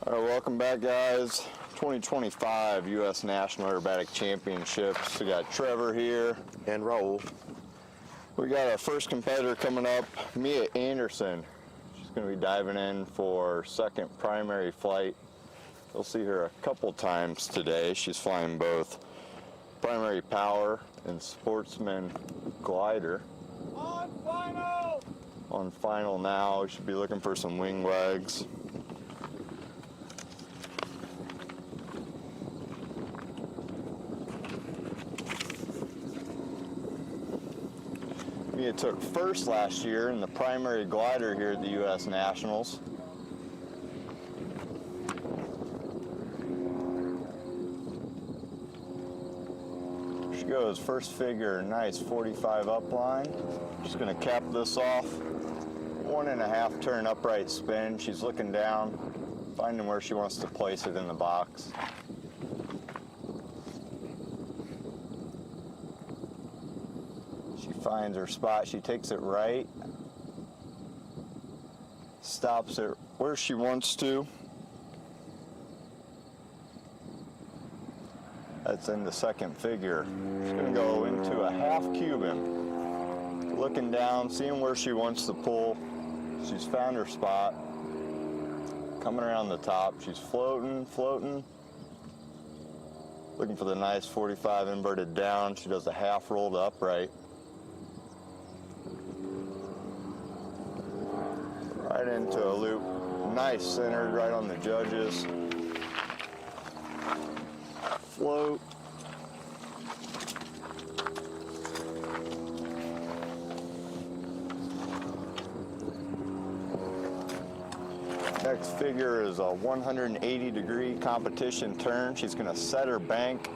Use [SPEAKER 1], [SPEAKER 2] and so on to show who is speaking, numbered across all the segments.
[SPEAKER 1] Welcome back, guys. 2025 U.S. National Aerobatic Championships. We got Trevor here.
[SPEAKER 2] And Raul.
[SPEAKER 1] We got our first competitor coming up, Mia Anderson. She's going to be diving in for second primary flight. You'll see her a couple times today. She's flying both primary power and Sportsman glider.
[SPEAKER 3] On final!
[SPEAKER 1] On final now. We should be looking for some wing legs. Mia took first last year in the primary glider here at the U.S. Nationals. She goes first figure, nice 45 up line. Just gonna cap this off. 1.5 turn upright spin. She's looking down, finding where she wants to place it in the box. Finds her spot, she takes it right, stops it where she wants to. That's in the second figure. She's gonna go into a half Cuban. Looking down, seeing where she wants to pull. She's found her spot. Coming around the top, she's floating. Looking for the nice 45 inverted down. She does a half rolled upright. Right into a loop, nice centered right on the judges. Float. Next figure is a 180-degree competition turn. She's gonna set her bank,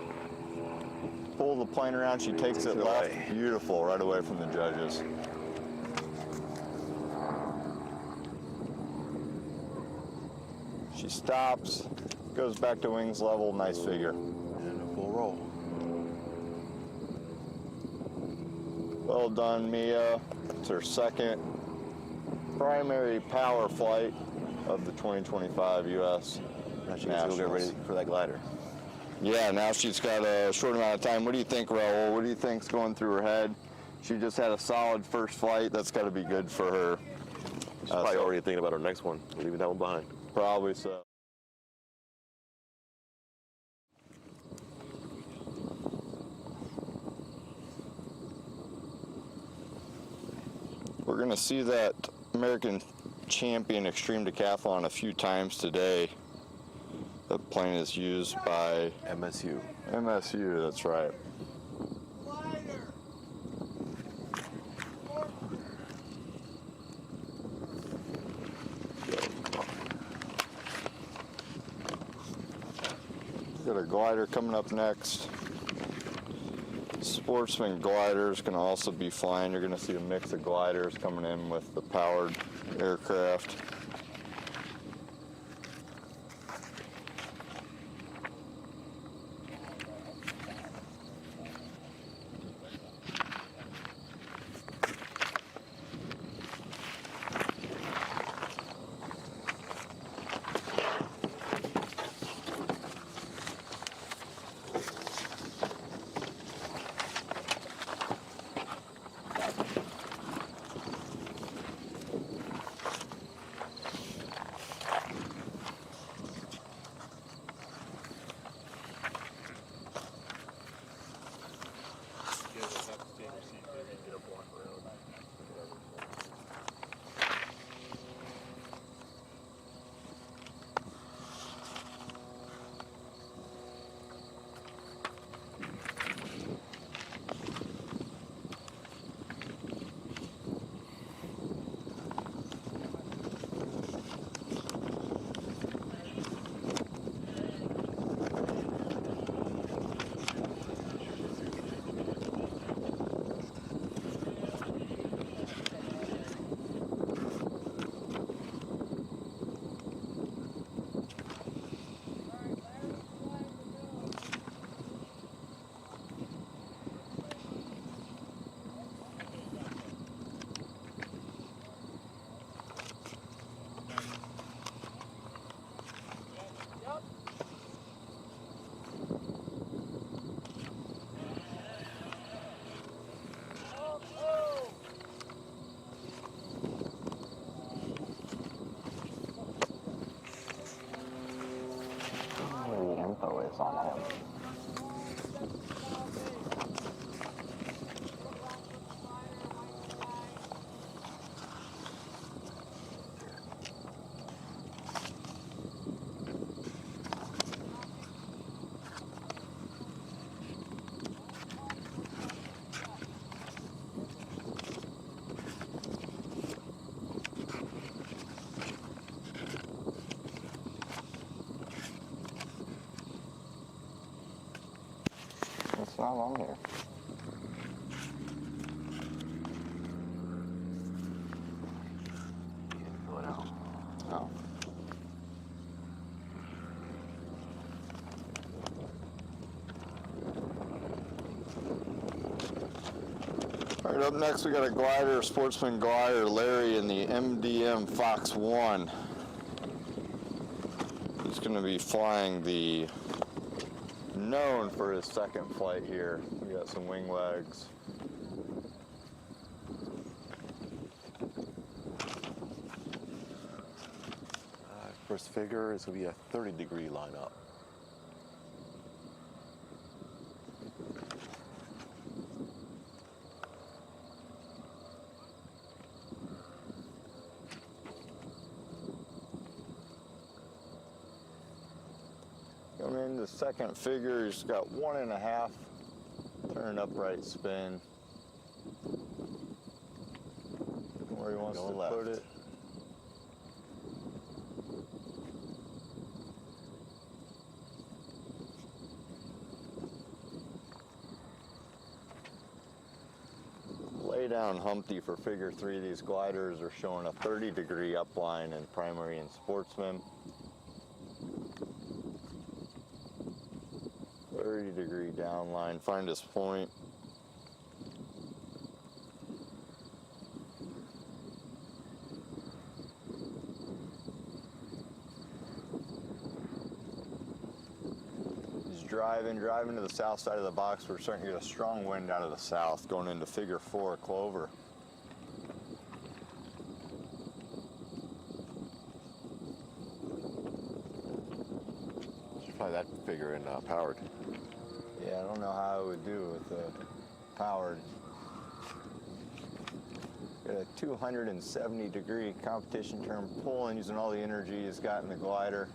[SPEAKER 1] pull the plane around, she takes it left. Beautiful, right away from the judges. She stops, goes back to wings level, nice figure.
[SPEAKER 2] And a full roll.
[SPEAKER 1] Well done, Mia. It's her second primary power flight of the 2025 U.S.
[SPEAKER 2] Now she can get ready for that glider.
[SPEAKER 1] Yeah, now she's got a short amount of time. What do you think, Raul? What do you think's going through her head? She just had a solid first flight. That's got to be good for her.
[SPEAKER 2] She's probably already thinking about her next one, leaving that one behind.
[SPEAKER 1] Probably so. We're going to see that American champion extreme decathlon a few times today. The plane is used by
[SPEAKER 2] MSU.
[SPEAKER 1] MSU, that's right. Got a glider coming up next. Sportsman gliders can also be flying. You're going to see a mix of gliders coming in with the powered aircraft.
[SPEAKER 4] On him. It's not long here. You didn't pull it out. Oh.
[SPEAKER 1] All right, up next we got a glider, Sportsman glider, Larry in the MDM Fox 1. He's going to be flying the known for his second flight here. We got some wing legs.
[SPEAKER 2] First figure is going to be a 30-degree lineup.
[SPEAKER 1] Coming into the second figure, he's got 1.5 turn upright spin. Where he wants to put it. Lay down Humpty for figure 3. These gliders are showing a 30-degree upline in primary and Sportsman. 30-degree downline, find his point. He's driving to the south side of the box. We're starting to get a strong wind out of the south going into figure 4, Clover.
[SPEAKER 2] Should fly that figure in powered.
[SPEAKER 1] Yeah, I don't know how I would do with the powered. Got a 270-degree competition turn pulling, using all the energy he's got in the glider.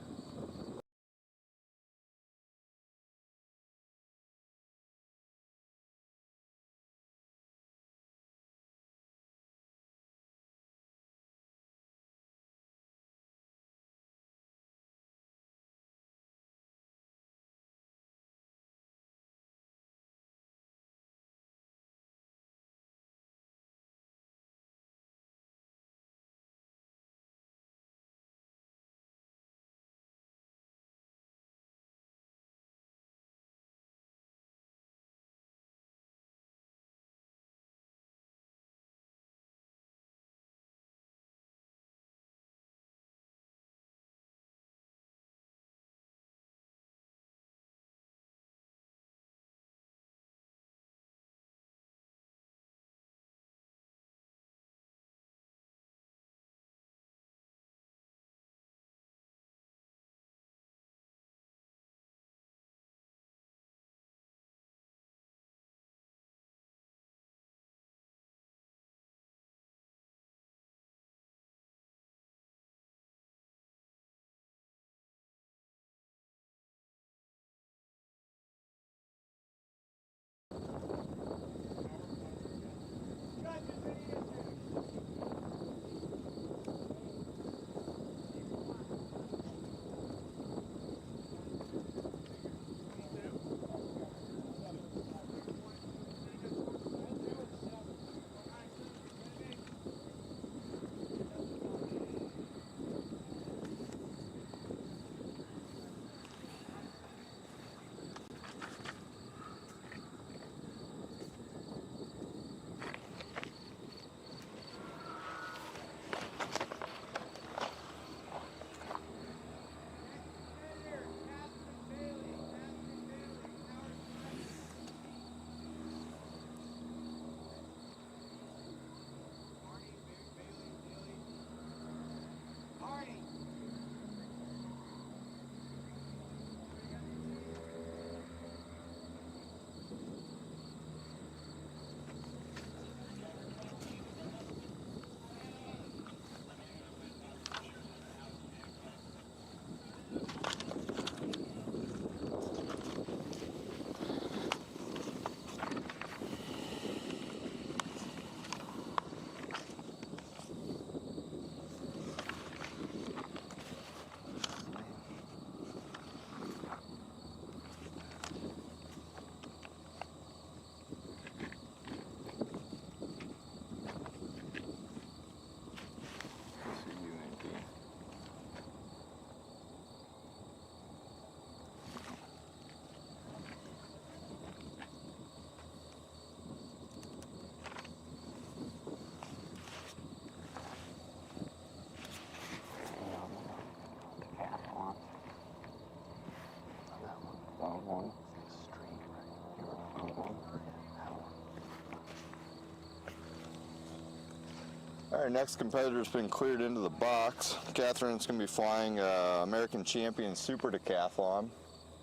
[SPEAKER 1] All right, next competitor's been cleared into the box. Catherine's going to be flying American Champion Super Decathlon.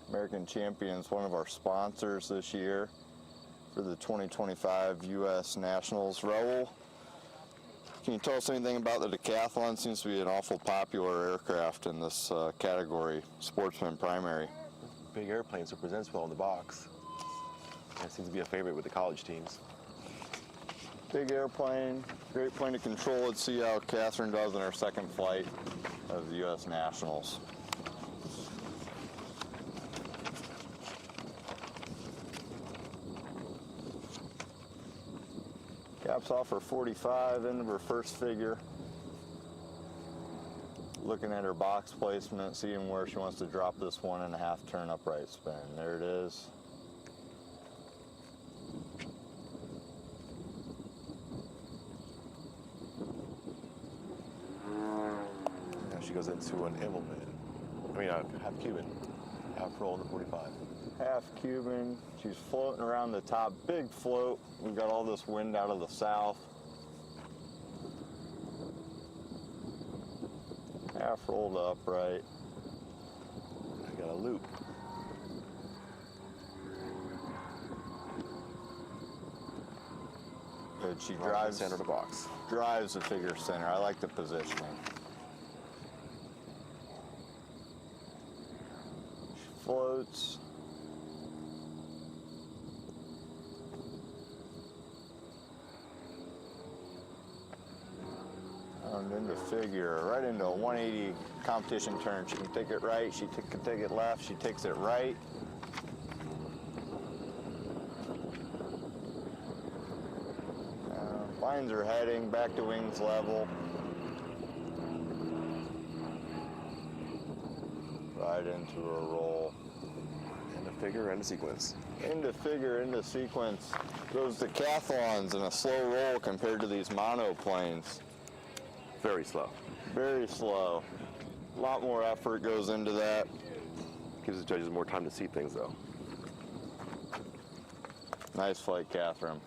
[SPEAKER 1] American Champion's one of our sponsors this year for the 2025 U.S. Nationals. Raul, can you tell us anything about the Decathlon? Seems to be an awful popular aircraft in this category, Sportsman primary.
[SPEAKER 2] Big airplane, so presents well in the box. It seems to be a favorite with the college teams.
[SPEAKER 1] Big airplane, great plane to control. Let's see how Katherine does in her second flight of the U.S. Nationals. Caps off her 45 into her first figure. Looking at her box placement, seeing where she wants to drop this 1.5 turn upright spin. There it is.
[SPEAKER 2] Now she goes into an Immelman. I mean, a half Cuban. Half roll in the 45.
[SPEAKER 1] Half Cuban. She's floating around the top. Big float. We've got all this wind out of the south. Half rolled upright.
[SPEAKER 2] I got a loop.
[SPEAKER 1] But she
[SPEAKER 2] Right in the
[SPEAKER 1] drives
[SPEAKER 2] center of the box.
[SPEAKER 1] Drives the figure center. I like the positioning. She floats. And into figure, right into a 180 competition turn. She can take it right, she can take it left, she takes it right. Finds her heading, back to wings level. Right into her roll.
[SPEAKER 2] And a figure and a sequence.
[SPEAKER 1] Into figure, into sequence. Those decathlons in a slow roll compared to these monoplanes.
[SPEAKER 2] Very slow.
[SPEAKER 1] Very slow. A lot more effort goes into that.
[SPEAKER 2] Gives the judges more time to see things, though.
[SPEAKER 1] Nice flight, Katherine.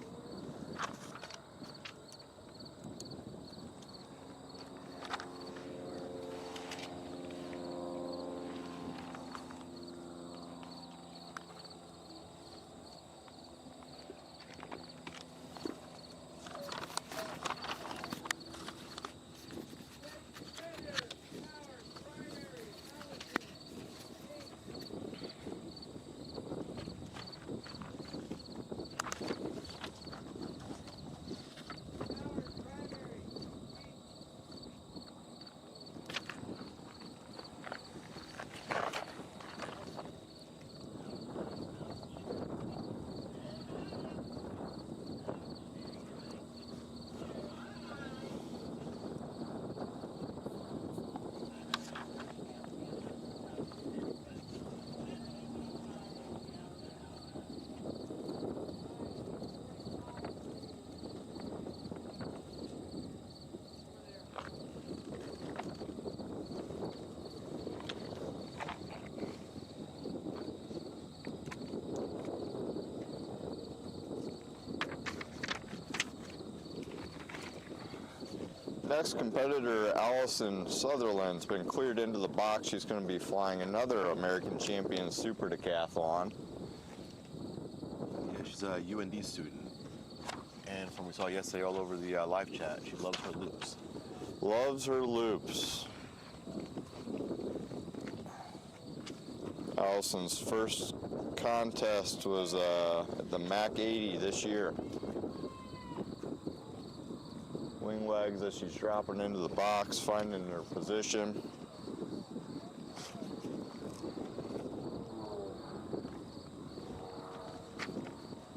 [SPEAKER 1] Next competitor, Allison Sutherland, has been cleared into the box. She's going to be flying another American Champion Super Decathlon.
[SPEAKER 2] Yeah, she's a UND student. And from what we saw yesterday all over the live chat, she loves her loops.
[SPEAKER 1] Loves her loops. Allison's first contest was at the MAC 80 this year. Wing legs as she's dropping into the box, finding her position.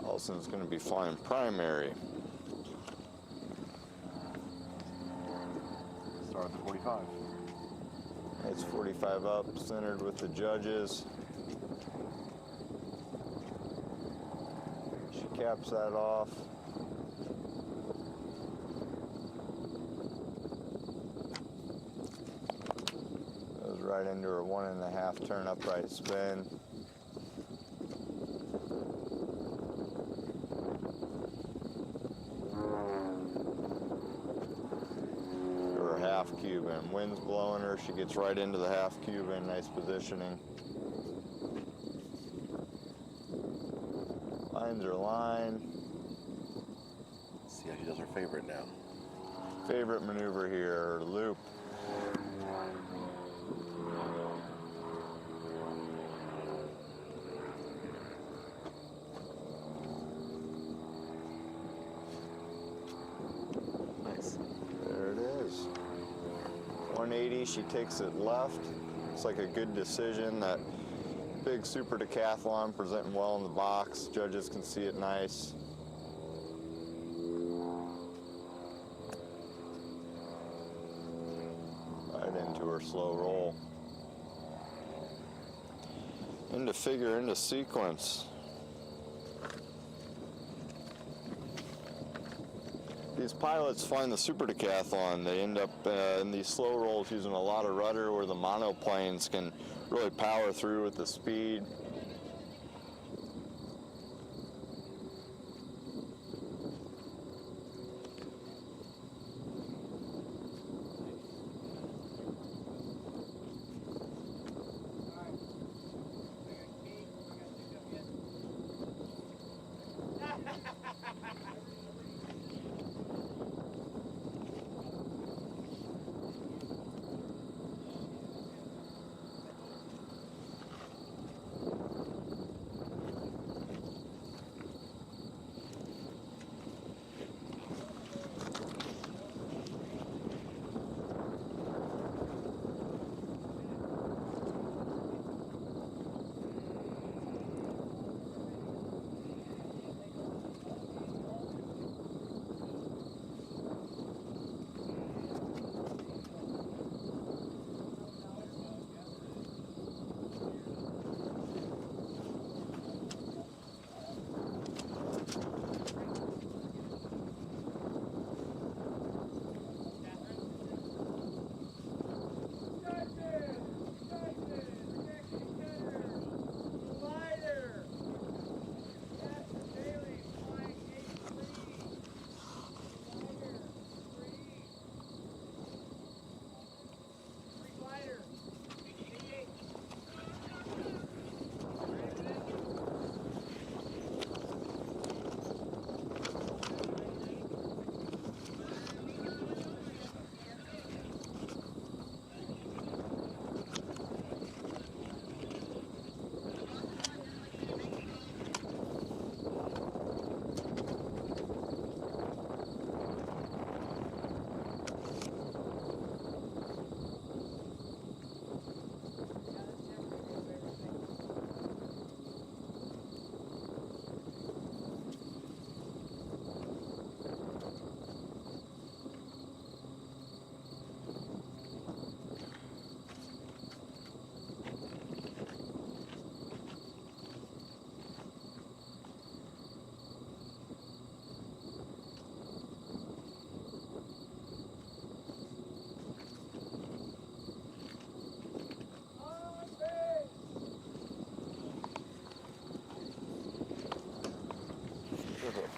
[SPEAKER 1] Allison's going to be flying primary.
[SPEAKER 2] Start at the 45.
[SPEAKER 1] It's 45 up, centered with the judges. She caps that off. Goes right into her 1.5 turn upright spin. Cuban. Wind's blowing her. She gets right into the half Cuban. Nice positioning. Lines her line.
[SPEAKER 2] See how she does her favorite now.
[SPEAKER 1] Favorite maneuver here, loop.
[SPEAKER 2] Nice.
[SPEAKER 1] There it is. 180, she takes it left. It's like a good decision. That big super decathlon presenting well in the box. Judges can see it nice. Right into her slow roll. Into figure, into sequence. These pilots flying the super decathlon, they end up in these slow rolls using a lot of rudder where the monoplanes can really power through with the speed.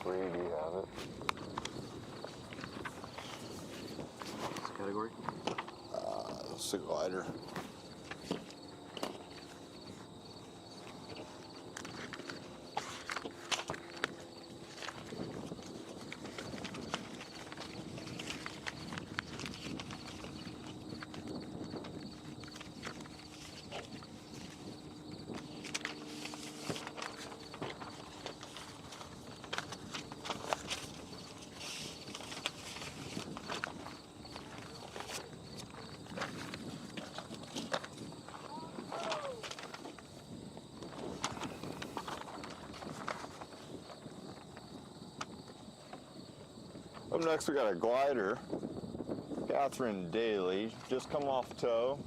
[SPEAKER 4] Free, do you have it?
[SPEAKER 2] This category?
[SPEAKER 1] It's a glider. Up next we got a glider, Katherine Bailey, just come off tow.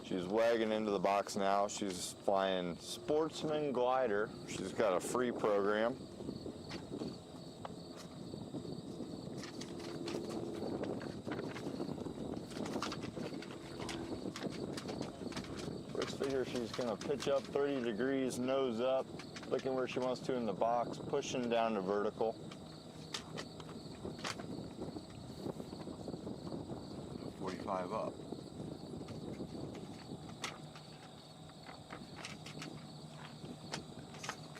[SPEAKER 1] She's wagging into the box now. She's flying Sportsman glider. She's got a free program. First figure, she's gonna pitch up 30 degrees, nose up, looking where she wants to in the box, pushing down to vertical.
[SPEAKER 2] 5 up.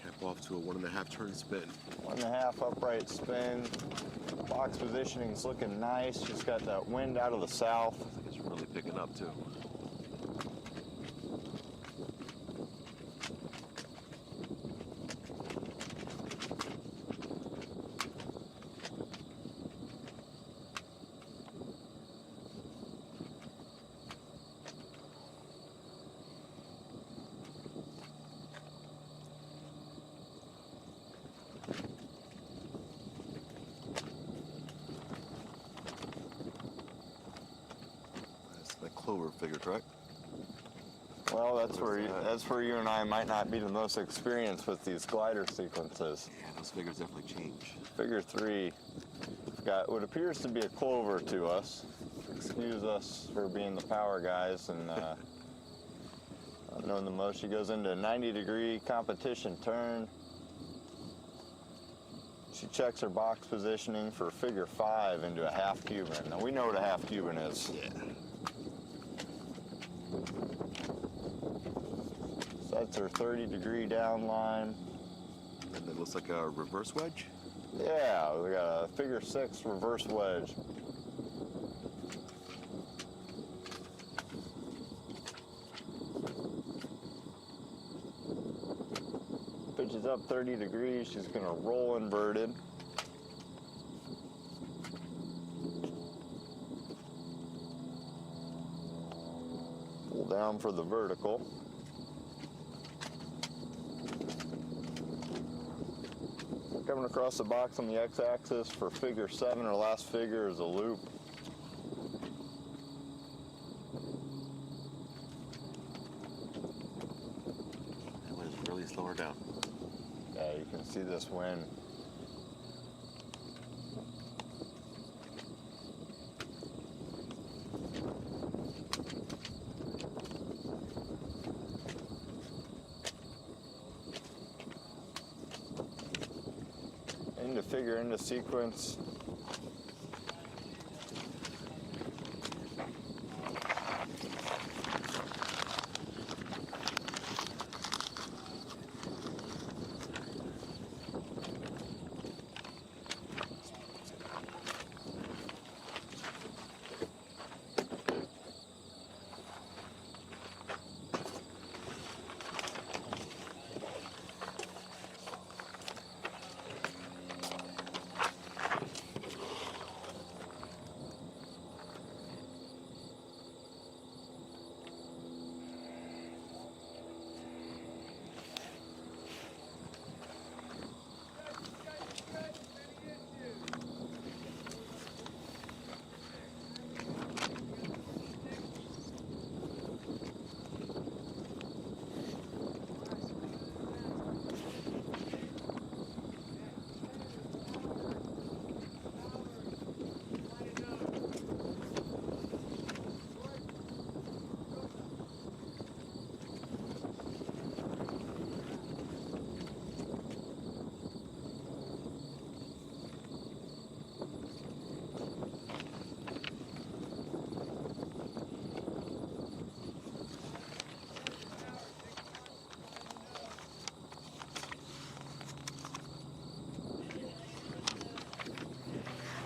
[SPEAKER 2] Cap off to a 1.5 turn spin.
[SPEAKER 1] 1.5 upright spin. Box positioning's looking nice. She's got that wind out of the south.
[SPEAKER 2] It's really picking up too. Clover figure, correct?
[SPEAKER 1] Well, that's where you and I might not be the most experienced with these glider sequences.
[SPEAKER 2] Yeah, those figures definitely change.
[SPEAKER 1] Figure 3, got what appears to be a clover to us. Excuse us for being the power guys and not knowing the most. She goes into a 90-degree competition turn. She checks her box positioning for figure 5 into a half Cuban. Now we know what a half Cuban is.
[SPEAKER 2] Yeah.
[SPEAKER 1] That's her 30-degree down line.
[SPEAKER 2] And it looks like a reverse wedge?
[SPEAKER 1] Yeah, we got a figure 6 reverse wedge. Pitches up 30 degrees, she's gonna roll inverted. Pull down for the vertical. Coming across the box on the x-axis for figure 7, her last figure is a loop.
[SPEAKER 2] That one is really slow her down.
[SPEAKER 1] Yeah, you can see this wind. Figure into sequence.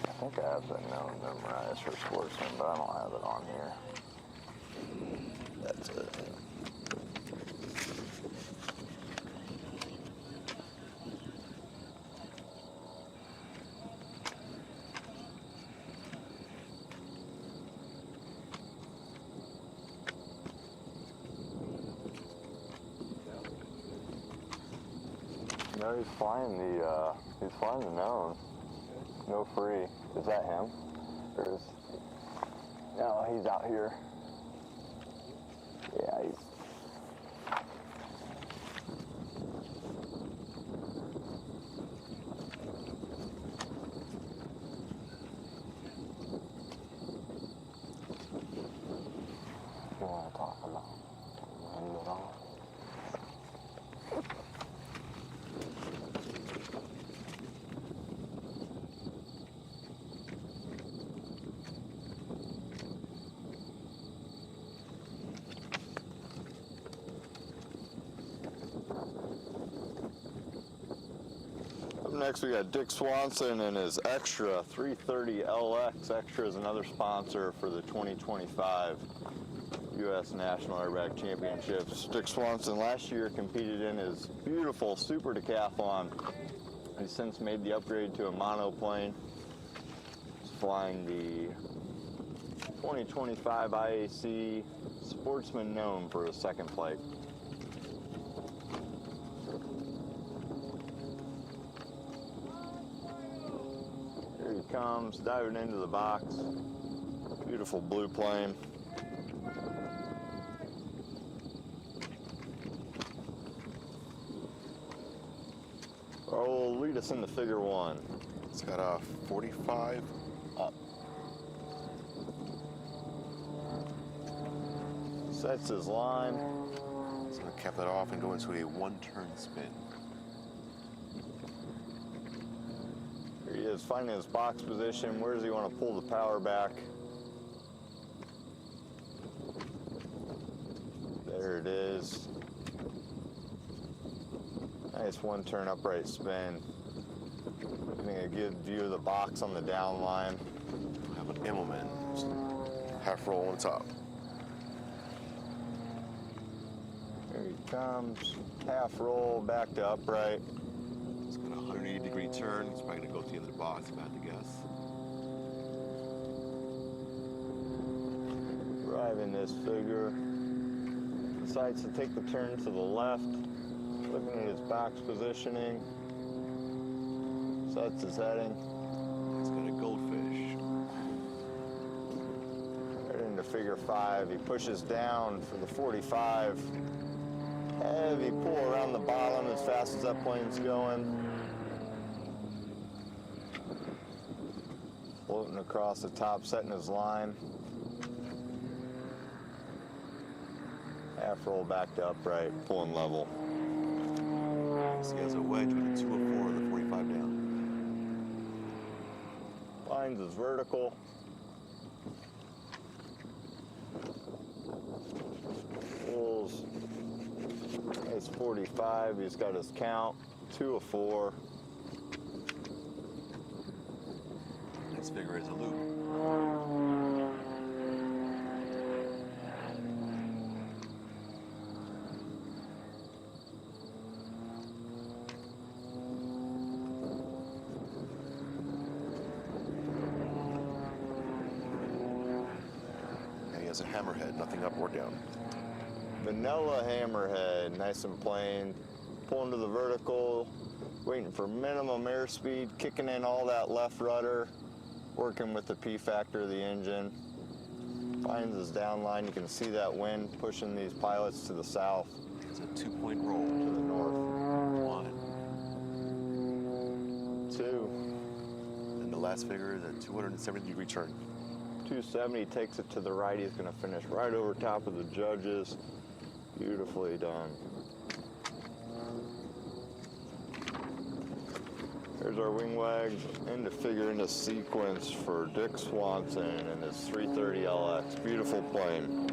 [SPEAKER 1] I think I have that note memorized for Sportsman, but I don't have it on here. That's it. No, he's flying the known. No free. Is that him? Or is... No, he's out here. Yeah, he's... What do you want to talk about? Wind at all? next we got Dick Swanson and his Extra 330 LX. Extra is another sponsor for the 2025 U.S. National Aerobatic Championships. Dick Swanson last year competed in his beautiful Super Decathlon. He's since made the upgrade to a monoplane. He's flying the 2025 IAC Sportsman known for his second flight. Here he comes, diving into the box. Beautiful blue plane. Oh, lead us into figure one.
[SPEAKER 2] It's got a 45 up.
[SPEAKER 1] Sets his line.
[SPEAKER 2] It's going to cap that off and go into a one-turn spin.
[SPEAKER 1] Here he is, finding his box position. Where does he want to pull the power back? There it is. Nice one-turn upright spin. Getting a good view of the box on the down line.
[SPEAKER 2] Have an Immelman. Half roll on top.
[SPEAKER 1] Here he comes. Half roll, back to upright.
[SPEAKER 2] It's got a 180-degree turn. It's probably going to go to the end of the box, if I had to guess.
[SPEAKER 1] Driving this figure. Decides to take the turn to the left. Looking at his box positioning. Sets his heading.
[SPEAKER 2] It's got a goldfish.
[SPEAKER 1] Right into figure five. He pushes down for the 45. Heavy pull around the bottom as fast as that plane's going. Floating across the top, setting his line. Half roll back to upright, pulling level.
[SPEAKER 2] So he has a wedge with a 204 and the 45 down.
[SPEAKER 1] Lines is vertical. Pulls. It's 45. He's got his count. 2 of 4.
[SPEAKER 2] Next figure is a loop. A hammerhead, nothing up or down.
[SPEAKER 1] Vanilla hammerhead, nice and plain. Pulling to the vertical, waiting for minimum airspeed, kicking in all that left rudder, working with the P factor of the engine. Finds his downline. You can see that wind pushing these pilots to the south.
[SPEAKER 2] It's a 2-point roll.
[SPEAKER 1] To the north.
[SPEAKER 2] 1.
[SPEAKER 1] 2.
[SPEAKER 2] And the last figure is a 270-degree turn.
[SPEAKER 1] 270, takes it to the right. He's going to finish right over top of the judges. Beautifully done. Here's our wing wags into figure into sequence for Dick Swanson and his 330 LX. Beautiful plane.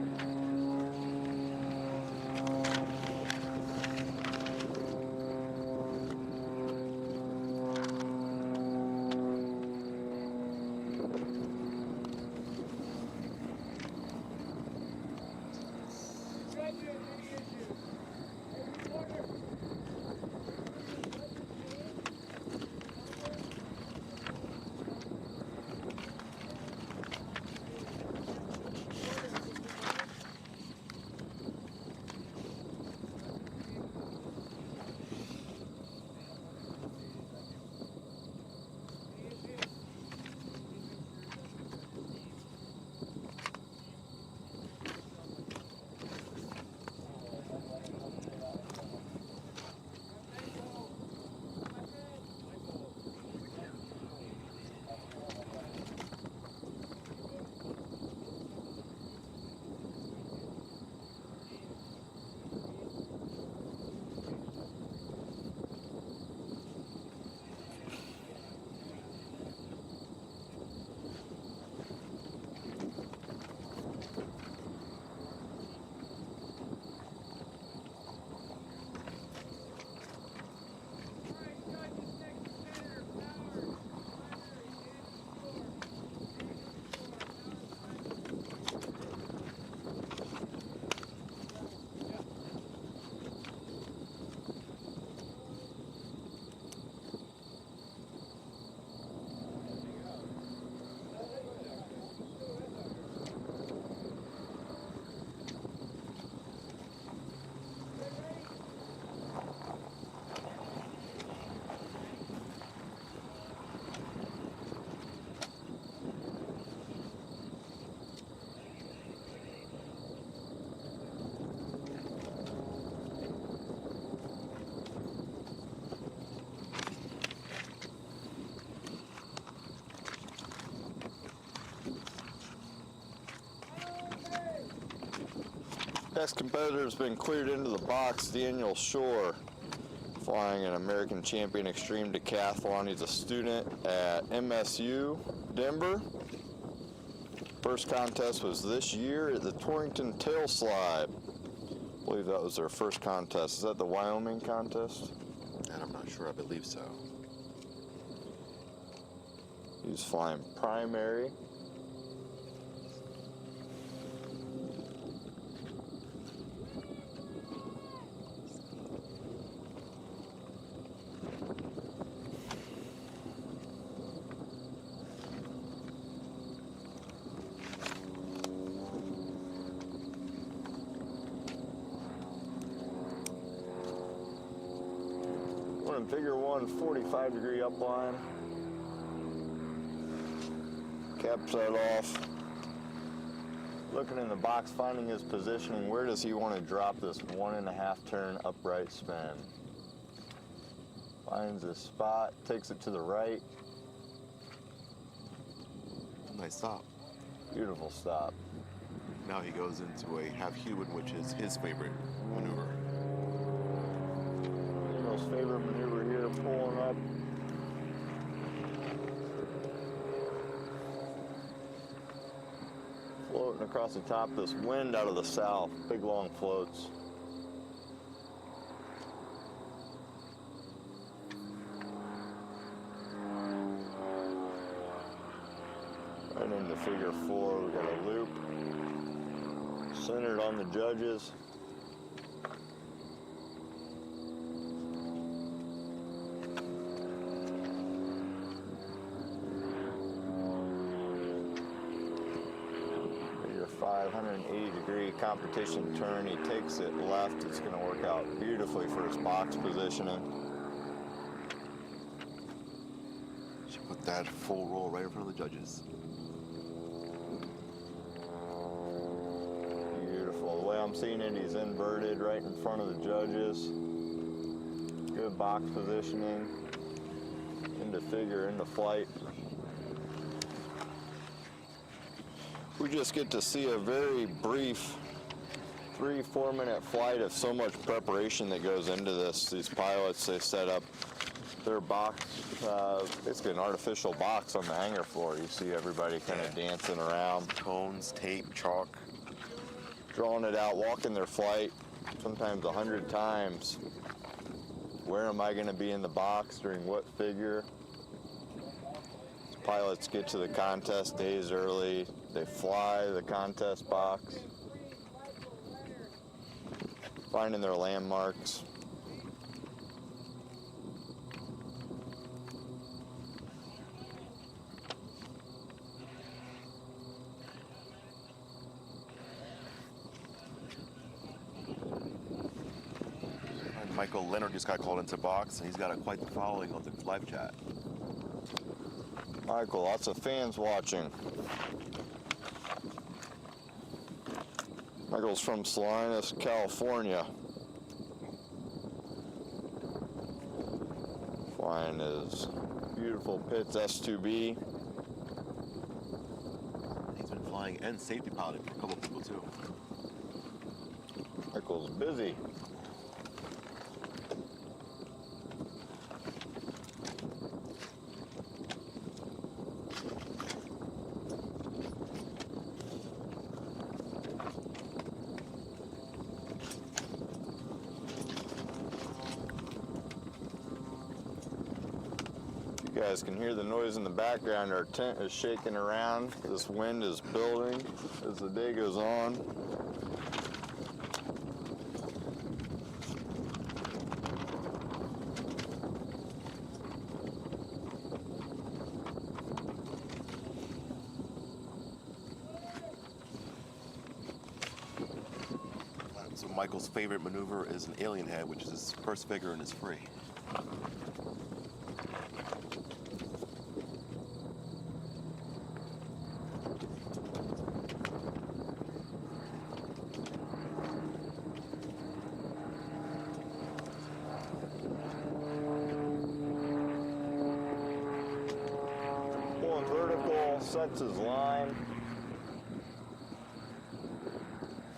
[SPEAKER 1] Next competitor has been cleared into the box, Daniel Shore, flying an American Champion Extreme Decathlon. He's a student at MSU Denver. First contest was this year at the Torrington Tail Slide. I believe that was their first contest. Is that the Wyoming contest?
[SPEAKER 2] And I'm not sure, I believe so.
[SPEAKER 1] He's flying primary. We're in figure one, 45-degree upline. Caps that off. Looking in the box, finding his positioning. Where does he want to drop this 1.5 turn upright spin? Finds his spot, takes it to the right.
[SPEAKER 2] Nice stop.
[SPEAKER 1] Beautiful stop.
[SPEAKER 2] Now he goes into a half Haywood, which is his favorite maneuver.
[SPEAKER 1] Most favorite maneuver here, pulling up. Floating across the top, this wind out of the south, big long floats. Right into figure four, we got a loop. Centered on the judges. Figure 580-degree competition turn. He takes it left. It's going to work out beautifully for his box positioning.
[SPEAKER 2] Should put that full roll right in front of the judges.
[SPEAKER 1] Beautiful. The way I'm seeing it, he's inverted right in front of the judges. Good box positioning. Into figure, into flight. We just get to see a very brief 3-4 minute flight of so much preparation that goes into this. These pilots, they set up their box, basically an artificial box on the hangar floor. You see everybody kind of dancing around.
[SPEAKER 2] Cones, tape, chalk.
[SPEAKER 1] Drawing it out, walking their flight, sometimes 100 times. Where am I going to be in the box during what figure? Pilots get to the contest days early. They fly the contest box, finding their landmarks.
[SPEAKER 2] Leonard just got called into box, and he's got quite the following on the live chat.
[SPEAKER 1] Michael, lots of fans watching. Michael's from Salinas, California. Flying his beautiful Pitts S2B.
[SPEAKER 2] He's been flying and safety piloting for a couple people too.
[SPEAKER 1] Michael's busy. You guys can hear the noise in the background. Our tent is shaking around. This wind is building as the day goes on.
[SPEAKER 2] So Michael's favorite maneuver is an alien head, which is his first figure and is free.
[SPEAKER 1] Pulling vertical, sets his line.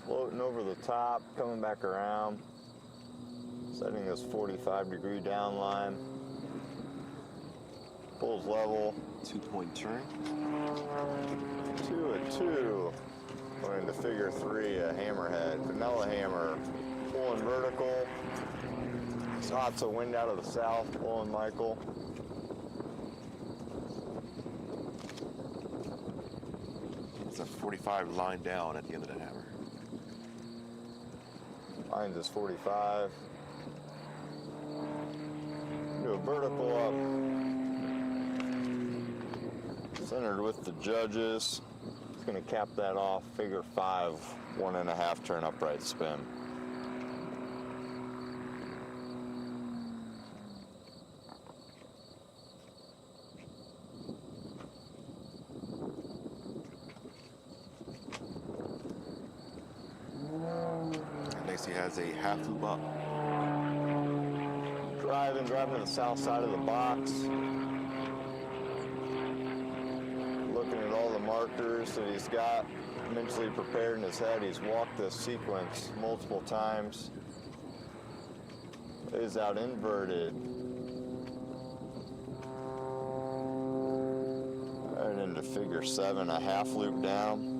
[SPEAKER 1] Floating floating over the top, coming back around, setting this 45-degree down line. Pulls level.
[SPEAKER 2] 2-point turn.
[SPEAKER 1] 2 at 2. Going into figure 3, a hammerhead. Vanilla hammer. Pulling vertical. Lots of wind out of the south, pulling Michael.
[SPEAKER 2] It's a 45 line down at the end of the hammer.
[SPEAKER 1] Lines is 45. Do a vertical up. Centered with the judges. It's going to cap that off. Figure 5, 1.5 turn upright spin.
[SPEAKER 2] Next he has a half loop up.
[SPEAKER 1] Driving to the south side of the box. Looking at all the markers that he's got mentally prepared in his head. He's walked this sequence multiple times. Lays out inverted. Right into figure 7, a half loop down.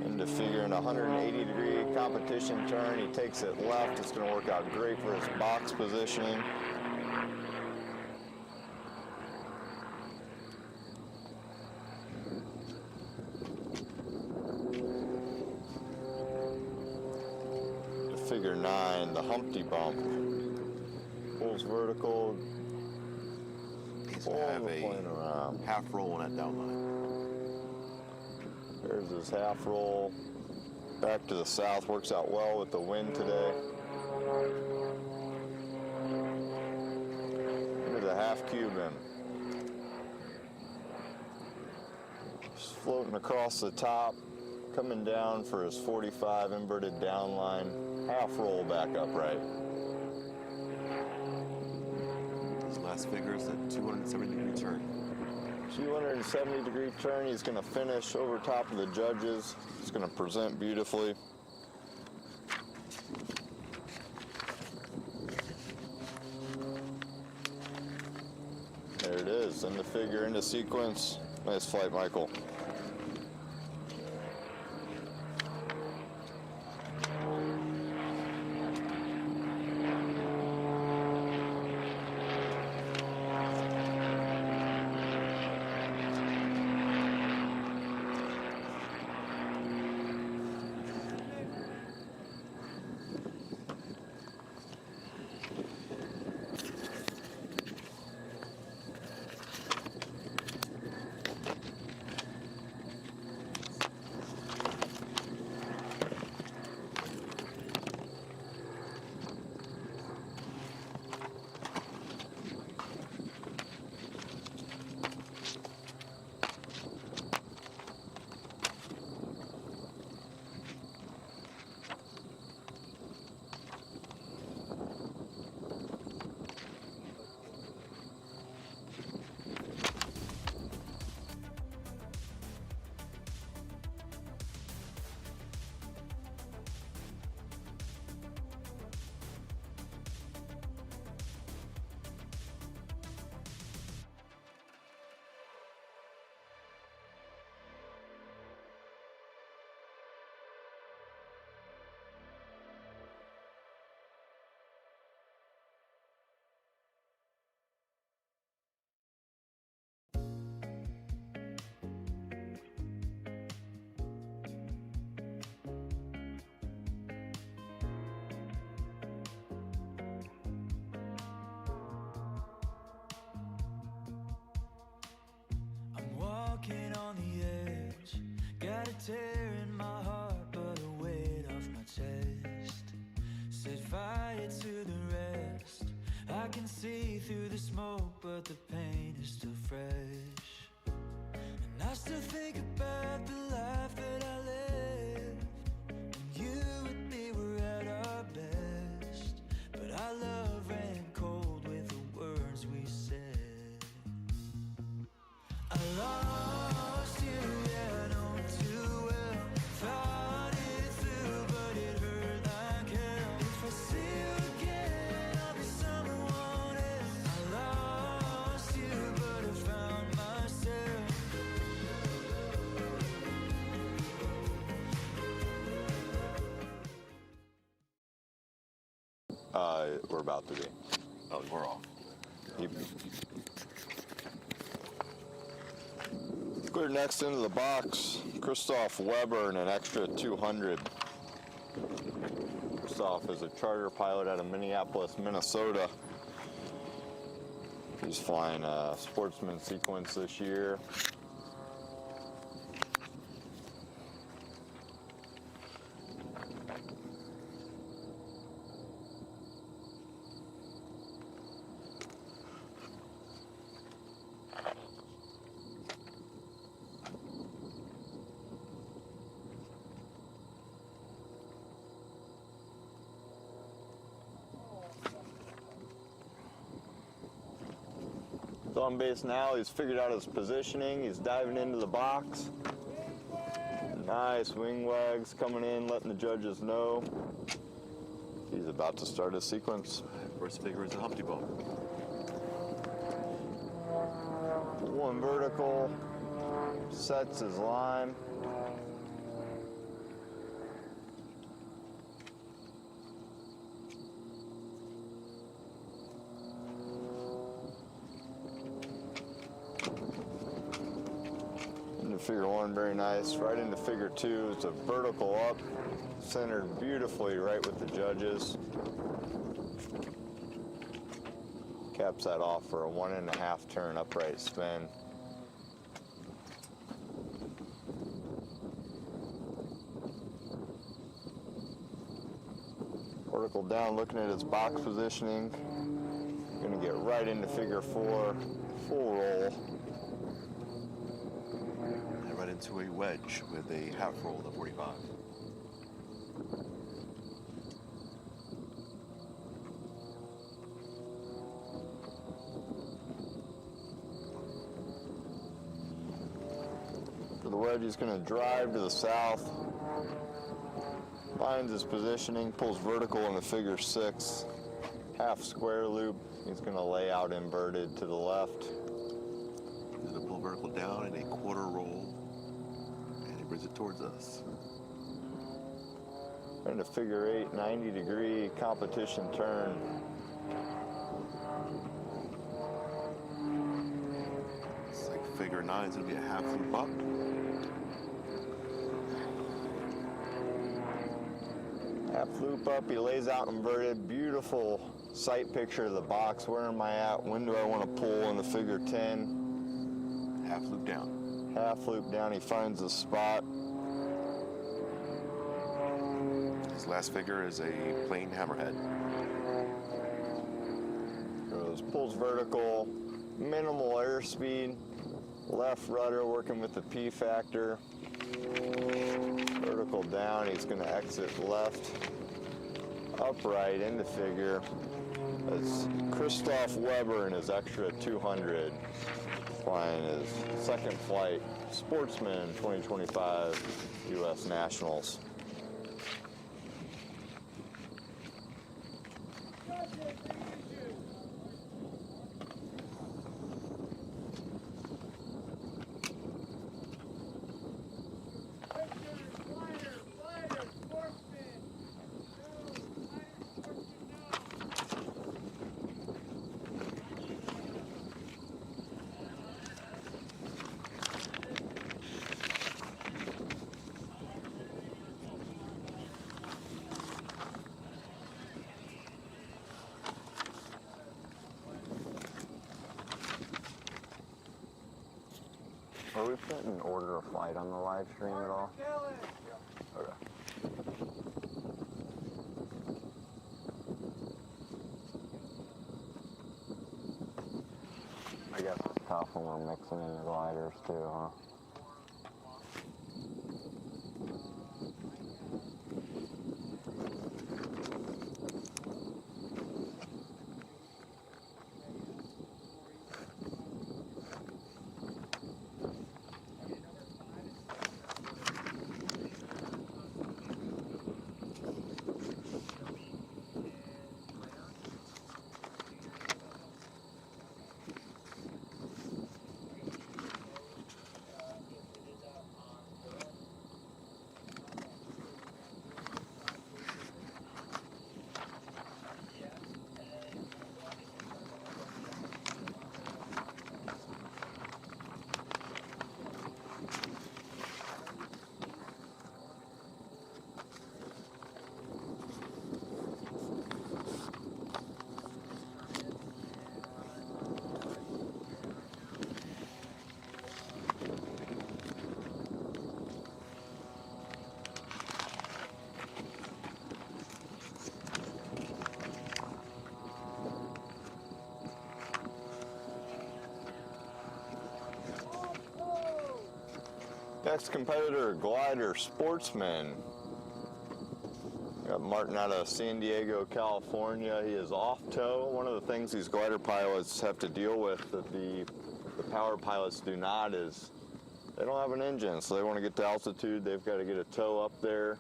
[SPEAKER 1] Into figure in a 180-degree competition turn. He takes it left. It's going to work out great for his box positioning. Figure 9, the Humpty Bump. Pulls vertical.
[SPEAKER 2] He's going to have a half roll on that down line.
[SPEAKER 1] There's his half roll. Back to the south. Works out well with the wind today. Into the half Cuban. Just floating across the top. Coming down for his 45 inverted down line. Half roll back upright.
[SPEAKER 2] His last figure is a 270-degree turn.
[SPEAKER 1] 270-degree turn. He's going to finish over top of the judges. He's going to present beautifully. There it is. End the figure, into sequence. Nice flight, Michael.
[SPEAKER 5] Walking on the edge, got a tear in my heart, but a weight off my chest. Set fire to the rest. I can see through the smoke, but the pain is still fresh. And I still think about the life that I lived. And you and me were at our best. But our love ran cold with the words we said. I lost you, yeah, I know too well.
[SPEAKER 1] we're about to be.
[SPEAKER 2] Oh, we're off.
[SPEAKER 1] Clear next into the box, Kristoff Weber in an extra 200. Kristoff is a charter pilot out of Minneapolis, Minnesota. He's flying a Sportsman sequence this year. On base now, he's figured out his positioning, he's diving into the box. Nice wing wags coming in, letting the judges know he's about to start his sequence.
[SPEAKER 2] First figure is a Humpty Ball.
[SPEAKER 1] Pulling vertical, sets his line. Figure one, very nice. Right into figure two, it's a vertical up, centered beautifully right with the judges. Caps that off for a 1.5 turn upright spin. Vertical down, looking at its box positioning. Gonna get right into figure four, full roll.
[SPEAKER 2] Into a wedge with a half roll to 45.
[SPEAKER 1] For the wedge, he's going to drive to the south, finds his positioning, pulls vertical in the figure six, half square loop. He's going to lay out inverted to the left.
[SPEAKER 2] He's going to pull vertical down in a quarter roll. Brings it towards us.
[SPEAKER 1] Into figure eight, 90-degree competition turn.
[SPEAKER 2] It's like figure nine is going to be a half loop up.
[SPEAKER 1] Half loop up, he lays out inverted. Beautiful sight picture of the box. Where am I at? When do I want to pull in the figure 10?
[SPEAKER 2] Half loop down.
[SPEAKER 1] Half loop down, he finds the spot.
[SPEAKER 2] His last figure is a plain hammerhead.
[SPEAKER 1] Goes, pulls vertical, minimal airspeed, left rudder working with the P factor. Vertical down, he's going to exit left, upright into figure. That's Kristoff Weber in his extra 200. Flying his second flight, Sportsman 2025 U.S. Nationals.
[SPEAKER 4] Are we putting order of flight on the live stream at all? Okay. I guess it's tough when we're mixing in the gliders too, huh?
[SPEAKER 1] Next competitor, glider Sportsman. Got Martin out of San Diego, California. He is off tow. One of the things these glider pilots have to deal with that the power pilots do not is they don't have an engine, so they want to get to altitude. They've got to get a tow up there.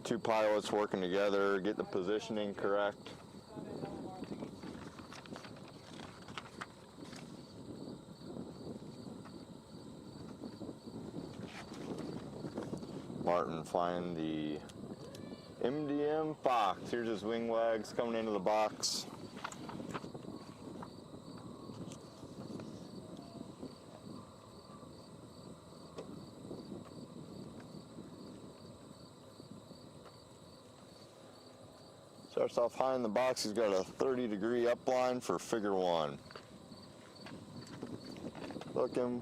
[SPEAKER 1] Two pilots working together, get the positioning correct. Martin flying the MDM Fox. Here's his wing wags coming into the box. Starts off high in the box. He's got a 30-degree upline for figure one. Looking,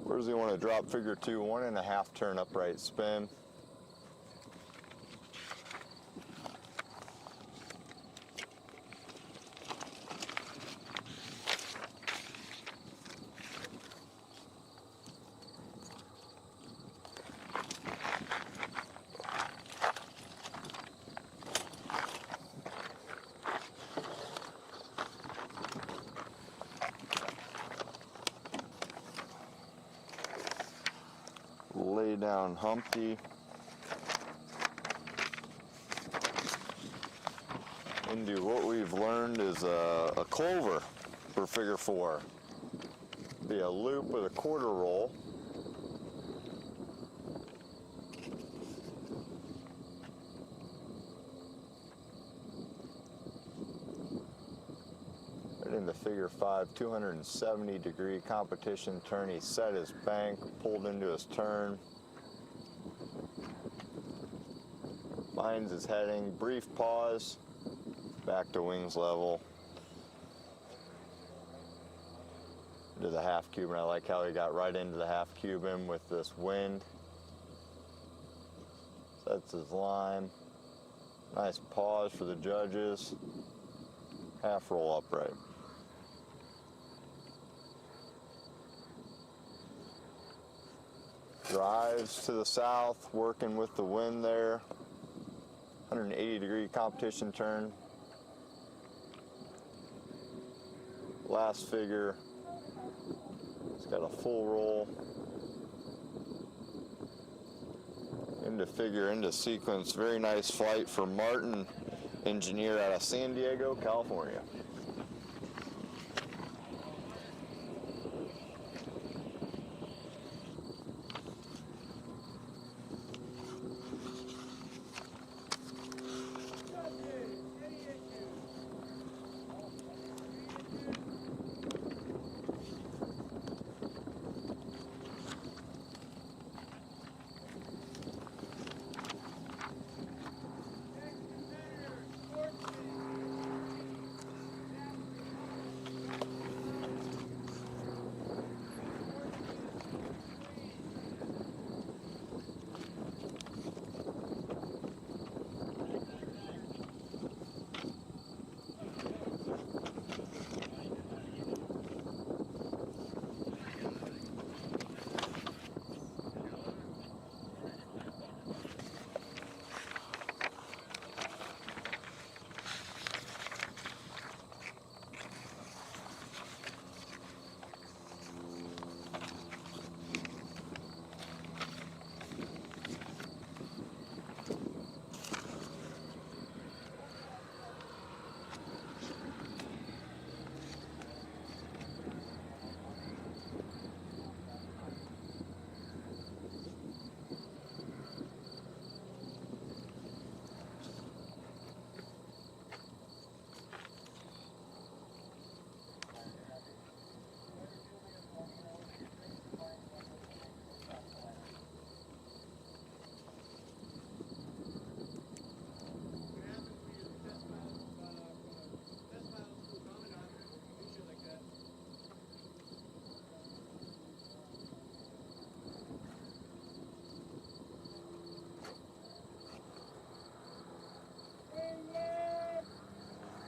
[SPEAKER 1] where does he want to drop figure two? 1.5 turn upright spin. Lay down Humpty. Into what we've learned is a clover for figure four. Be a loop with a quarter roll. Right into figure five, 270-degree competition turn. He set his bank, pulled into his turn. Finds his heading, brief pause, back to wings level. Into the half Cuban. I like how he got right into the half Cuban with this wind. Sets his line. Nice pause for the judges. Half roll upright. Drives to the south, working with the wind there. 180-degree competition turn. Last figure, it's got a full roll. Into figure, into sequence. Very nice flight for Martin, engineer out of San Diego, California.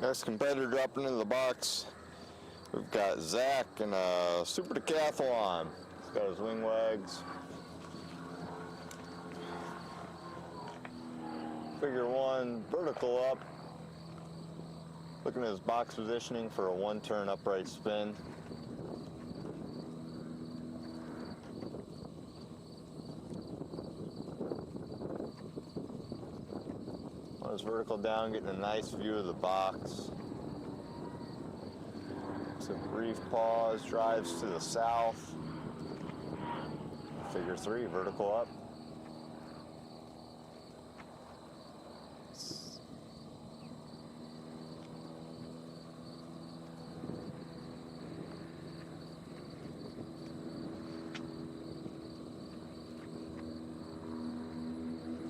[SPEAKER 1] Next competitor dropping into the box, we've got Zach in a super decathlon. He's got his wing wags. Figure 1, vertical up. Looking at his box positioning for a 1-turn upright spin. On his vertical down, getting a nice view of the box. It's a brief pause, drives to the south. Figure 3, vertical up.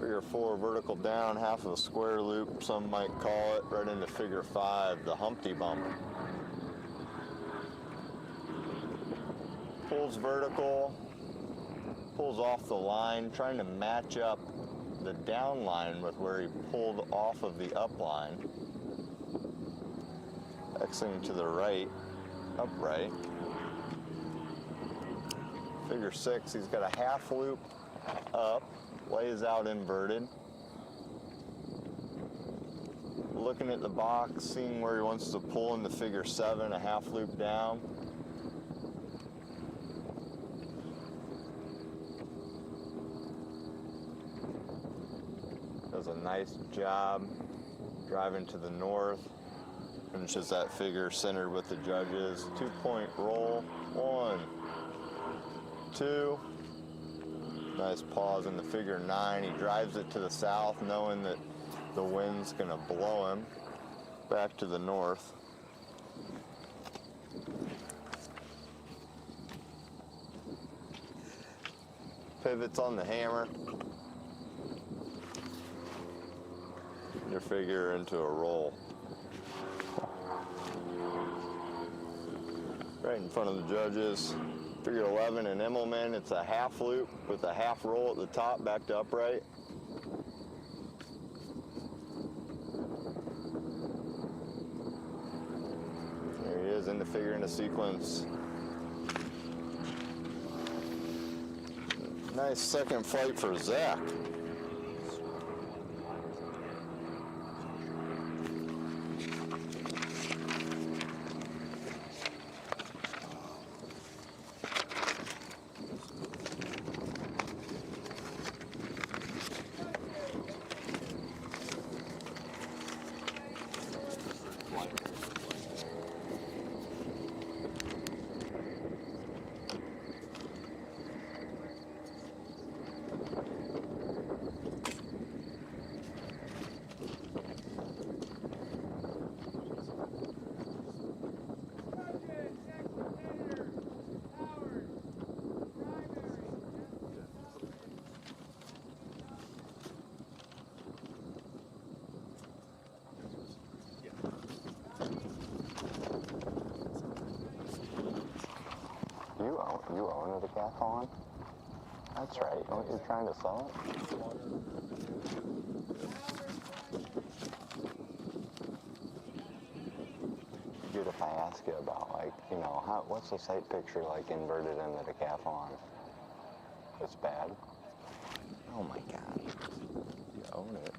[SPEAKER 1] Figure 4, vertical down, half of a square loop, some might call it, right into figure 5, the Humpty Bump. Pulls vertical, pulls off the line, trying to match up the down line with where he pulled off of the up line. Exiting to the right, upright. Figure 6, he's got a half loop up, lays out inverted. Looking at the box, seeing where he wants to pull into figure 7, a half loop down. Does a nice job driving to the north. Finishes that figure centered with the judges. 2-point roll. 1, 2. Nice pause in the figure 9. He drives it to the south, knowing that the wind's gonna blow him back to the north. Pivots on the hammer. Your figure into a roll. Right in front of the judges. Figure 11 in Immelman, it's a half loop with a half roll at the top, back to upright. There he is in the figure in a sequence. Nice second flight for Zach.
[SPEAKER 4] You own a decathlon? That's right. You're trying to sell it? Dude, if I ask you about, like, you know, what's the sight picture like inverted in the decathlon? It's bad? Oh my God. You own it.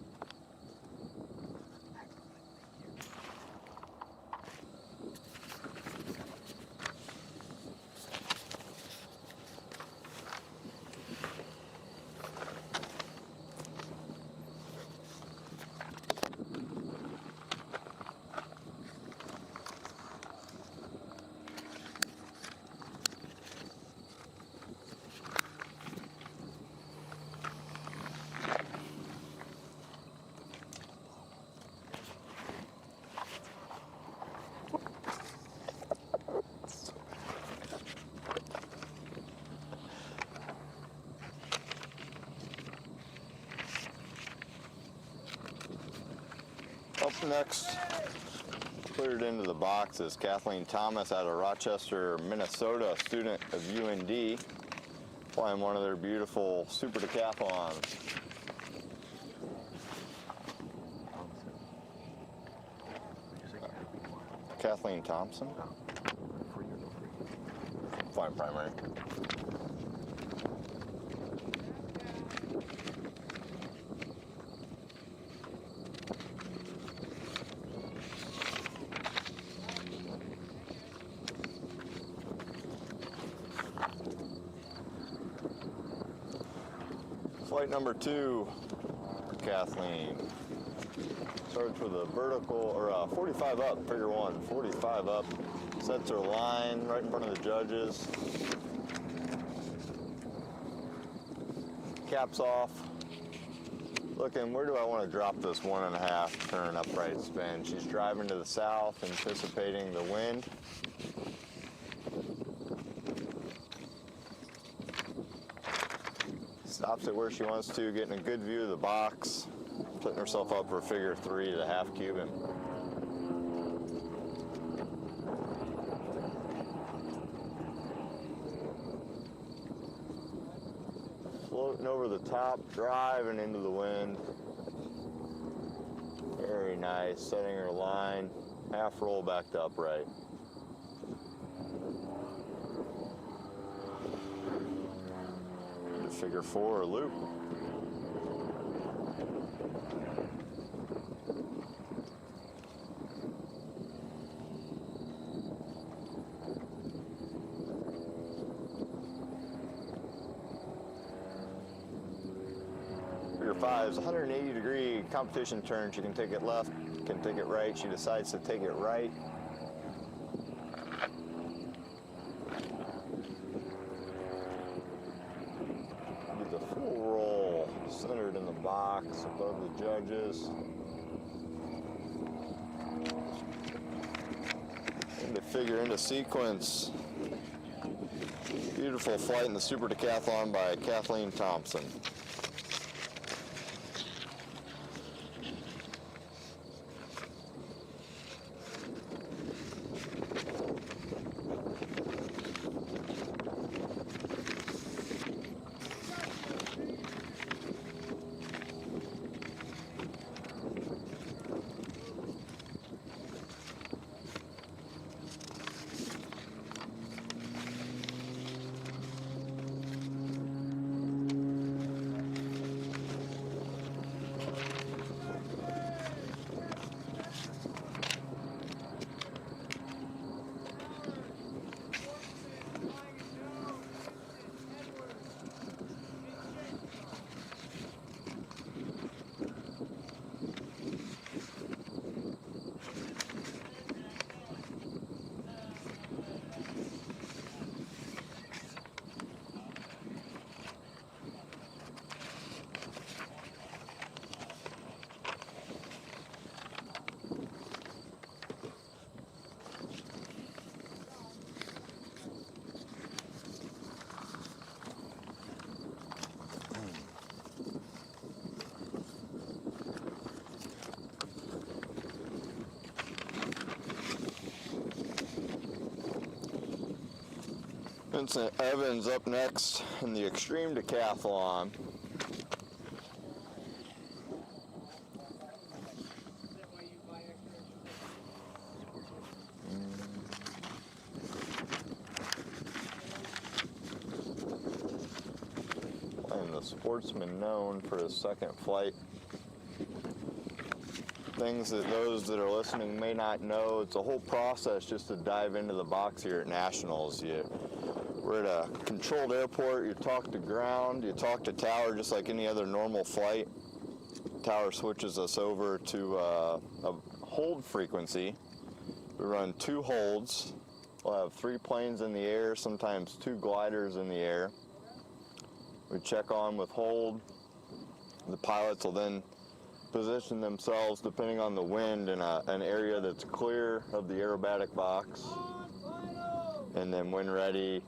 [SPEAKER 1] Up next, cleared into the box is Kathleen Thomas out of Rochester, Minnesota, a student of UND, flying one of their beautiful super decathlons. Kathleen Thompson? Flying primary. flight number 2 for Kathleen. Starts with a vertical, or a 45 up, figure 1, 45 up. Sets her line right in front of the judges. Caps off. Looking, where do I want to drop this 1.5 turn upright spin? She's driving to the south, anticipating the wind. Stops it where she wants to, getting a good view of the box, putting herself up for figure 3 to the half Cuban. Floating over the top, driving into the wind. Very nice, setting her line, half roll back to upright. Figure 4 or loop. Figure 5 is 180-degree competition turn. She can take it left, can take it right. She decides to take it right. Centered in the box above the judges. Into figure, into sequence. Beautiful flight in the Super Decathlon by Kathleen Thompson. Vincent Evans up next in the Extreme Decathlon. And the Sportsman known for his second flight. Things that those that are listening may not know, it's a whole process just to dive into the box here at Nationals. We're at a controlled airport, you talk to ground, you talk to tower just like any other normal flight. Tower switches us over to a hold frequency. We run 2 holds. We'll have 3 planes in the air, sometimes 2 gliders in the air. We check on with hold. The pilots will then position themselves, depending on the wind, in an area that's clear of the aerobatic box. And then when ready,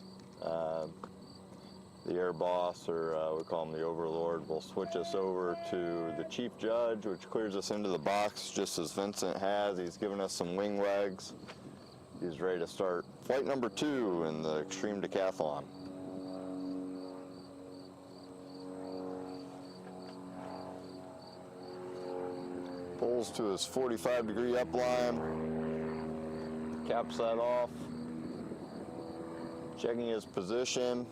[SPEAKER 1] the air boss, or we call him the overlord, will switch us over to the chief judge, which clears us into the box just as Vincent has. He's given us some wing legs. He's ready to start flight number 2 in the Extreme Decathlon. Pulls to his 45-degree upline, caps that off, checking his position,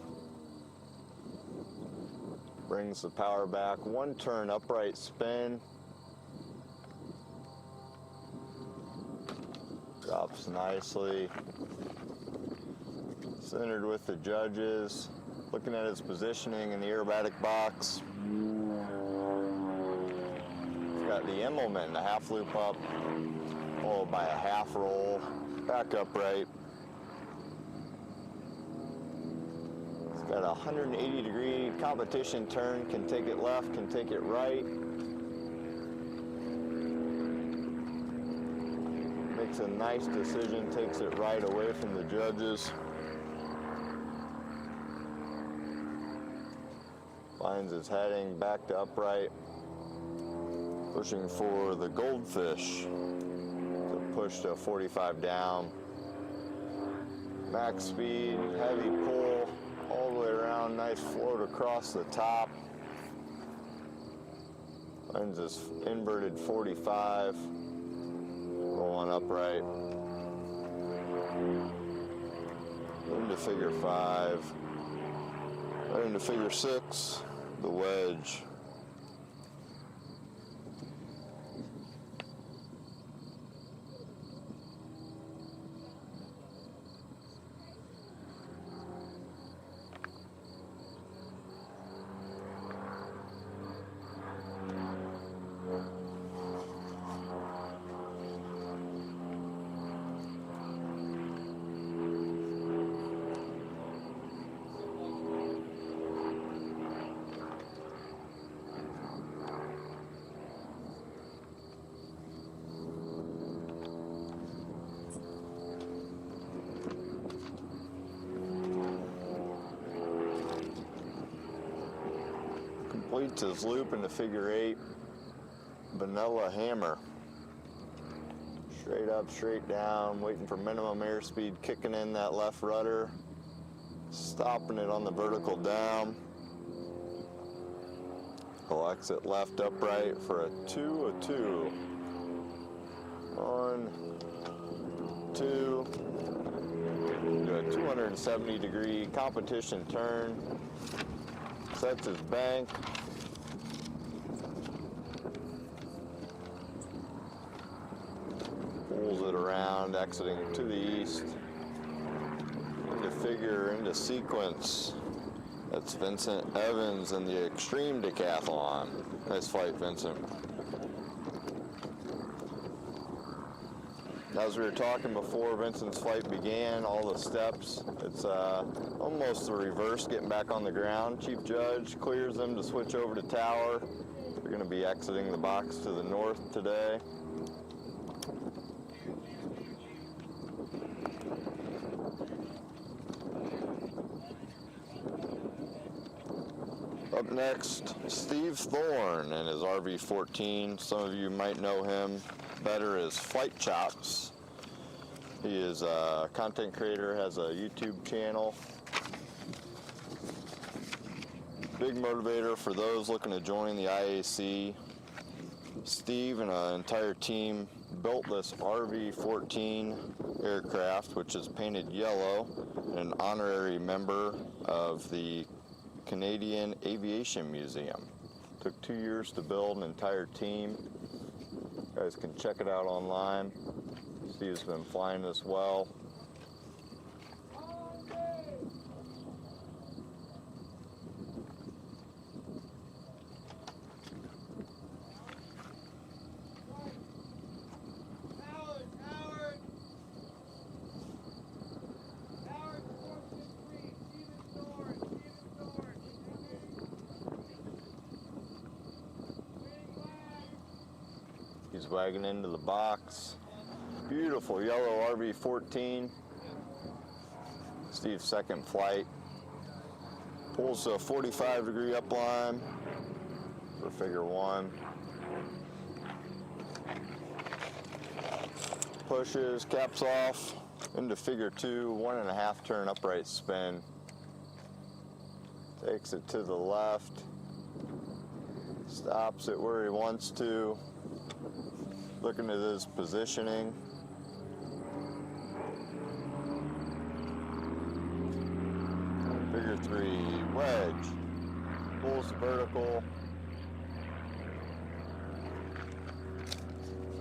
[SPEAKER 1] brings the power back, 1 turn upright spin, drops nicely, centered with the judges, looking at his positioning in the aerobatic box. Got the Immelman, the half loop up, followed by a half roll, back upright. It's got a 180-degree competition turn, can take it left, can take it right. Makes a nice decision, takes it right away from the judges. Finds its heading back to upright. Pushing for the goldfish to push to 45 down. Max speed, heavy pull, all the way around, nice float across the top. Finds this inverted 45, rolling upright. Into figure 5, right into figure 6, the wedge. Completes his loop into figure 8, vanilla hammer. Straight up, straight down, waiting for minimum airspeed, kicking in that left rudder, stopping it on the vertical down. He'll exit left upright for a 2-2. 1, 2. Do a 270-degree competition turn. Sets his bank. Pulls it around, exiting to the east. Into figure, into sequence. That's Vincent Evans in the extreme decathlon. Nice flight, Vincent. As we were talking before Vincent's flight began, all the steps, it's almost the reverse, getting back on the ground. Chief Judge clears them to switch over to tower. They're going to be exiting the box to the north today. Up next, Steve Thorne and his RV-14. Some of you might know him better as Flight Chops. He is a content creator, has a YouTube channel. Big motivator for those looking to join the IAC. Steve and an entire team built this RV-14 aircraft, which is painted yellow, and an honorary member of the Canadian Aviation Museum. Took 2 years to build an entire team. You guys can check it out online. Steve's been flying this well. He's wagging into the box. Beautiful yellow RV-14. Steve's second flight. Pulls a 45-degree upline for figure 1. Pushes, caps off into figure 2, 1.5 turn upright spin. Takes it to the left. Stops it where he wants to. Looking at his positioning. Figure 3, wedge. Pulls vertical.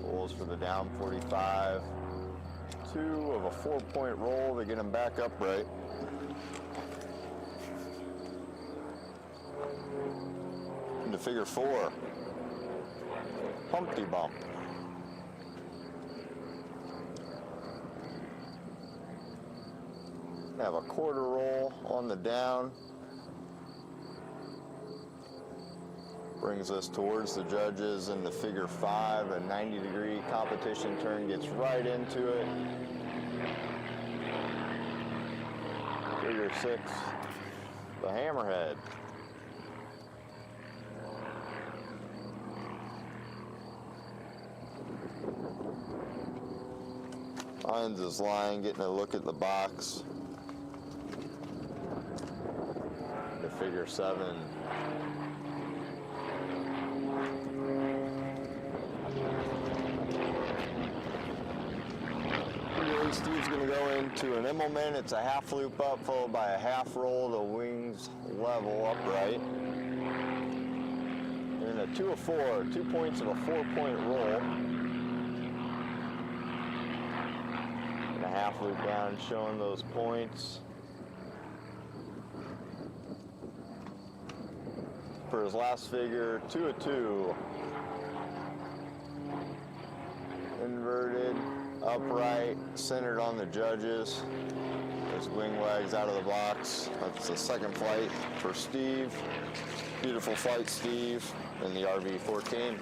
[SPEAKER 1] Pulls for the down 45. 2 of a 4-point roll to get him back upright. Into figure 4. Humpty bump. Have a quarter roll on the down. Brings us towards the judges in the figure 5. A 90-degree competition turn gets right into it. Figure 6, the hammerhead. Finds his line, getting a look at the box. The figure 7. Steve's going to go into an Immelman. It's a half loop up followed by a half roll to wings level upright. And a 2 of 4, 2 points of a 4-point roll. And a half loop down showing those points. For his last figure, 2 of 2. Inverted. Upright, centered on the judges. His wing wags out of the box. That's the second flight for Steve. Beautiful flight, Steve, in the RV-14.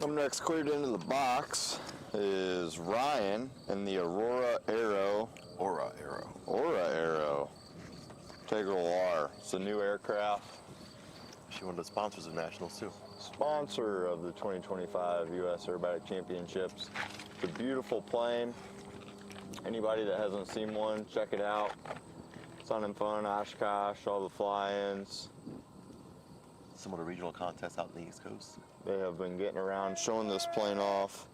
[SPEAKER 1] Up next, cleared into the box, is Ryan in the Aurora Aero.
[SPEAKER 2] Aura Aero.
[SPEAKER 1] Aura Aero. Integral R. It's a new aircraft.
[SPEAKER 2] She one of the sponsors of Nationals too.
[SPEAKER 1] Sponsor of the 2025 U.S. Aerobatic Championships. It's a beautiful plane. Anybody that hasn't seen one, check it out. Sun and Fun, Oshkosh, all the fly-ins.
[SPEAKER 2] Some of the regional contests out in the East Coast.
[SPEAKER 1] They have been getting around showing this plane off.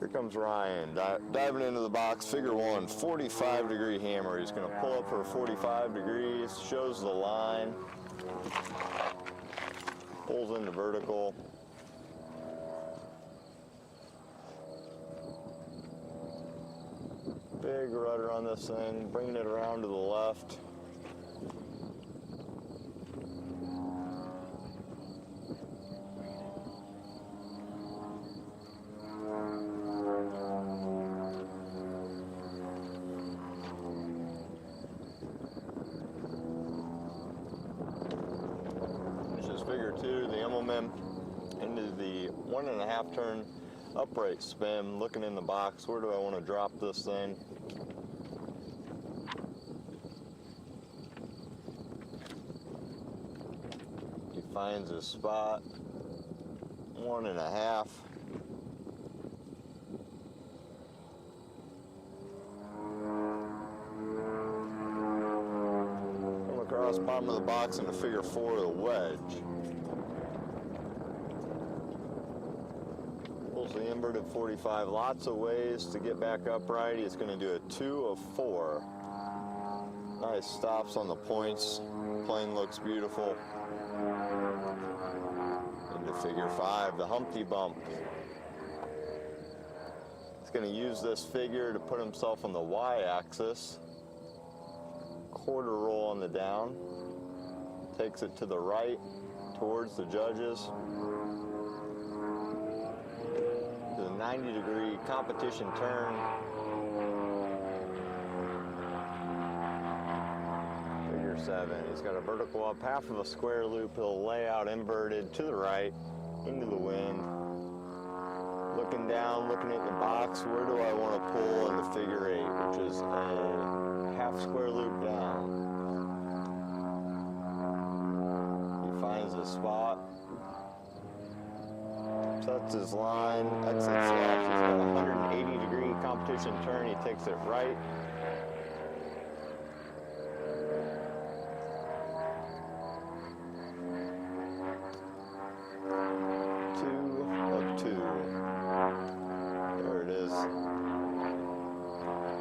[SPEAKER 1] Here comes Ryan, diving into the box, figure 1, 45-degree hammer. He's going to pull up for 45 degrees, shows the line, pulls into vertical. Big rudder on this thing, bringing it around to the left. Figure 2, the Immelman, into the 1.5 turn upright spin, looking in the box, where do I want to drop this thing? He finds his spot, 1.5. Come across bottom of the box into figure 4, the wedge. The inverted 45, lots of ways to get back upright. He's going to do a 2 of 4. Nice stops on the points. Plane looks beautiful. Into figure 5, the Humpty bump. He's going to use this figure to put himself on the y-axis. quarter roll on the down. Takes it to the right, towards the judges. To the 90-degree competition turn. Figure 7. He's got a vertical up, half of a square loop. He'll lay out inverted to the right, into the wind. Looking down, looking at the box, where do I want to pull in the figure 8, which is a half square loop down. He finds a spot, sets his line, exits left. He's got a 180-degree competition turn. He takes it right.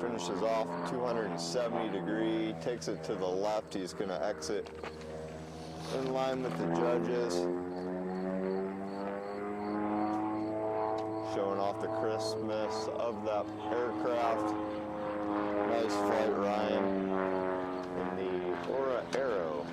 [SPEAKER 1] Finishes off 270 degree, takes it to the left. He's going to exit in line with the judges. Showing off the crispness of that aircraft. Nice flight, Ryan, in the Aura Aero.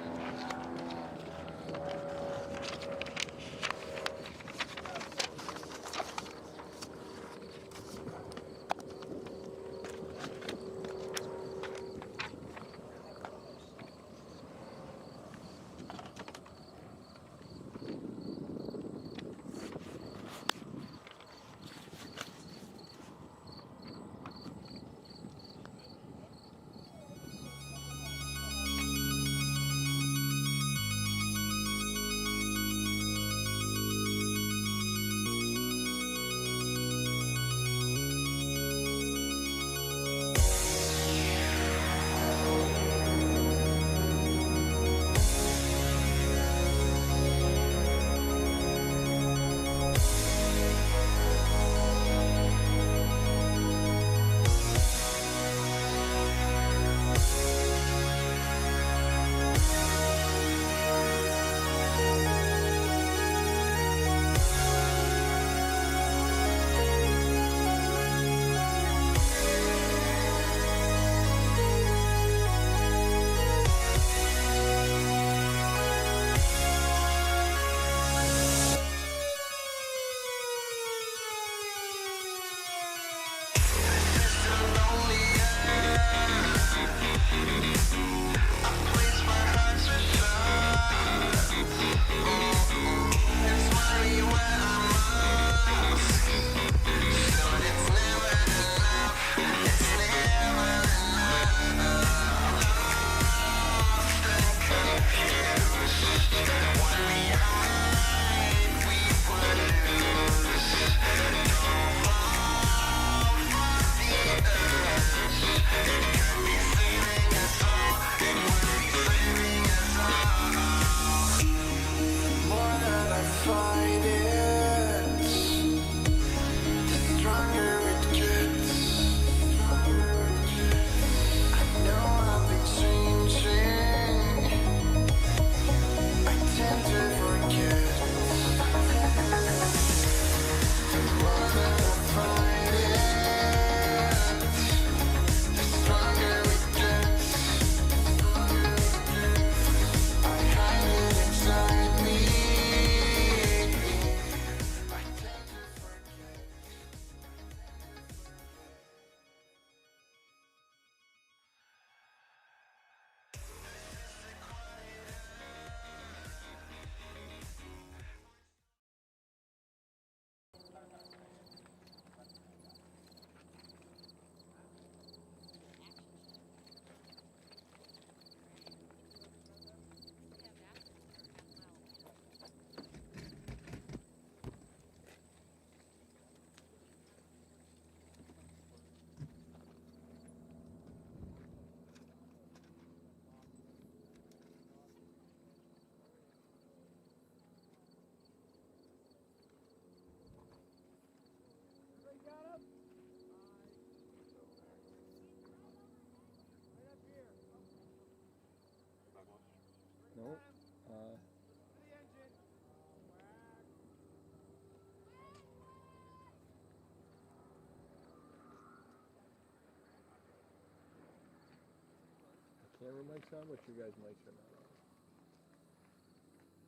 [SPEAKER 6] camera mic's on, but your guys' mics are not on.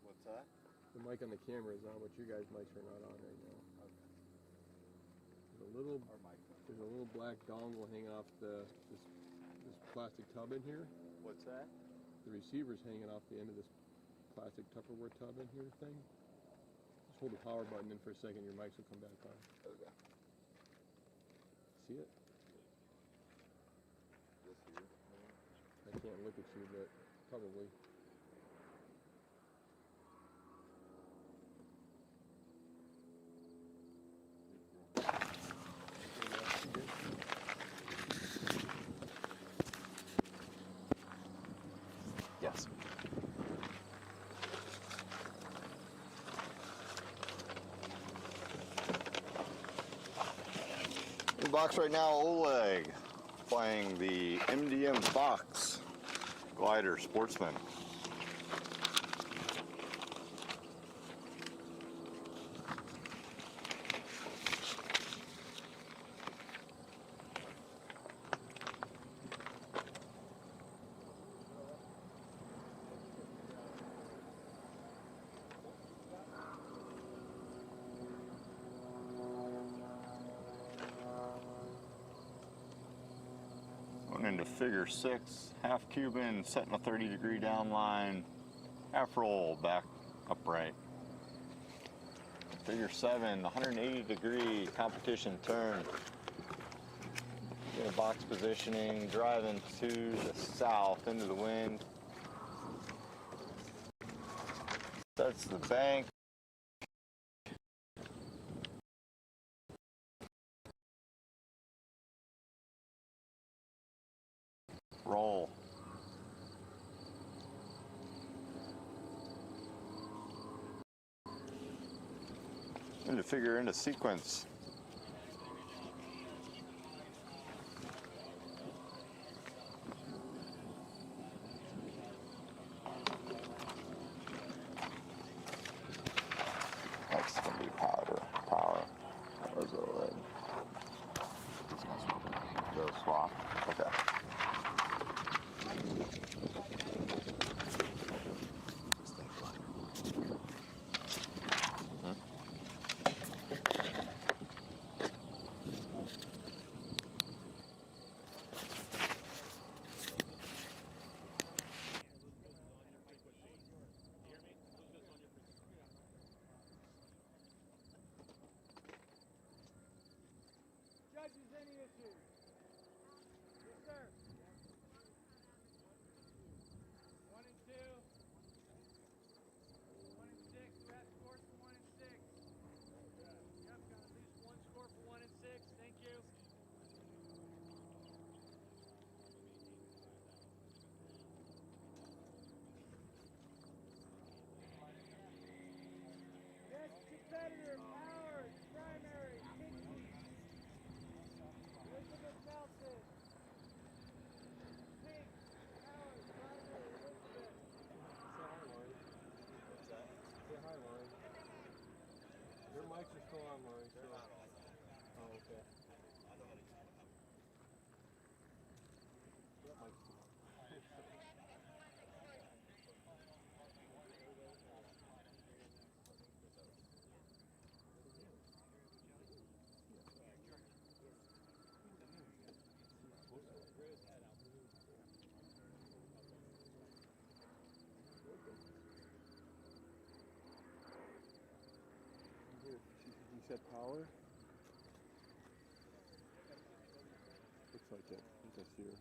[SPEAKER 2] What's that?
[SPEAKER 6] The mic on the camera is on, but your guys' mics are not on right now.
[SPEAKER 2] Okay.
[SPEAKER 6] There's a little black dongle hanging off this plastic tub in here.
[SPEAKER 2] What's that?
[SPEAKER 6] The receiver's hanging off the end of this plastic Tupperware tub in here thing. Just hold the power button in for a second, your mics will come back on.
[SPEAKER 2] Okay.
[SPEAKER 6] See it?
[SPEAKER 2] This here.
[SPEAKER 6] I can't look at you, but probably.
[SPEAKER 2] Yes.
[SPEAKER 1] In the box right now, Oleg flying the MDM Fox glider Sportsman. Going into figure 6, half Cuban, setting a 30-degree down line, half roll back upright. Figure 7, 180-degree competition turn. Get a box positioning, driving to the south into the wind. That's the bank. Roll. Into figure into sequence. That's gonna be power. That was a red. Go swap. Okay.
[SPEAKER 3] Judges, any issues? Yes, sir. 1 and 2. 1 and 6. Who has scores for 1 and 6? Yep, got at least one score for 1 and 6. Thank you. Next competitor, Howard, primary, Tierney. Elizabeth Nelson. Pink, Howard, primary, Elizabeth.
[SPEAKER 6] Say hi, Lauren. Your mics are still on, Lauren. So. Oh, okay. That mic's still on. You said power? Looks like it. I think I see her.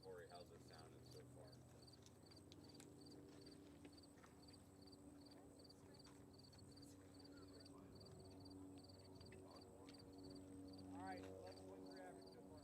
[SPEAKER 1] Corey, how's it sounding so far?
[SPEAKER 3] All right, what's your average so far?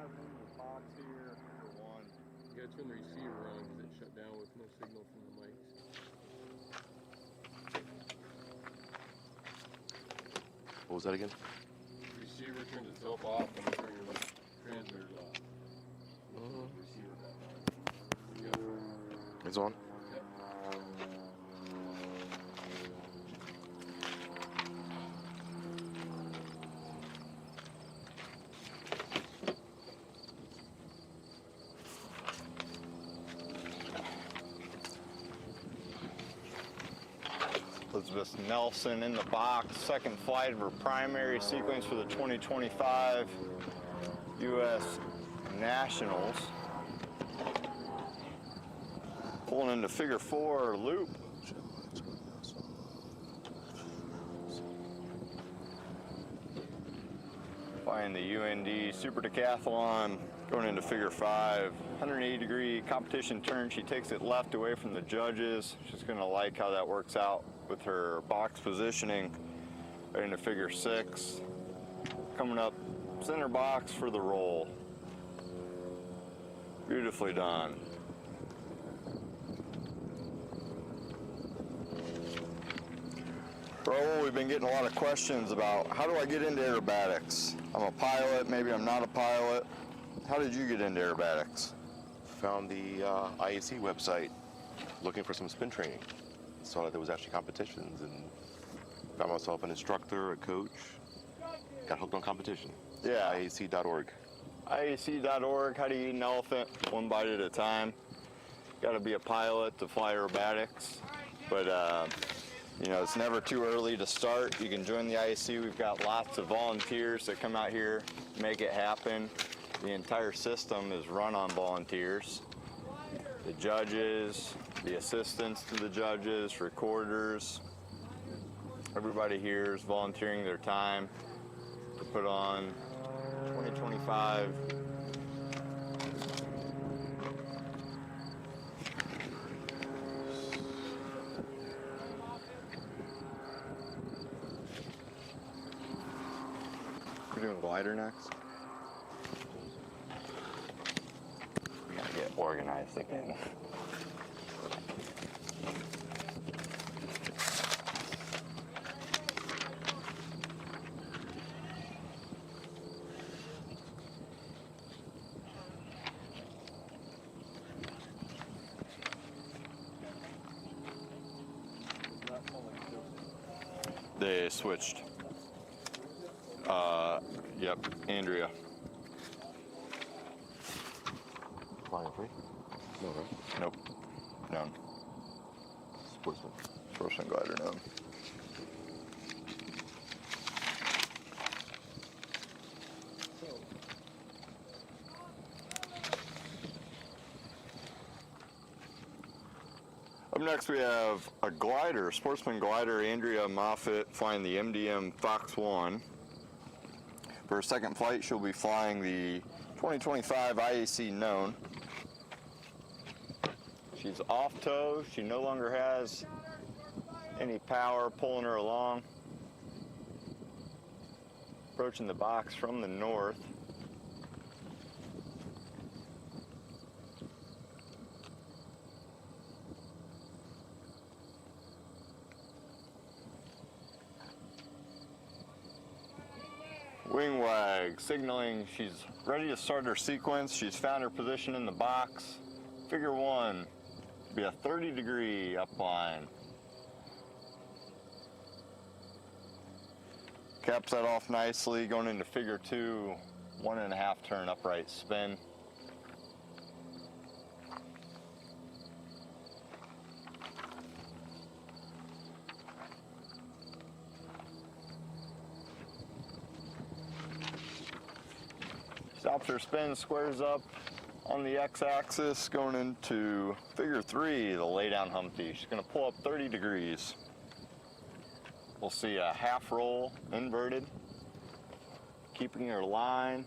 [SPEAKER 1] diving into the box here for one.
[SPEAKER 6] You gotta turn the receiver on because it shut down with no signal from the mics.
[SPEAKER 2] What was that again?
[SPEAKER 6] The receiver turns itself off when you turn your transmitters off. Receiver back on.
[SPEAKER 2] It's on.
[SPEAKER 1] Elizabeth Nelson in the box, second flight of her primary sequence for the 2025 U.S. Nationals. Pulling into figure 4 loop. Flying the UND Super Decathlon, going into figure 5. 180-degree competition turn. She takes it left away from the judges. She's going to like how that works out with her box positioning. Right into figure 6. Coming up center box for the roll. Beautifully done. Raul, we've been getting a lot of questions about how do I get into aerobatics? I'm a pilot, maybe I'm not a pilot. How did you get into aerobatics?
[SPEAKER 2] Found the IAC website looking for some spin training. Saw that there was actually competitions and found myself an instructor, a coach. Got hooked on competition.
[SPEAKER 1] Yeah.
[SPEAKER 2] IAC.org.
[SPEAKER 1] IAC.org, how do you eat an elephant? One bite at a time. Got to be a pilot to fly aerobatics. But, you know, it's never too early to start. You can join the IAC. We've got lots of volunteers that come out here, make it happen. The entire system is run on volunteers. The judges, the assistants to the judges, recorders, everybody here is volunteering their time to put on 2025 We're doing glider next.
[SPEAKER 4] We gotta get organized again.
[SPEAKER 1] They switched. Yep, Andrea.
[SPEAKER 2] Flying free? No, right?
[SPEAKER 1] Nope, none.
[SPEAKER 2] Sportsman.
[SPEAKER 1] Sportsman glider, none. Up next we have a glider, Sportsman glider, Andrea Moffett flying the MDM Fox 1. For her second flight, she'll be flying the 2025 IAC known. She's off tow. She no longer has any power pulling her along. Approaching the box from the north. Wing wag, signaling she's ready to start her sequence. She's found her position in the box. Figure 1, be a 30-degree upline. Caps that off nicely, going into figure 2, 1.5 turn upright spin. Stops her spin, squares up on the x-axis, going into figure 3, the lay-down Humpty. She's going to pull up 30 degrees. We'll see a half roll inverted, keeping her line.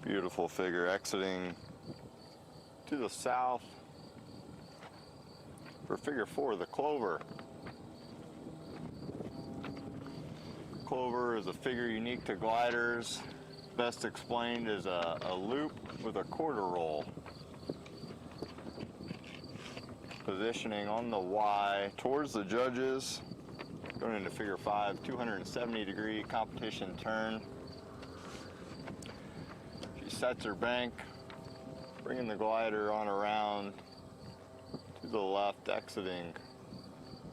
[SPEAKER 1] Beautiful figure, exiting to the south. For figure 4, the clover. Clover is a figure unique to gliders. Best explained as a loop with a quarter roll. Positioning on the Y towards the judges. Going into figure 5, 270-degree competition turn. She sets her bank, bringing the glider on around to the left, exiting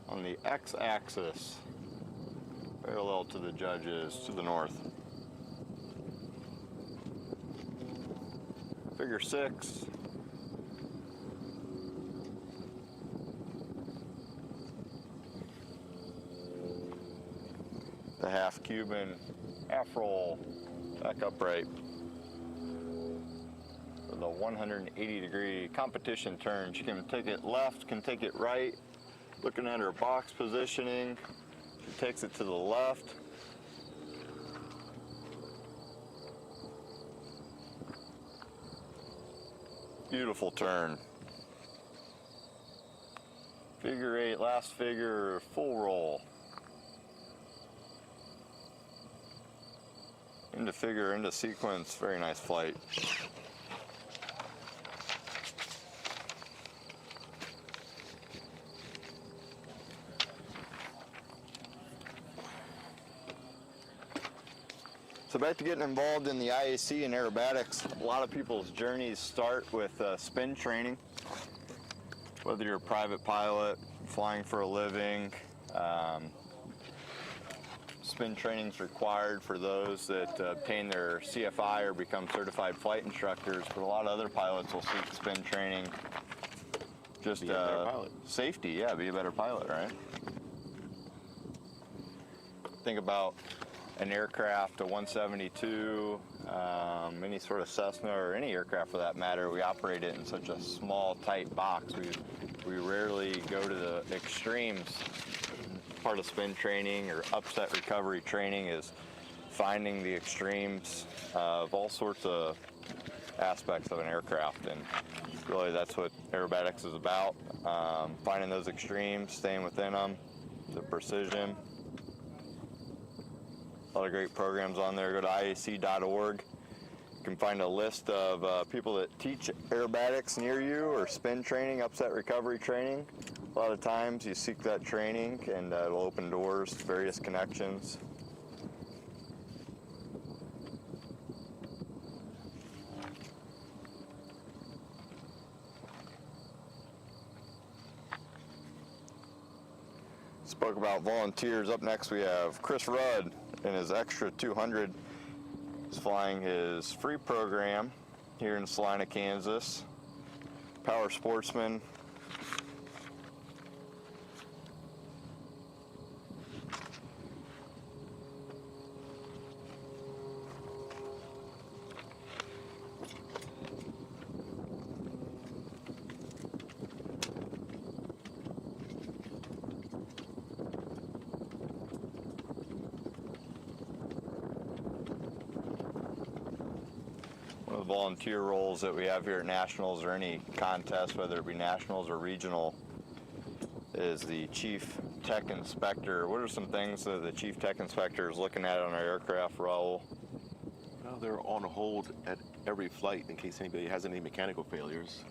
[SPEAKER 1] on the X-axis, parallel to the judges to the north. Figure 6. The half Cuban, half roll, back upright. With a 180-degree competition turn. She can take it left, can take it right. Looking at her box positioning, she takes it to the left. Beautiful turn. Figure 8, last figure, full roll. Into figure, into sequence, very nice flight. So back to getting involved in the IAC and aerobatics, a lot of people's journeys start with spin training. Whether you're a private pilot, flying for a living, spin training is required for those that obtain their CFI or become certified flight instructors, but a lot of other pilots will seek spin training just
[SPEAKER 2] Be a better pilot.
[SPEAKER 1] Safety, yeah, be a better pilot, right? Think about an aircraft, a 172, any sort of Cessna or any aircraft for that matter. We operate it in such a small, tight box. We rarely go to the extremes. Part of spin training or upset recovery training is finding the extremes of all sorts of aspects of an aircraft, and really that's what aerobatics is about. Finding those extremes, staying within them, the precision. A lot of great programs on there. Go to IAC.org. You can find a list of people that teach aerobatics near you or spin training, upset recovery training. A lot of times you seek that training and it'll open doors to various connections. Spoke about volunteers. Up next we have Chris Rudd in his Extra 200. He's flying his free program here in Salina, Kansas. Power Sportsman. Volunteer roles that we have here at Nationals or any contest, whether it be Nationals or regional, is the Chief Tech Inspector. What are some things that the Chief Tech Inspector is looking at on our aircraft, Raul?
[SPEAKER 2] Well, they're on hold at every flight in case anybody has any mechanical failures.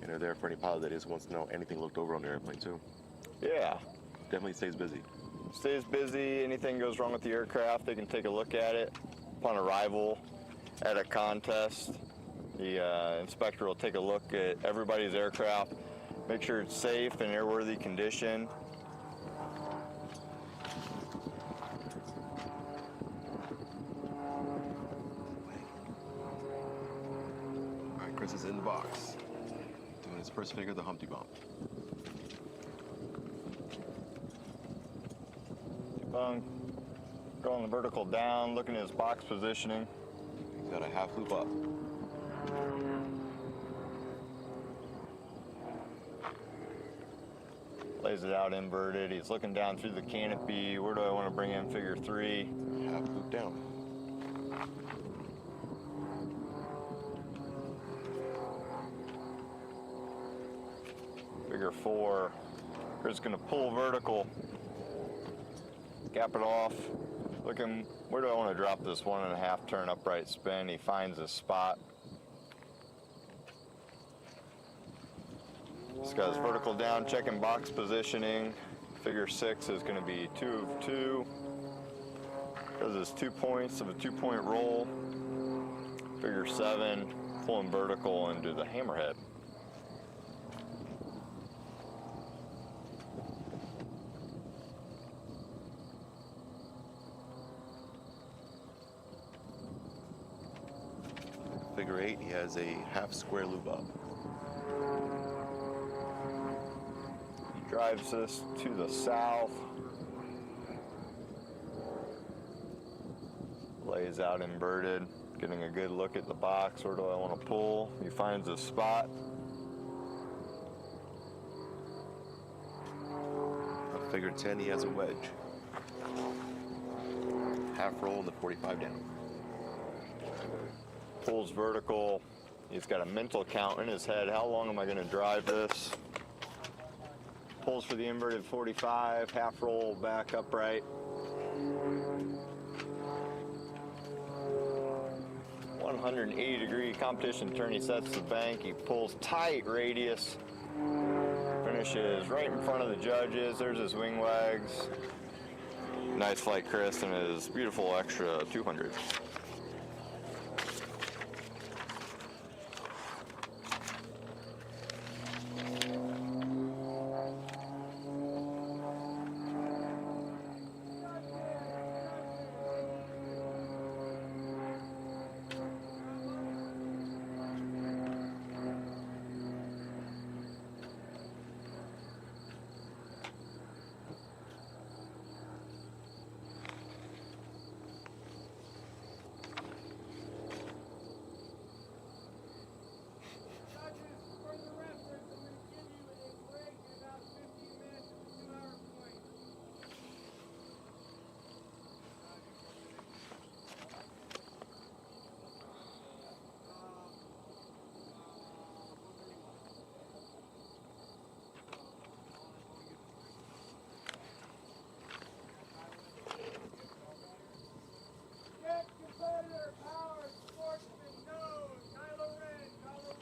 [SPEAKER 2] And they're there for any pilot that just wants to know anything looked over on the airplane too.
[SPEAKER 1] Yeah.
[SPEAKER 2] Definitely stays busy.
[SPEAKER 1] Stays busy. Anything goes wrong with the aircraft, they can take a look at it upon arrival. At a contest, the inspector will take a look at everybody's aircraft, make sure it's safe and airworthy condition.
[SPEAKER 2] All right, Chris is in the box, doing his first figure, the Humpty Bump.
[SPEAKER 1] Going the vertical down, looking at his box positioning.
[SPEAKER 2] He's got a half loop up.
[SPEAKER 1] Lays it out inverted. He's looking down through the canopy. Where do I want to bring in figure 3?
[SPEAKER 2] Half loop down.
[SPEAKER 1] Figure 4. Chris gonna pull vertical, gap it off. Looking, where do I want to drop this 1.5 turn upright spin? He finds a spot. This guy's vertical down, checking box positioning. Figure 6 is going to be 2 of 2. Does his 2 points of a 2-point roll. Figure 7, pulling vertical into the hammerhead.
[SPEAKER 2] Figure 8, he has a half square loop up.
[SPEAKER 1] He drives this to the south. Lays out inverted, getting a good look at the box. Where do I want to pull? He finds a spot.
[SPEAKER 2] On figure 10, he has a wedge. Half roll in the 45 down.
[SPEAKER 1] Pulls vertical. He's got a mental count in his head. How long am I going to drive this? Pulls for the inverted 45, half roll back upright. 180-degree competition turn. He sets the bank. He pulls tight radius. Finishes right in front of the judges. There's his wing wags. Nice flight, Chris, and his beautiful extra 200.
[SPEAKER 3] Competitor, power, sportsman, nose, Wren, Wren. Thorne.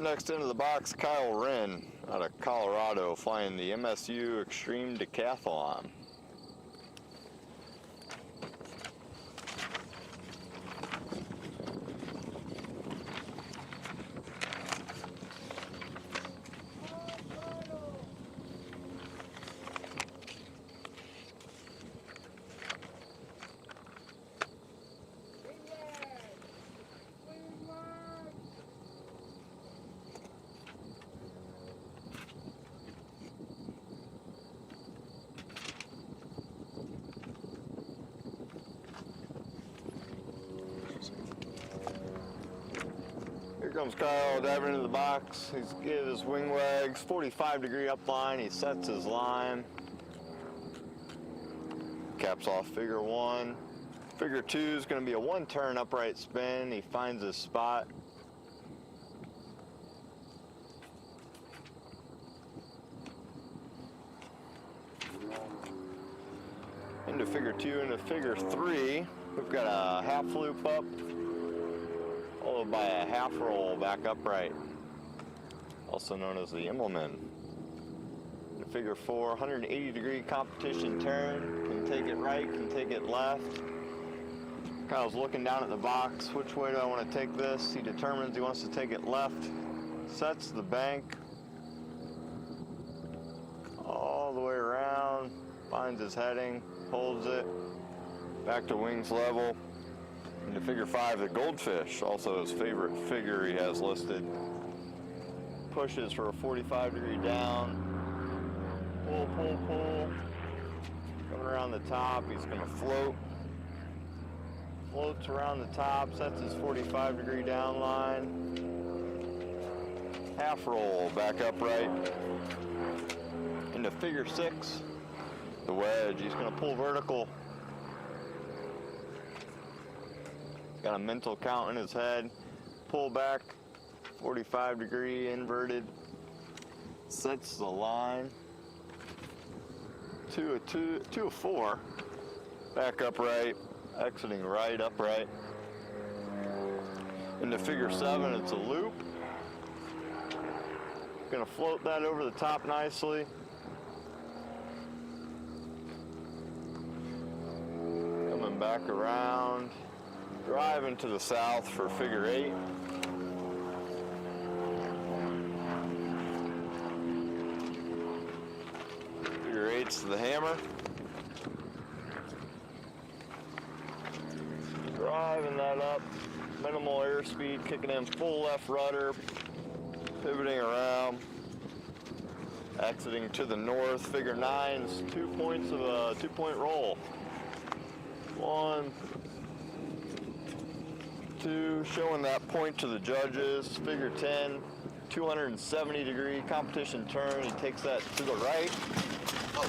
[SPEAKER 1] Next into the box, Wren out of Colorado, flying the MSU Extreme Decathlon. Here comes Kyle diving into the box. He's getting his wing wags, 45-degree upline. He sets his line. Caps off figure 1. Figure 2 is going to be a 1-turn upright spin. He finds his spot. Into figure 2 into figure 3. We've got a half loop up, followed by a half roll back upright, also known as the Immelman. In figure 4, 180 degree competition turn, can take it right, can take it left. Kyle's looking down at the box, which way do I want to take this? He determines he wants to take it left, sets the bank all the way around, finds his heading, holds it, back to wings level. Into figure 5, the Goldfish, also his favorite figure he has listed. Pushes for a 45 degree down, pull, pull, pull. Coming around the top, he's gonna float. Floats around the top, sets his 45 degree down line. Half roll, back upright. Into figure 6, the wedge. He's gonna pull vertical. He's got a mental count in his head. Pull back, 45 degree inverted. Sets the line. 2 of 4. Back upright. Exiting right, upright. Into figure 7, it's a loop. Gonna float that over the top nicely. Coming back around. Driving to the south for figure 8. Figure 8's the hammer. Driving that up, minimal airspeed, kicking in full left rudder, pivoting around, exiting to the north. Figure 9's 2 points of a 2-point roll. 1, 2, showing that point to the judges. Figure 10, 270 degree competition turn. He takes that to the right. Oh.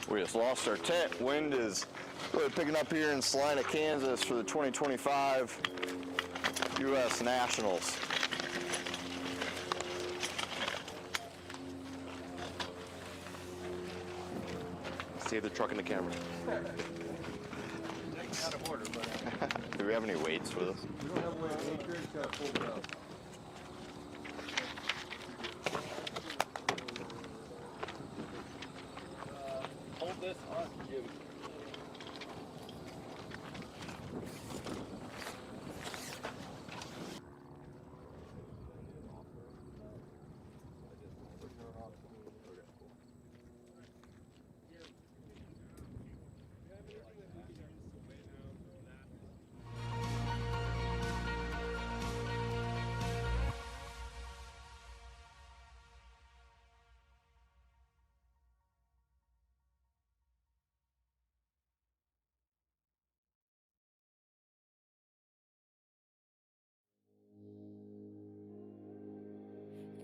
[SPEAKER 1] We just lost our tent. Wind is really picking up here in Salina, Kansas for the 2025 U.S. Nationals.
[SPEAKER 2] Save the truck and the camera.
[SPEAKER 6] Out of order, but
[SPEAKER 1] Do we have any weights with us?
[SPEAKER 6] we don't have any acreage got pulled out. Hold this on, Jim.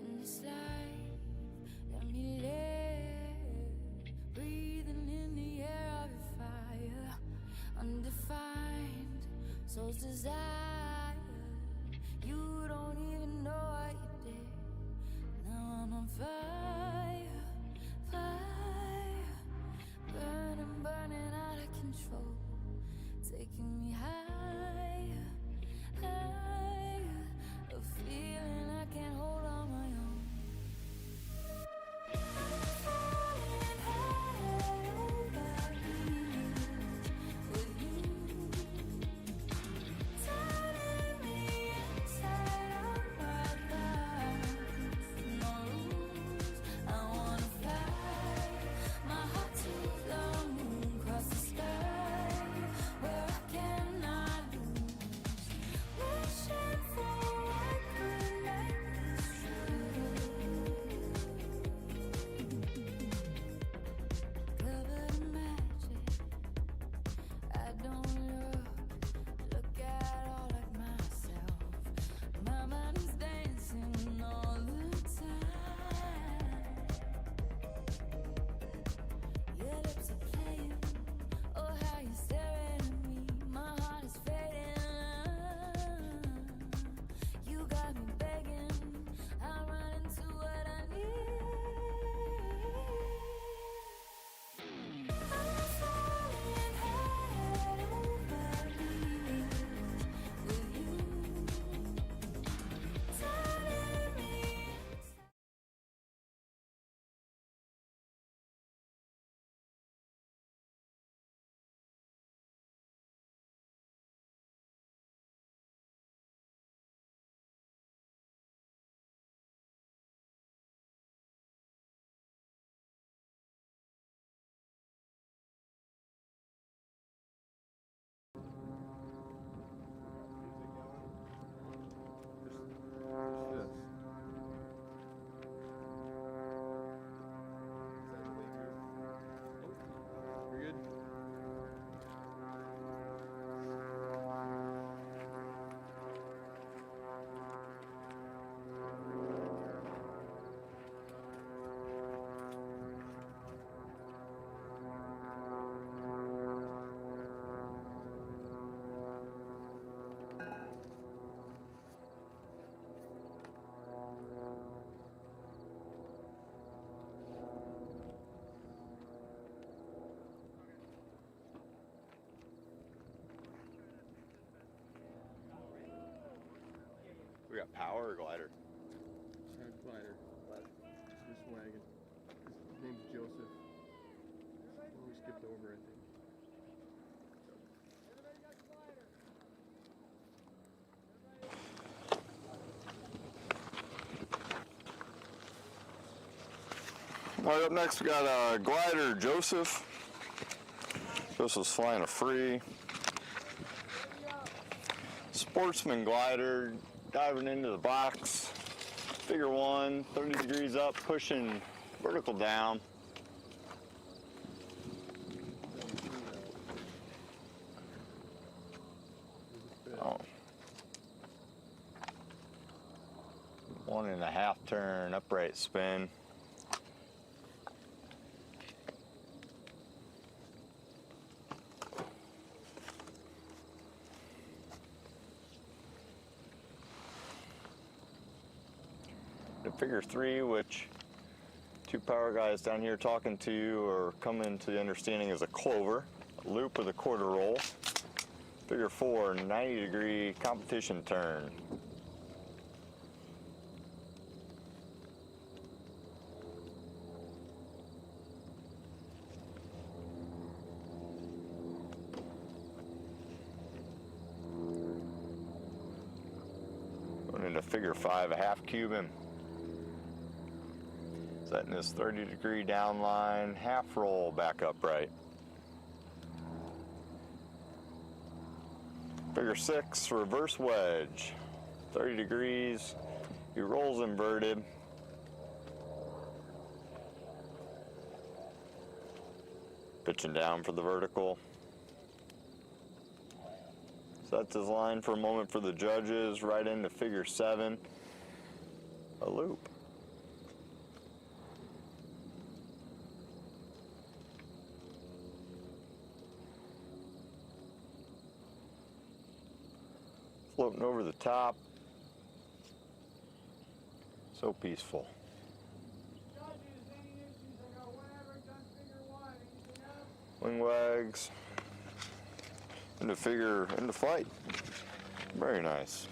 [SPEAKER 5] In this life, let me live, breathing in the air of your fire, undefined, soul's desire. You don't even know what you did. Now I'm on fire, fire, burning, burning out of control, taking me higher, higher, a feeling I can't hold on my own. Falling high over me with you, turning me inside of my thoughts. No rules, I wanna fly, my heart to the moon, cross the sky, where I can
[SPEAKER 1] We got power or glider?
[SPEAKER 6] Glider. This wagon. His name's Joseph. We skipped over, I think.
[SPEAKER 1] All right, up next we got glider Joseph. Joseph's flying a free. Sportsman glider, diving into the box. Figure one, 30 degrees up, pushing vertical down. Oh. 1.5 turn, upright spin. Figure three, which two power guys down here talking to you are coming to the understanding is a clover, a loop with a quarter roll. Figure four, 90-degree competition turn. Going into figure five, a half Cuban. Setting this 30-degree down line, half roll back upright. Figure six, reverse wedge. 30 degrees, he rolls inverted. Pitching down for the vertical. Sets his line for a moment for the judges, right into figure seven, a loop. Floating over the top. So peaceful. Wing wags. Into flight. Very nice.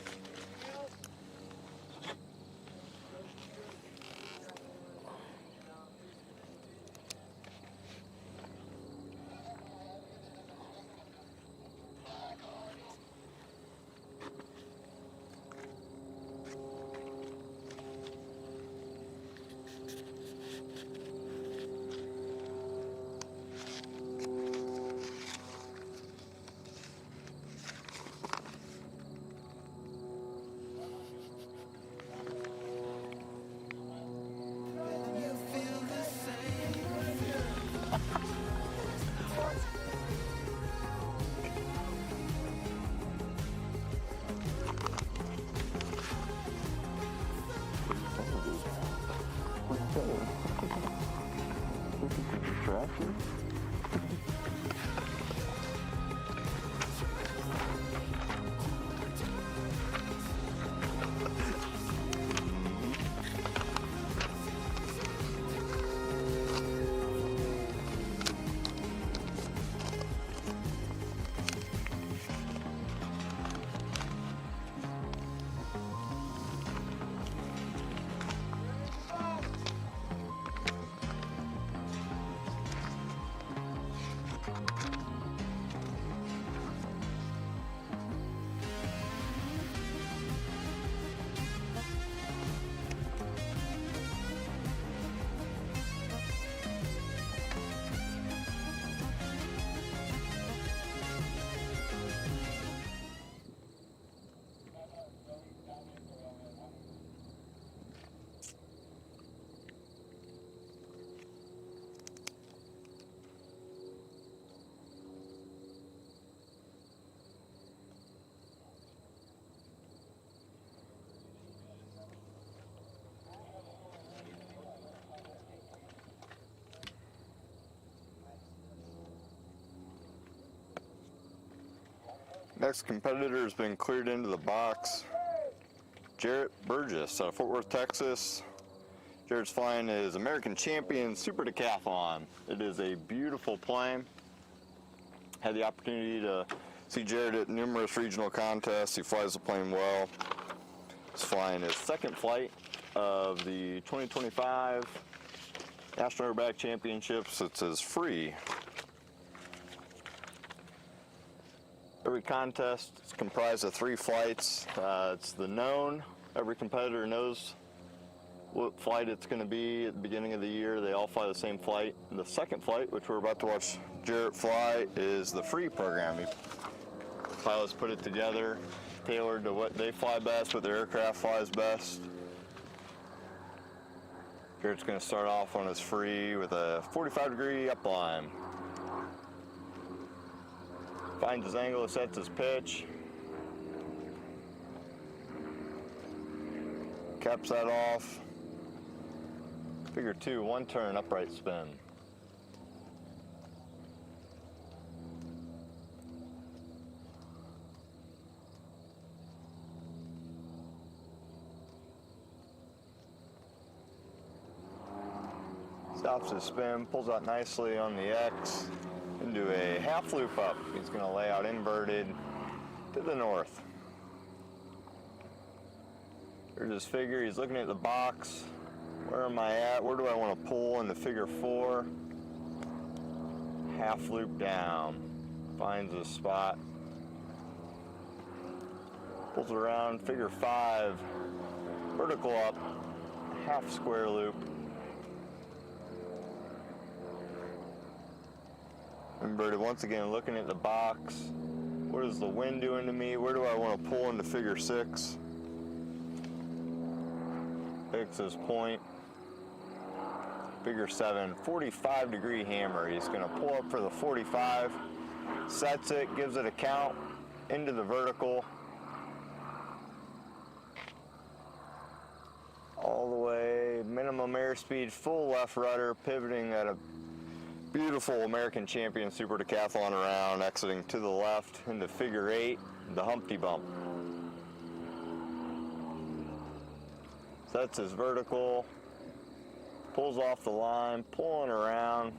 [SPEAKER 1] Next competitor has been cleared into the box. Burgess out of Fort Worth, Texas. Jared's flying his American Champion Super Decathlon. It is a beautiful plane. Had the opportunity to see Jared at numerous regional contests. He flies the plane well. He's flying his second flight of the 2025 National Aerobatic Championships. It says free. Every contest is comprised of 3 flights. It's the known. Every competitor knows what flight it's going to be at the beginning of the year. They all fly the same flight. And the second flight, which we're about to watch Jarrett fly, is the free program. Pilots put it together, tailored to what they fly best, what their aircraft flies best. Jarrett's going to start off on his free with a 45-degree upline. Finds his angle, sets his pitch. Caps that off. Figure 2, 1 turn, upright spin. Stops his spin, pulls out nicely on the X into a half loop up. He's going to lay out inverted to the north. There's his figure. He's looking at the box. Where am I at? Where do I want to pull into figure 4? Half loop down. Finds a spot. Pulls around figure 5. Vertical up. Half square loop. Inverted once again, looking at the box. What is the wind doing to me? Where do I want to pull into figure 6? Picks his point. Figure 7, 45-degree hammer. He's going to pull up for the 45, sets it, gives it a count into the vertical. All the way, minimum airspeed, full left rudder, pivoting at a beautiful American champion super decathlon around, exiting to the left into figure 8, the Humpty Bump. Sets his vertical, pulls off the line, pulling around,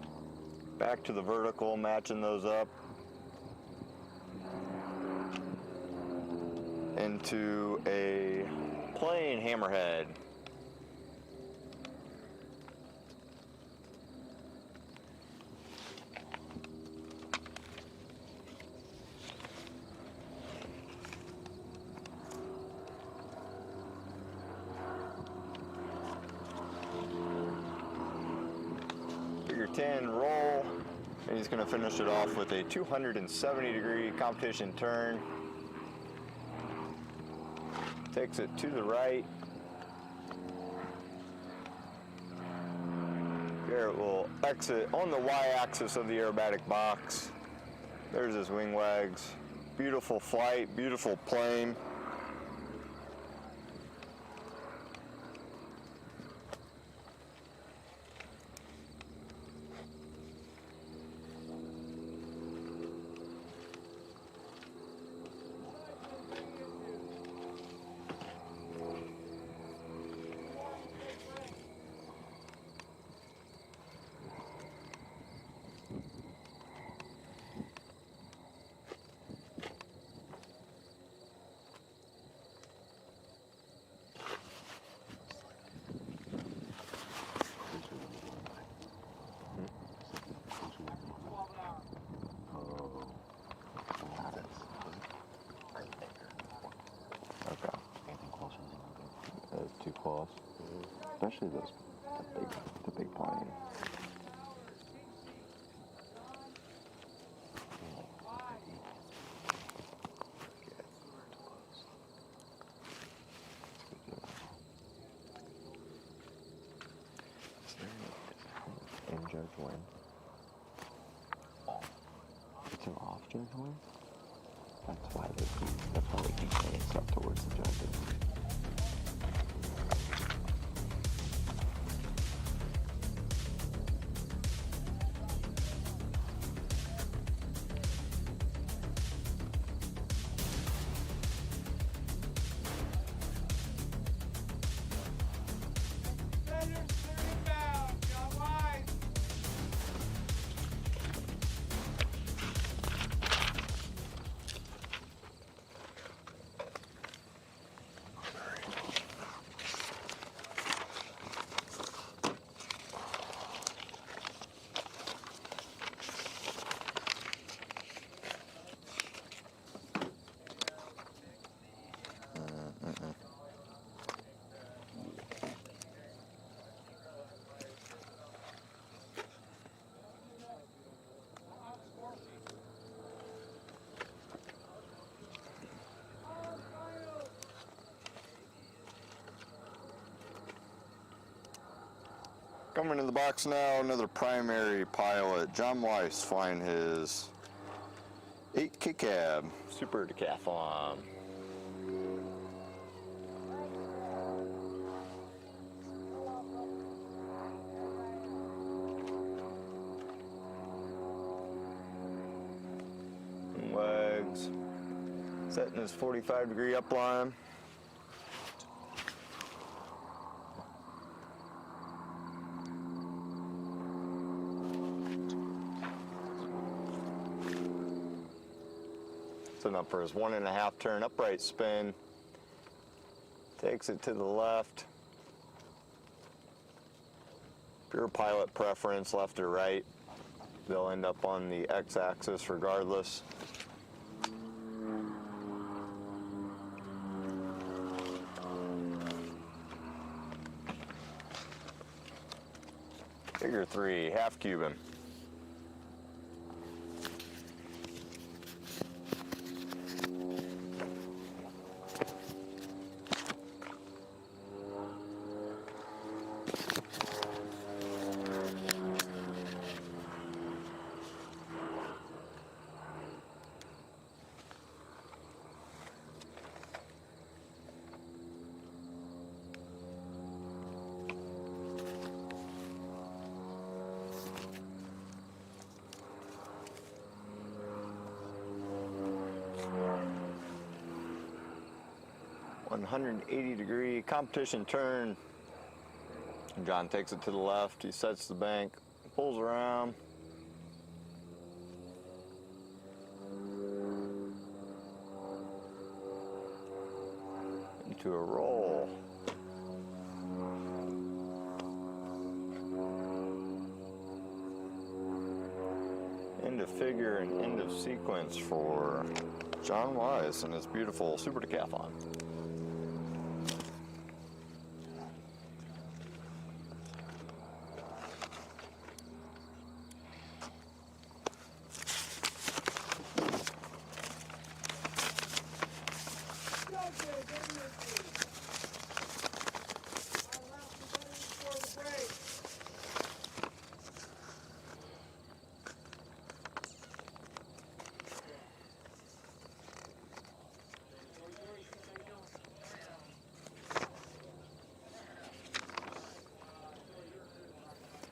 [SPEAKER 1] back to the vertical, matching those up. Into a plain hammerhead. Figure 10, roll, and he's going to finish it off with a 270-degree competition turn. Takes it to the right. Garrett will exit on the y-axis of the aerobatic box. There's his wing wags. Beautiful flight, beautiful plane. Too close, especially the big plane. In Judge Wren. It's an off Judge Wren. That's why they keep saying stuff towards the judges. Coming in the box now, another primary pilot, John Weiss, flying his 8 K-Cab Super Decathlon. Legs, setting his 45-degree upline. Setting up for his 1.5 turn upright spin. Takes it to the left. Pure pilot preference, left or right. They'll end up on the x-axis regardless. Figure 3, half Cuban. .180-degree competition turn. John takes it to the left. He sets the bank, pulls around. Into a roll. End of figure and end of sequence for John Weiss and his beautiful Super Decathlon.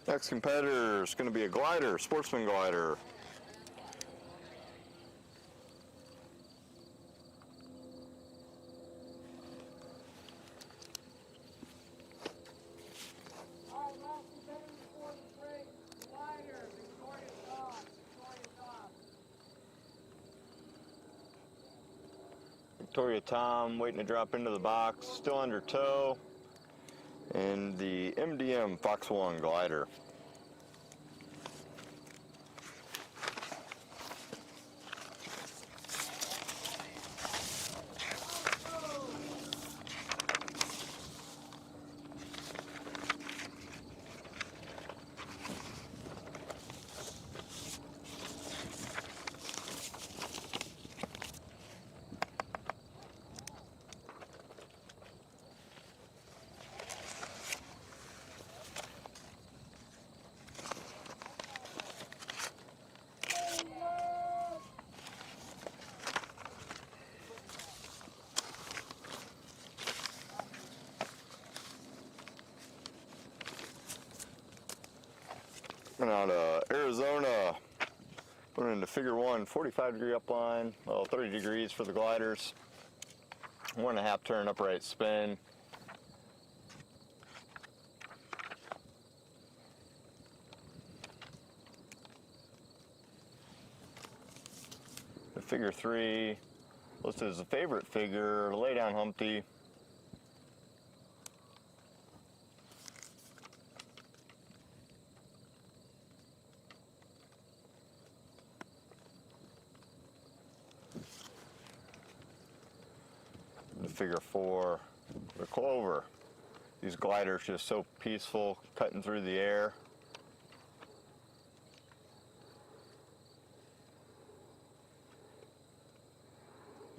[SPEAKER 1] Next competitor is going to be a glider, Sportsman glider. Victoria Thom waiting to drop into the box, still under tow. And the MDM Fox 1 glider. Coming out of Arizona, going into figure 1, 45-degree upline, well, 30 degrees for the gliders, 1.5 turn upright spin. The figure 3, listed as a favorite figure, lay down Humpty. Figure 4, the Clover. These gliders just so peaceful, cutting through the air.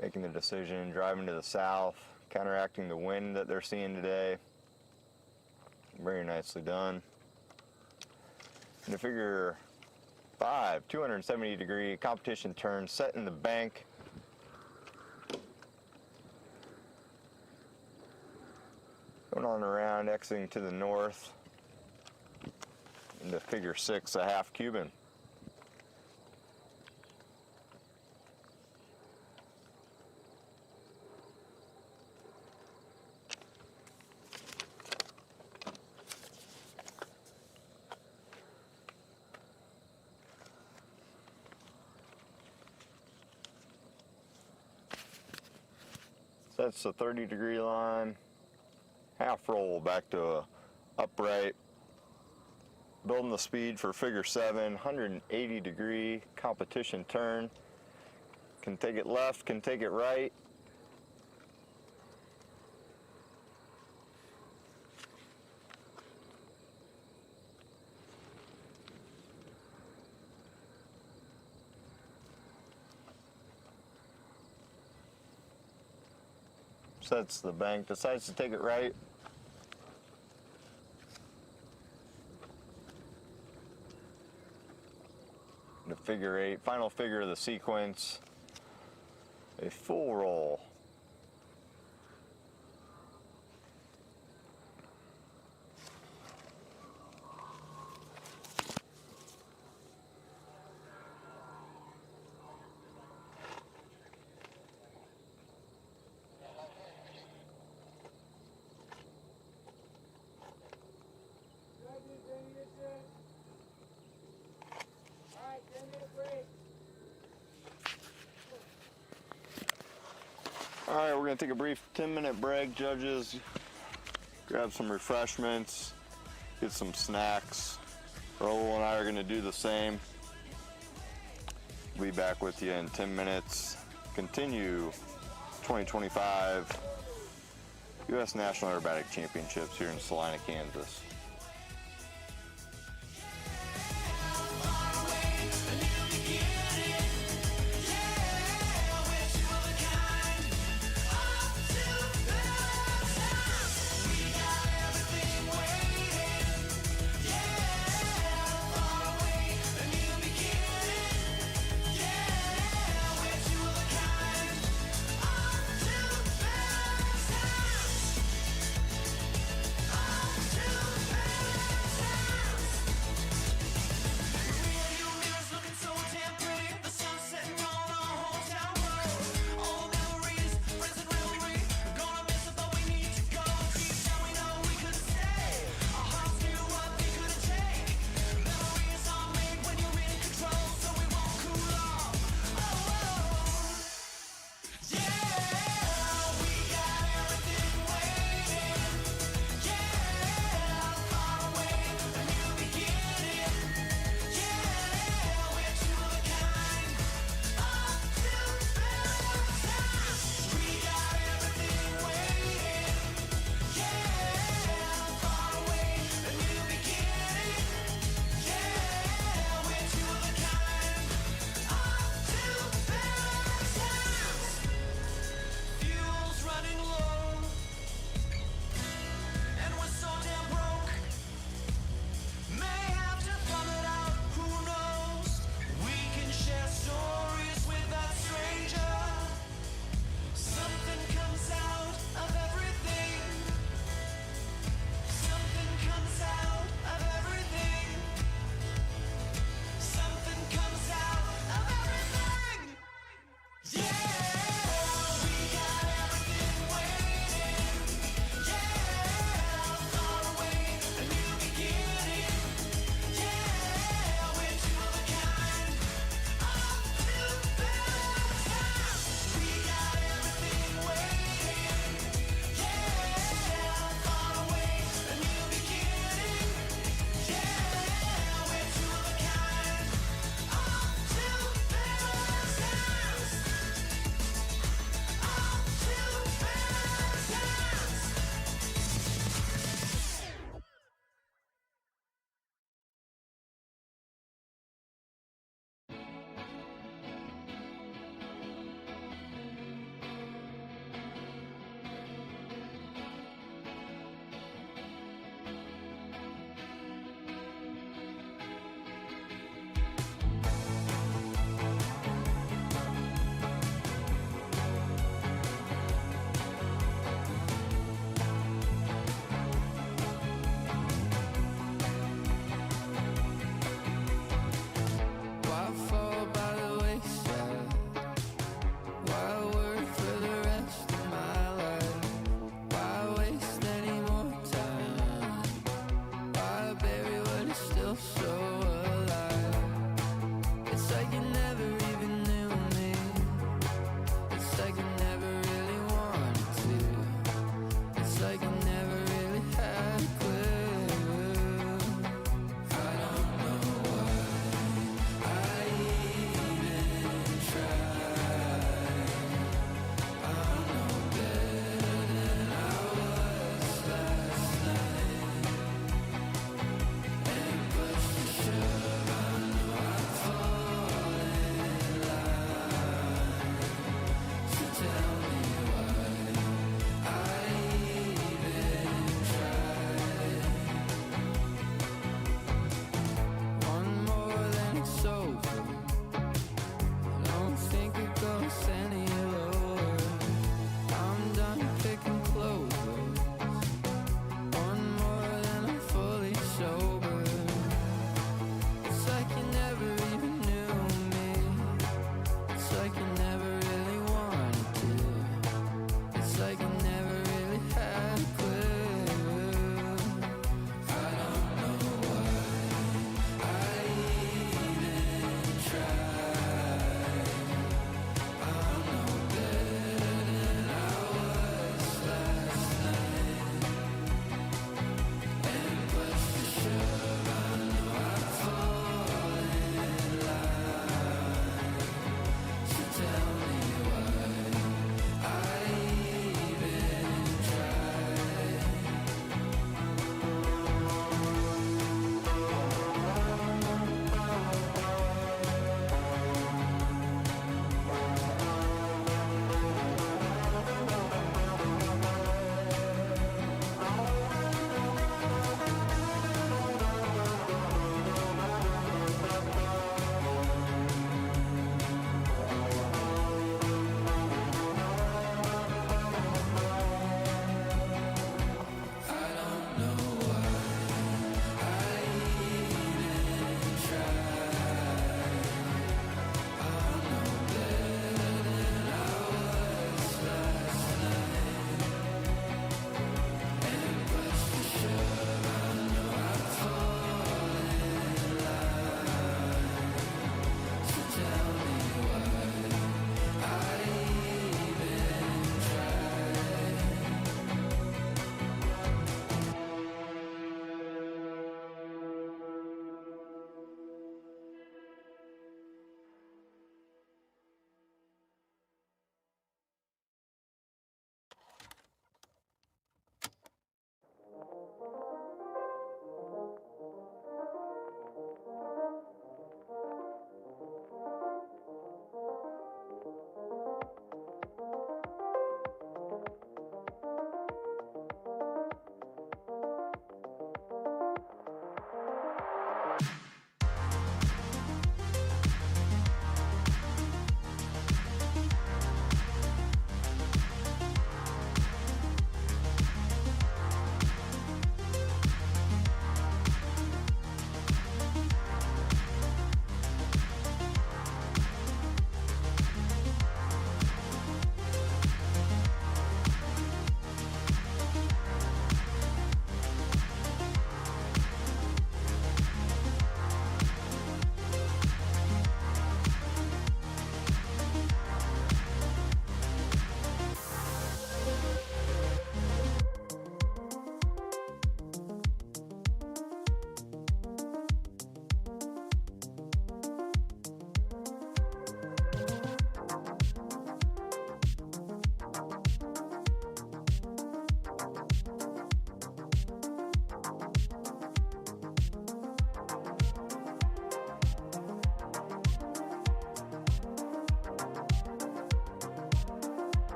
[SPEAKER 1] Making the decision, driving to the south, counteracting the wind that they're seeing today. Very nicely done. Into figure 5, 270-degree competition turn, set in the bank. Going on around, exiting to the north. Into figure 6, a half Cuban. That's the 30-degree line. Half roll back to a upright. Building the speed for figure 7, 180-degree competition turn. Can take it left, can take it right. Sets the bank, decides to take it right. The figure 8, final figure of the sequence, a full roll. All right, we're gonna take a brief 10-minute break, judges. Grab some refreshments, get some snacks. Raul and I are gonna do the same. Be back with you in 10 minutes. Continue 2025 U.S. National Aerobatic Championships here in Salina, Kansas.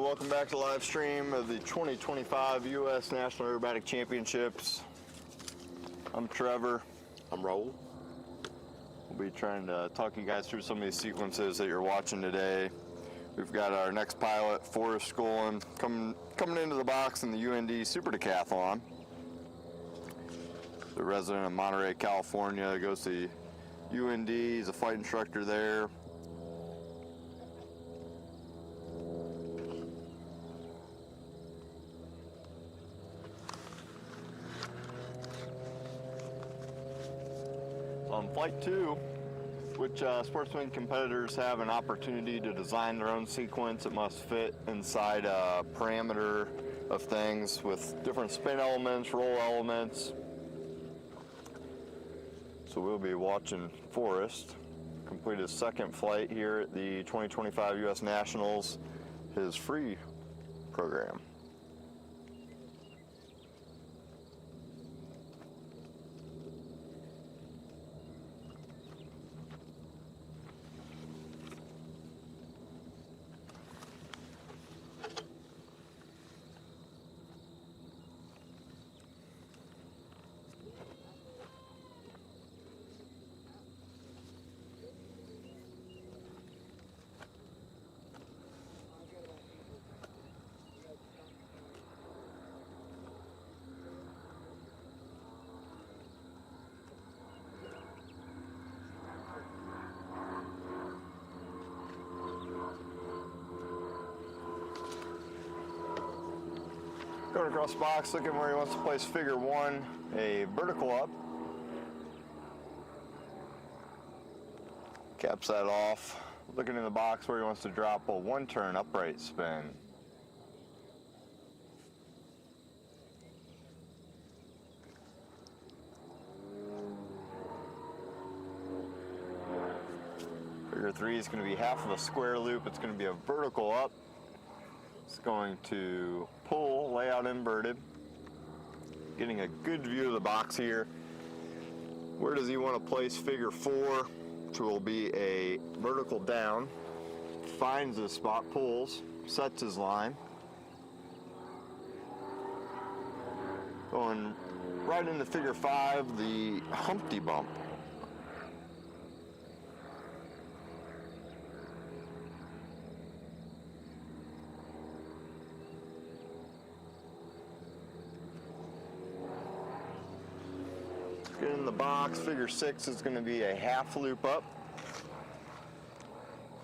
[SPEAKER 1] welcome back to live stream of the 2025 U.S. National Aerobatic Championships. I'm Trevor.
[SPEAKER 2] I'm Raul.
[SPEAKER 1] We'll be trying to talk you guys through some of these sequences that you're watching today. We've got our next pilot, Forrest Scholin, coming into the box in the UND Super Decathlon. The resident of Monterey, California, goes to UND. He's a flight instructor there. On Flight 2, which Sportsman competitors have an opportunity to design their own sequence. It must fit inside a parameter of things with different spin elements, roll elements. So we'll be watching Forrest complete his second flight here at the 2025 U.S. Nationals, his free program. Going across the box, looking where he wants to place figure 1, a vertical up. Caps that off. Looking in the box where he wants to drop a 1-turn upright spin. Figure 3 is going to be half of a square loop. It's going to be a vertical up. It's going to pull, layout inverted. Getting a good view of the box here. Where does he want to place figure 4, which will be a vertical down? Finds the spot, pulls, sets his line. Going right into figure 5, the Humpty Bump. Get in the box, figure 6 is going to be a half loop up.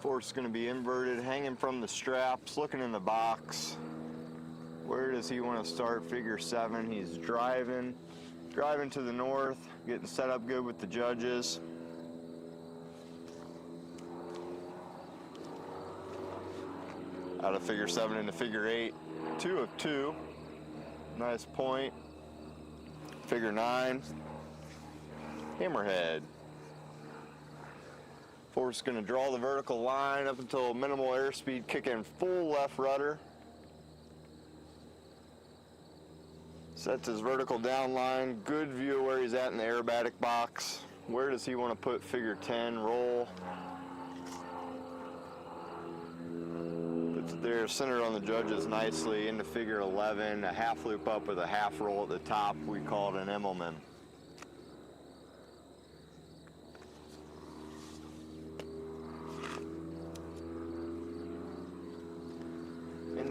[SPEAKER 1] 4 is going to be inverted, hanging from the straps, looking in the box. Where does he want to start? Figure 7, he's driving to the north, getting set up good with the judges. Out of figure 7 into figure 8, 2 of 2. Nice point. Figure 9. Hammerhead. Forrest's going to draw the vertical line up until minimal airspeed, kick in full left rudder. Sets his vertical down line. Good view of where he's at in the aerobatic box. Where does he want to put figure 10? Roll. Puts it there, centered on the judges nicely. Into figure 11, a half loop up with a half roll at the top. We call it an Immelman.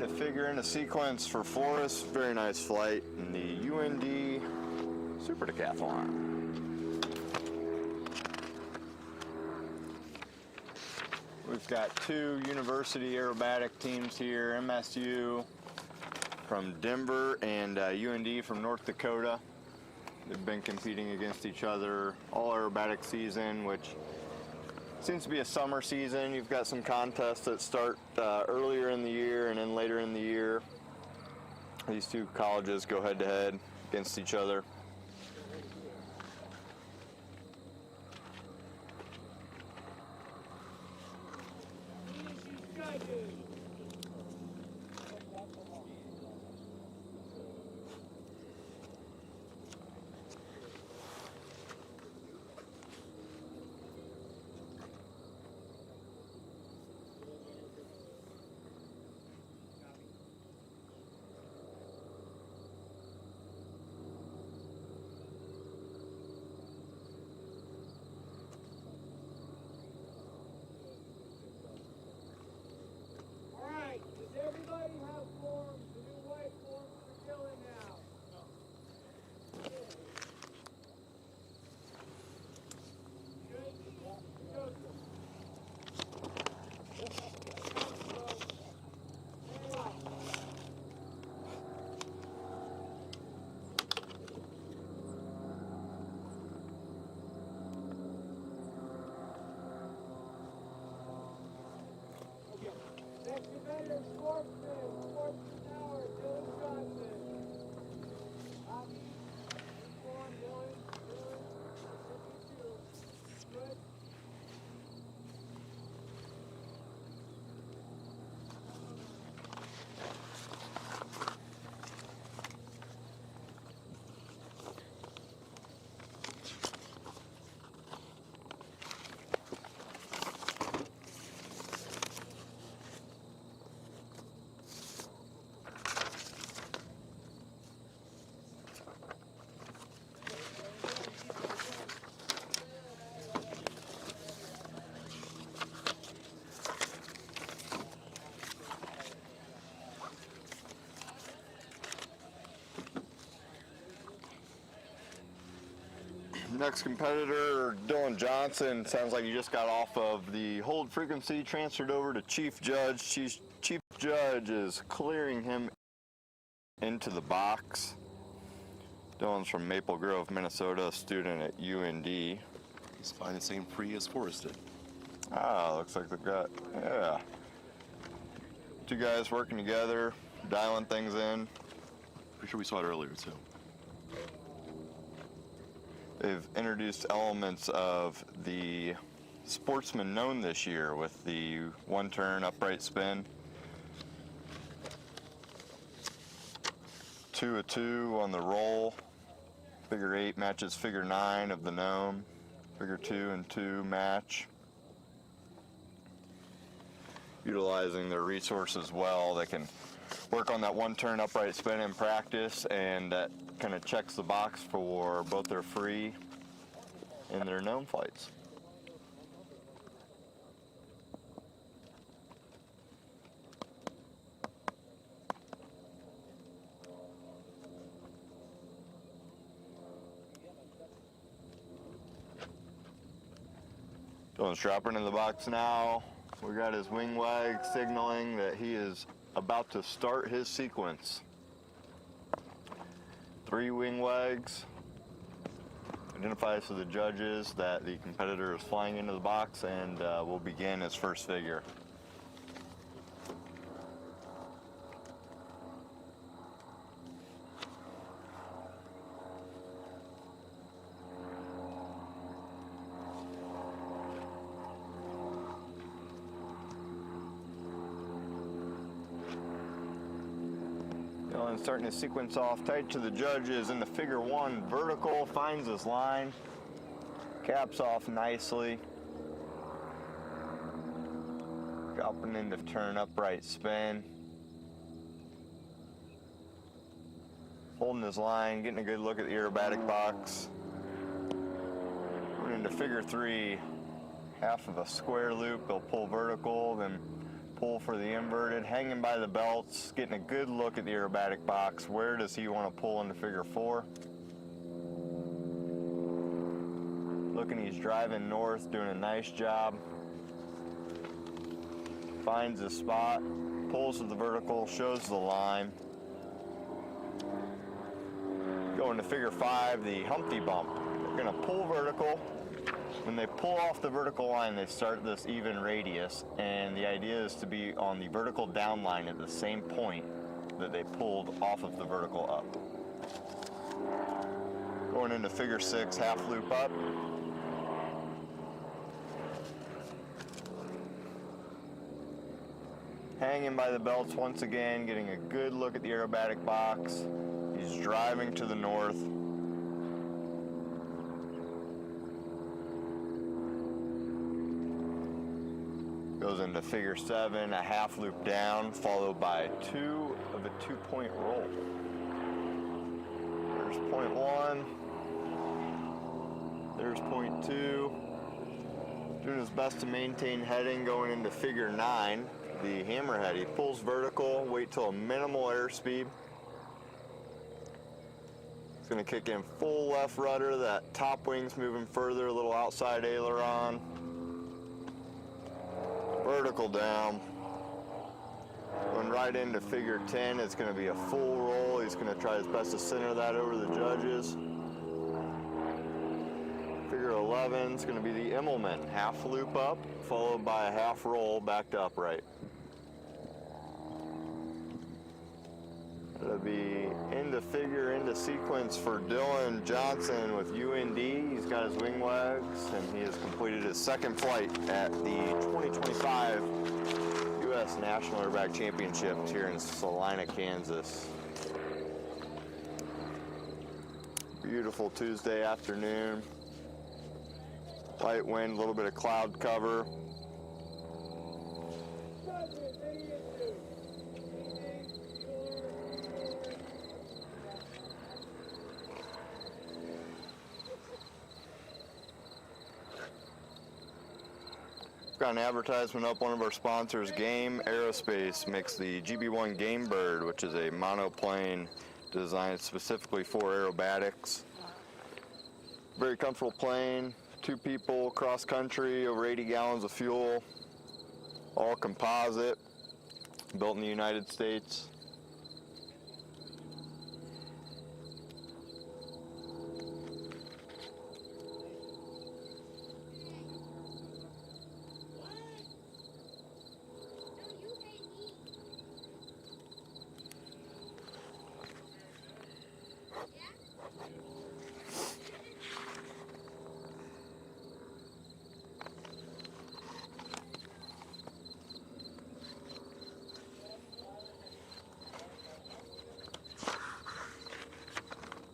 [SPEAKER 1] The figure in a sequence for Forrest. Very nice flight in the UND Super Decathlon. We've got 2 university aerobatic teams here, MSU from Denver and UND from North Dakota. They've been competing against each other all aerobatic season, which seems to be a summer season. You've got some contests that start earlier in the year and then later in the year. These 2 colleges go head-to-head against each other. Next competitor, Dylan Johnson. Sounds like he just got off of the hold frequency, transferred over to Chief Judge. Chief Judge is clearing him into the box. Dylan's from Maple Grove, Minnesota, a student at UND.
[SPEAKER 2] He's flying the same free as Forrest did.
[SPEAKER 1] Ah, looks like they've got, yeah. Two guys working together, dialing things in.
[SPEAKER 2] Pretty sure we saw it earlier, too.
[SPEAKER 1] They've introduced elements of the Sportsman known this year with the one-turn upright spin. 2-2 on the roll. Figure 8 matches figure 9 of the gnome. Figure 2 and 2 match. Utilizing their resources well, they can work on that one-turn upright spin in practice, and that kind of checks the box for both their free and their gnome flights. Dylan's dropping in the box now. We got his wing wag signaling that he is about to start his sequence. 3 wing wags. Identifies to the judges that the competitor is flying into the box and will begin his first figure. Starting to sequence off tight to the judges in the figure 1 vertical, finds his line, caps off nicely, dropping into turn upright spin, holding his line, getting a good look at the aerobatic box, going into figure 3, half of a square loop, he'll pull vertical, then pull for the inverted, hanging by the belts, getting a good look at the aerobatic box. Where does he want to pull into figure 4? Looking, he's driving north, doing a nice job. Finds his spot, pulls to the vertical, shows the line. Going to figure 5, the Humpty Bump. They're going to pull vertical. When they pull off the vertical line, they start this even radius, and the idea is to be on the vertical down line at the same point that they pulled off of the vertical up. Going into figure 6, half loop up. Hanging by the belts once again, getting a good look at the aerobatic box. He's driving to the north. Goes into figure 7, a half loop down, followed by 2 of a 2-point roll. There's point 1. There's point 2. Doing his best to maintain heading, going into figure 9, the hammerhead. He pulls vertical, wait till a minimal airspeed. He's going to kick in full left rudder, that top wing's moving further, a little outside aileron. Vertical down. Going right into figure 10, it's going to be a full roll. He's going to try his best to center that over the judges. Figure 11 is going to be the Immelman, half loop up, followed by a half roll back to upright. It'll be into figure, into sequence for Dylan Johnson with UND. He's got his wing wags, and he has completed his second flight at the 2025 U.S. National Aerobatic Championships here in Salina, Kansas. Beautiful Tuesday afternoon. Light wind, a little bit of cloud cover. Got an advertisement up. One of our sponsors, Game Aerospace, makes the GB1 Game Bird, which is a monoplane designed specifically for aerobatics. Very comfortable plane, 2 people, cross country, over 80 gallons of fuel, all composite, built in the United States.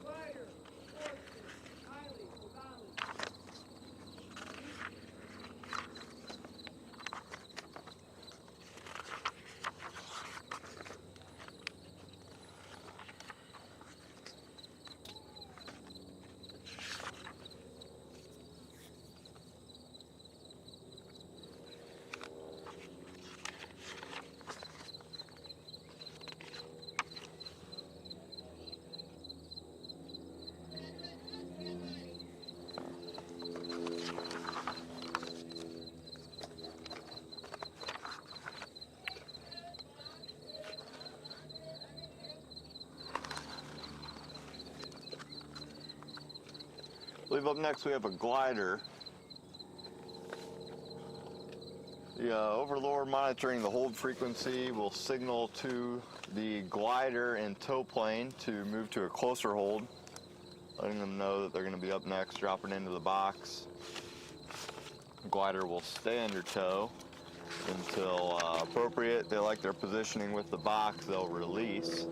[SPEAKER 3] Spider, Sportsman, Kylie Ovalle.
[SPEAKER 1] I believe up next we have a glider. The overlord monitoring the hold frequency will signal to the glider and tow plane to move to a closer hold, letting them know that they're going to be up next, dropping into the box. The glider will stay under tow until appropriate. They like their positioning with the box, they'll release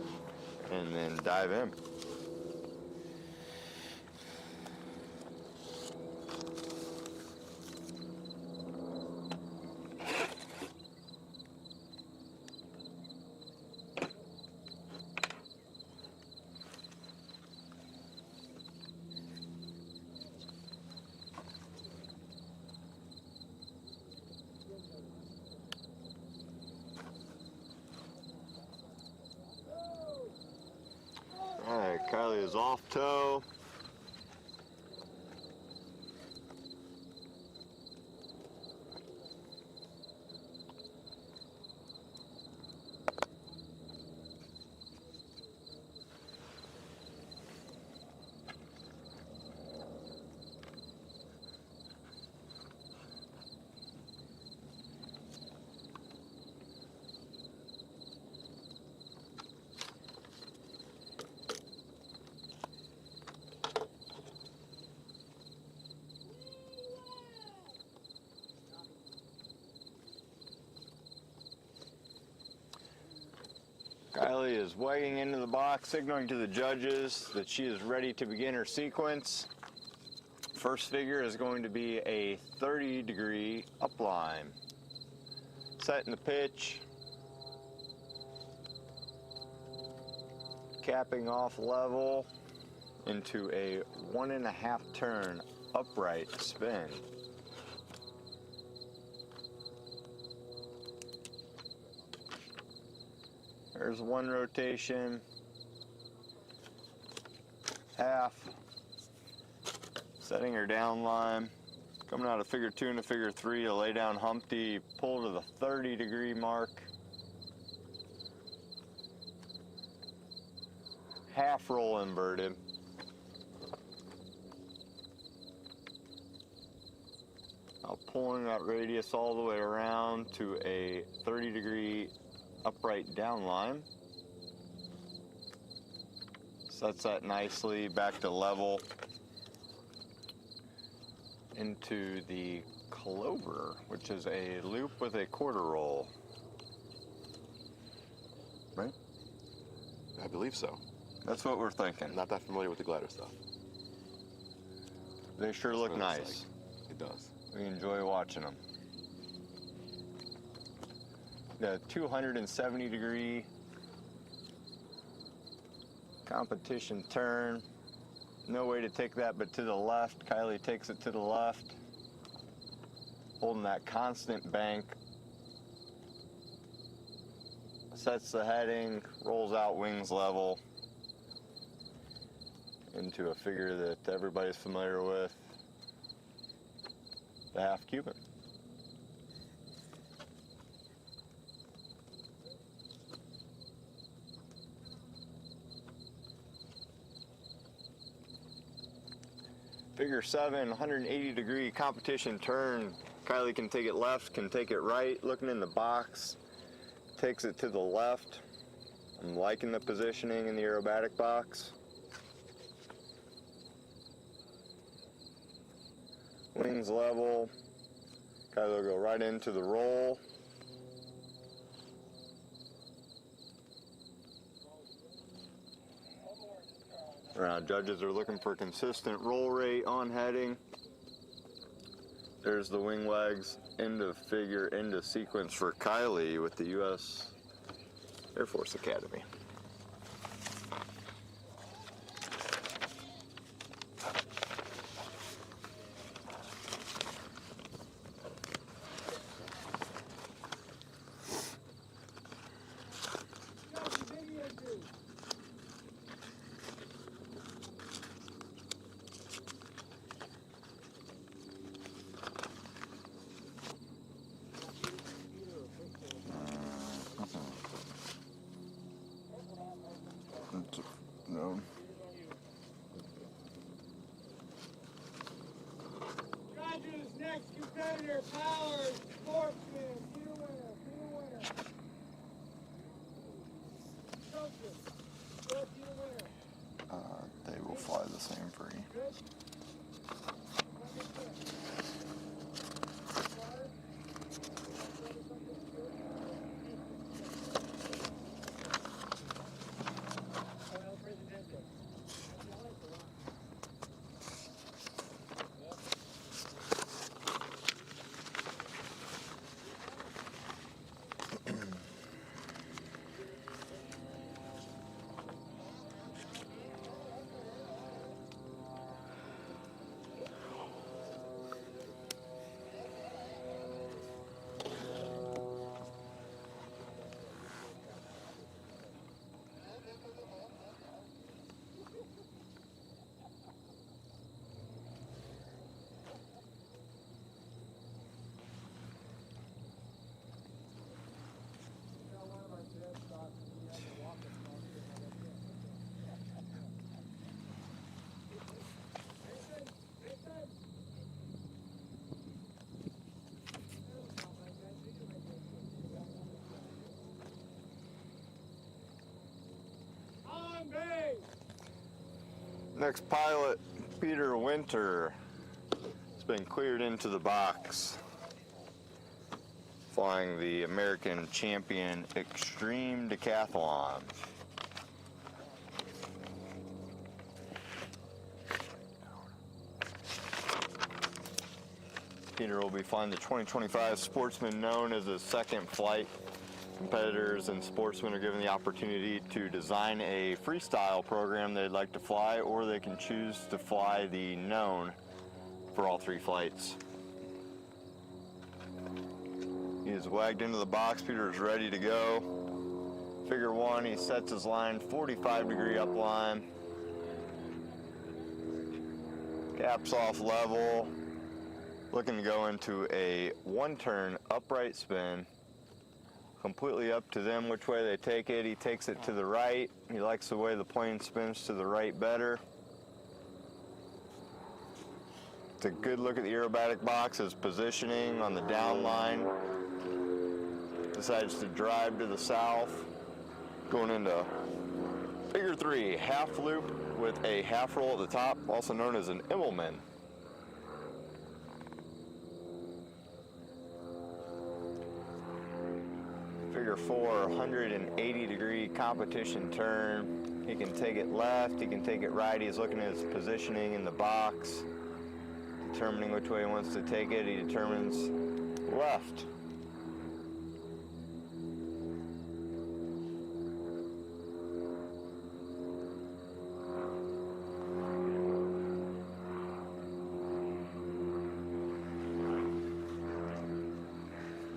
[SPEAKER 1] and then dive in. All right, Kylie is off tow. Kylie is wagging into the box, signaling to the judges that she is ready to begin her sequence. First figure is going to be a 30-degree upline. Setting the pitch. Capping off level into a 1.5 turn upright spin. There's one rotation, half, setting her down line, coming out of figure 2 into figure 3 to lay down Humpty, pull to the 30-degree mark, half roll inverted, now pulling that radius all the way around to a 30-degree upright down line. Sets that nicely back to level into the clover, which is a loop with a quarter roll. Right?
[SPEAKER 2] I believe so.
[SPEAKER 1] That's what we're thinking.
[SPEAKER 2] Not that familiar with the glider stuff.
[SPEAKER 1] They sure look
[SPEAKER 2] That's what it
[SPEAKER 1] nice.
[SPEAKER 2] looks like. It does.
[SPEAKER 1] We enjoy watching them. The 270-degree competition turn. No way to take that but to the left. Kylie takes it to the left, holding that constant bank. Sets the heading, rolls out wings level into a figure that everybody's familiar with, the half Cuban. Figure 7, 180-degree competition turn. Kylie can take it left, can take it right. Looking in the box, takes it to the left. I'm liking the positioning in the aerobatic box. Wings level. Kylie will go right into the roll. Around judges are looking for consistent roll rate on heading. There's the wing legs into figure, into sequence for Kylie with the U.S. Air Force Academy. No.
[SPEAKER 3] Judges, next competitor, Powers, Sportsman, be the winner, be the winner. Thompson, be the winner.
[SPEAKER 1] They will fly the same free.
[SPEAKER 3] Good.
[SPEAKER 1] Next pilot, Peter Winter, has been cleared into the box, flying the American Champion Extreme Decathlon. Peter will be flying the 2025 Sportsman, known as a second flight. Competitors and sportsmen are given the opportunity to design a freestyle program they'd like to fly, or they can choose to fly the known for all 3 flights. He is wagged into the box. Peter is ready to go. Figure 1, he sets his line 45-degree upline. Caps off level. Looking to go into a 1-turn upright spin. Completely up to them which way they take it. He takes it to the right. He likes the way the plane spins to the right better. It's a good look at the aerobatic box, his positioning on the down line. Decides to drive to the south. Going into figure 3, half loop with a half roll at the top, also known as an Immelman. Figure 4, 180-degree competition turn. He can take it left, he can take it right. He's looking at his positioning in the box, determining which way he wants to take it. He determines left.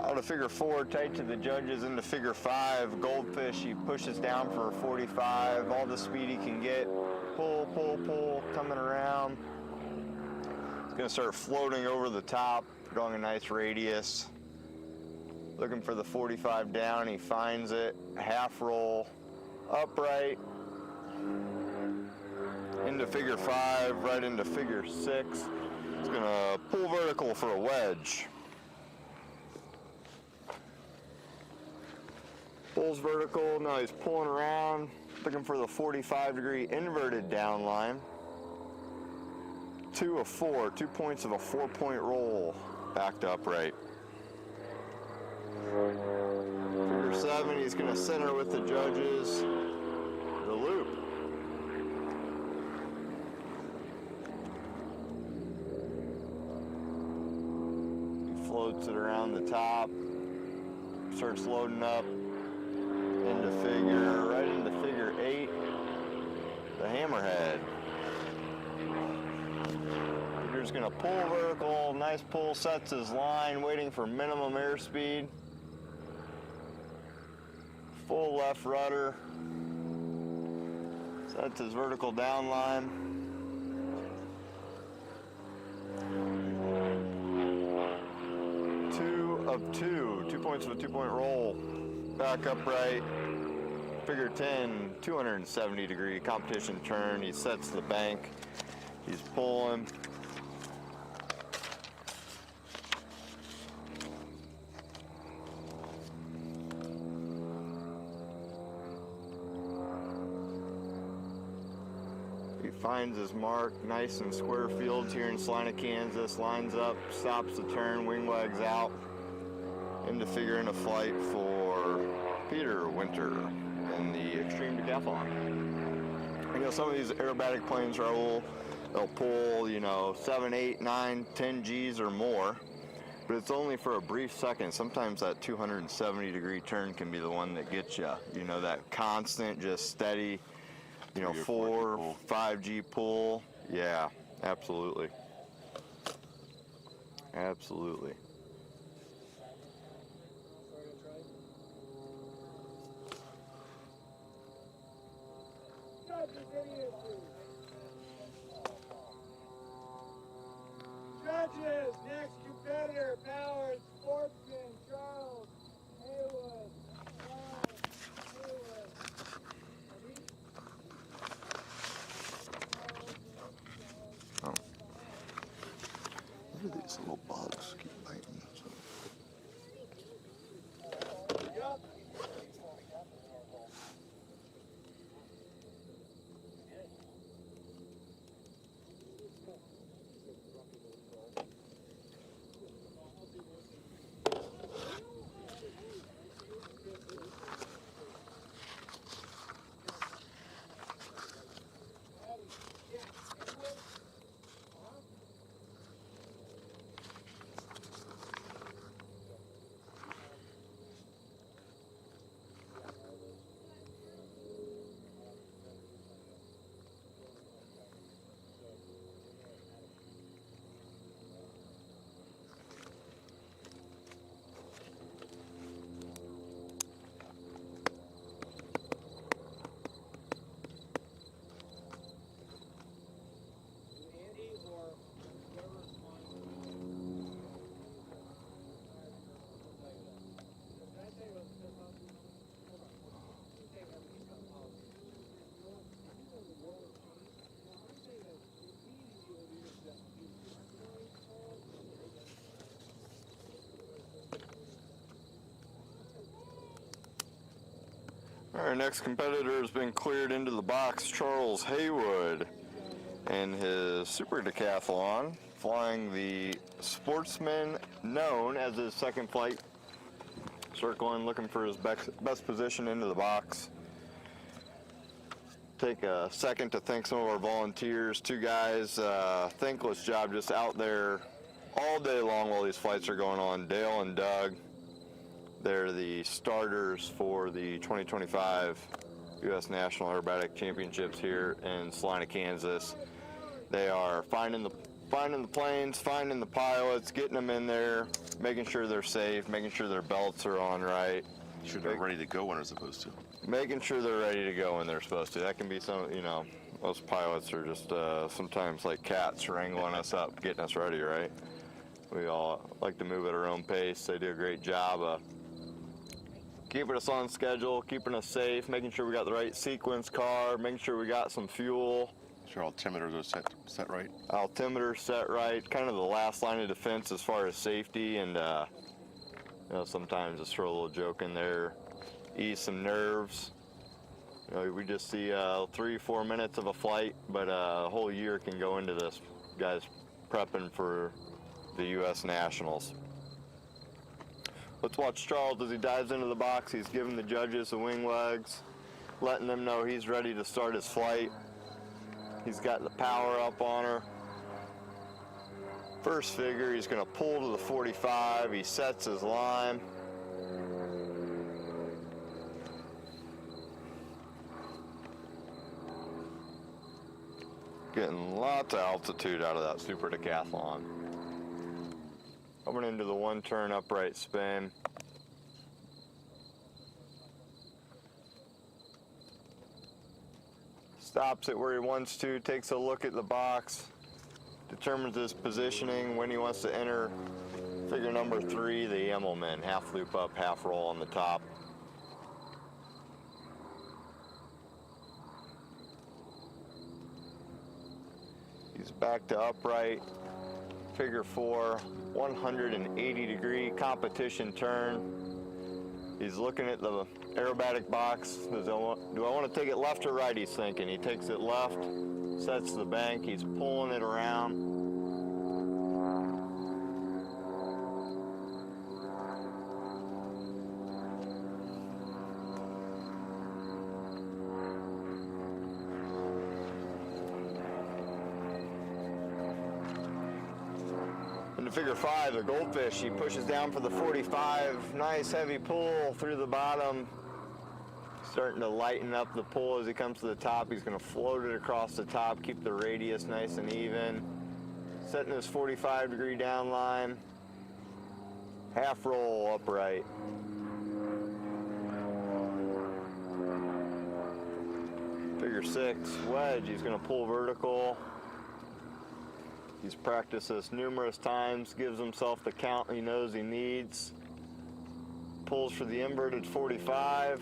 [SPEAKER 1] Out of figure 4, tight to the judges, into figure 5, Goldfish. He pushes down for a 45, all the speed he can get. pull, coming around. It's gonna start floating over the top, drawing a nice radius. Looking for the 45 down, he finds it. Half roll, upright, into figure 5, right into figure 6. He's gonna pull vertical for a wedge. Pulls vertical, now he's pulling around, looking for the 45-degree inverted down line. 2 of 4, 2 points of a 4-point roll, back to upright. Figure 7, he's gonna center with the judges, the loop. He floats it around the top, starts loading up into figure, right into figure 8, the hammerhead. Figure's gonna pull vertical, nice pull, sets his line, waiting for minimum airspeed. Full left rudder, sets his vertical down line. Two of 2, 2 points of a 2-point roll. Back upright, figure 10, 270-degree competition turn. He sets the bank, he's pulling. He finds his mark, nice and square field here in Salina, Kansas. Lines up, stops the turn, wing wags out. Into figure into flight for Peter Winter in the Extreme Decathlon. You know, some of these aerobatic planes, Raul, they'll pull, you know, 7, 8, 9, 10 Gs or more, but it's only for a brief second. Sometimes that 270-degree turn can be the one that gets you. You know, that constant, just steady, you know, 4, 5 G pull. Yeah, absolutely. Absolutely.
[SPEAKER 3] Judges, next competitor, Ballard, Sportsman, Charles, Haywood, Haywood.
[SPEAKER 1] Oh. Look at these little bugs keep biting.
[SPEAKER 3] Yup.
[SPEAKER 1] Our next competitor has been cleared into the box, Charles Haywood, in his Super Decathlon, flying the Sportsman, known as his second flight. Circling, looking for his best position into the box. Take a second to thank some of our volunteers. 2 guys, thankless job, just out there all day long while these flights are going on. Dale and Doug. They're the starters for the 2025 U.S. National Aerobatic Championships here in Salina, Kansas. They are finding the planes, finding the pilots, getting them in there, making sure they're safe, making sure their belts are on right.
[SPEAKER 2] Sure they're ready to go when they're supposed to.
[SPEAKER 1] Making sure they're ready to go when they're supposed to. That can be some, you know, Most pilots are just sometimes like cats wrangling us up, getting us ready, right? We all like to move at our own pace. They do a great job of keeping us on schedule, keeping us safe, making sure we got the right sequence car, making sure we got some fuel.
[SPEAKER 2] Sure, altimeters are set right.
[SPEAKER 1] Altimeter set right, kind of the last line of defense as far as safety, and you know, sometimes just throw a little joke in there, ease some nerves. You know, we just see 3-4 minutes of a flight, but a whole year can go into this. Guys prepping for the U.S. Nationals. Let's watch Charles as he dives into the box. He's giving the judges the wing legs, letting them know he's ready to start his flight. He's got the power up on her. First figure, he's going to pull to the 45. He sets his line. Getting lots of altitude out of that super decathlon. Coming into the one-turn upright spin. Stops it where he wants to, takes a look at the box, determines his positioning, when he wants to enter figure number 3, the Immelman, half loop up, half roll on the top. He's back to upright, figure 4, 180-degree competition turn. He's looking at the aerobatic box. Do I want to take it left or right, he's thinking. He takes it left, sets the bank, he's pulling it around. Into figure 5, the goldfish, he pushes down for the 45, nice heavy pull through the bottom. Starting to lighten up the pull as he comes to the top. He's going to float it across the top, keep the radius nice and even. Setting his 45-degree down line. Half roll upright. Figure 6, wedge, he's going to pull vertical. He's practiced this numerous times, gives himself the count he knows he needs. Pulls for the inverted 45.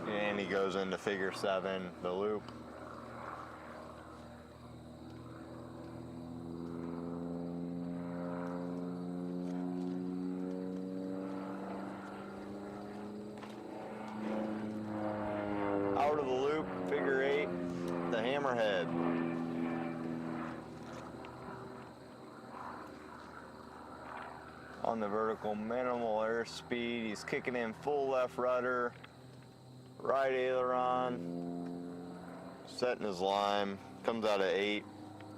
[SPEAKER 1] And he goes into figure 7, the loop. Out of the loop, figure 8, the hammerhead. On the vertical, minimal airspeed. He's kicking in full left rudder, right aileron, setting his line. Comes out at 8,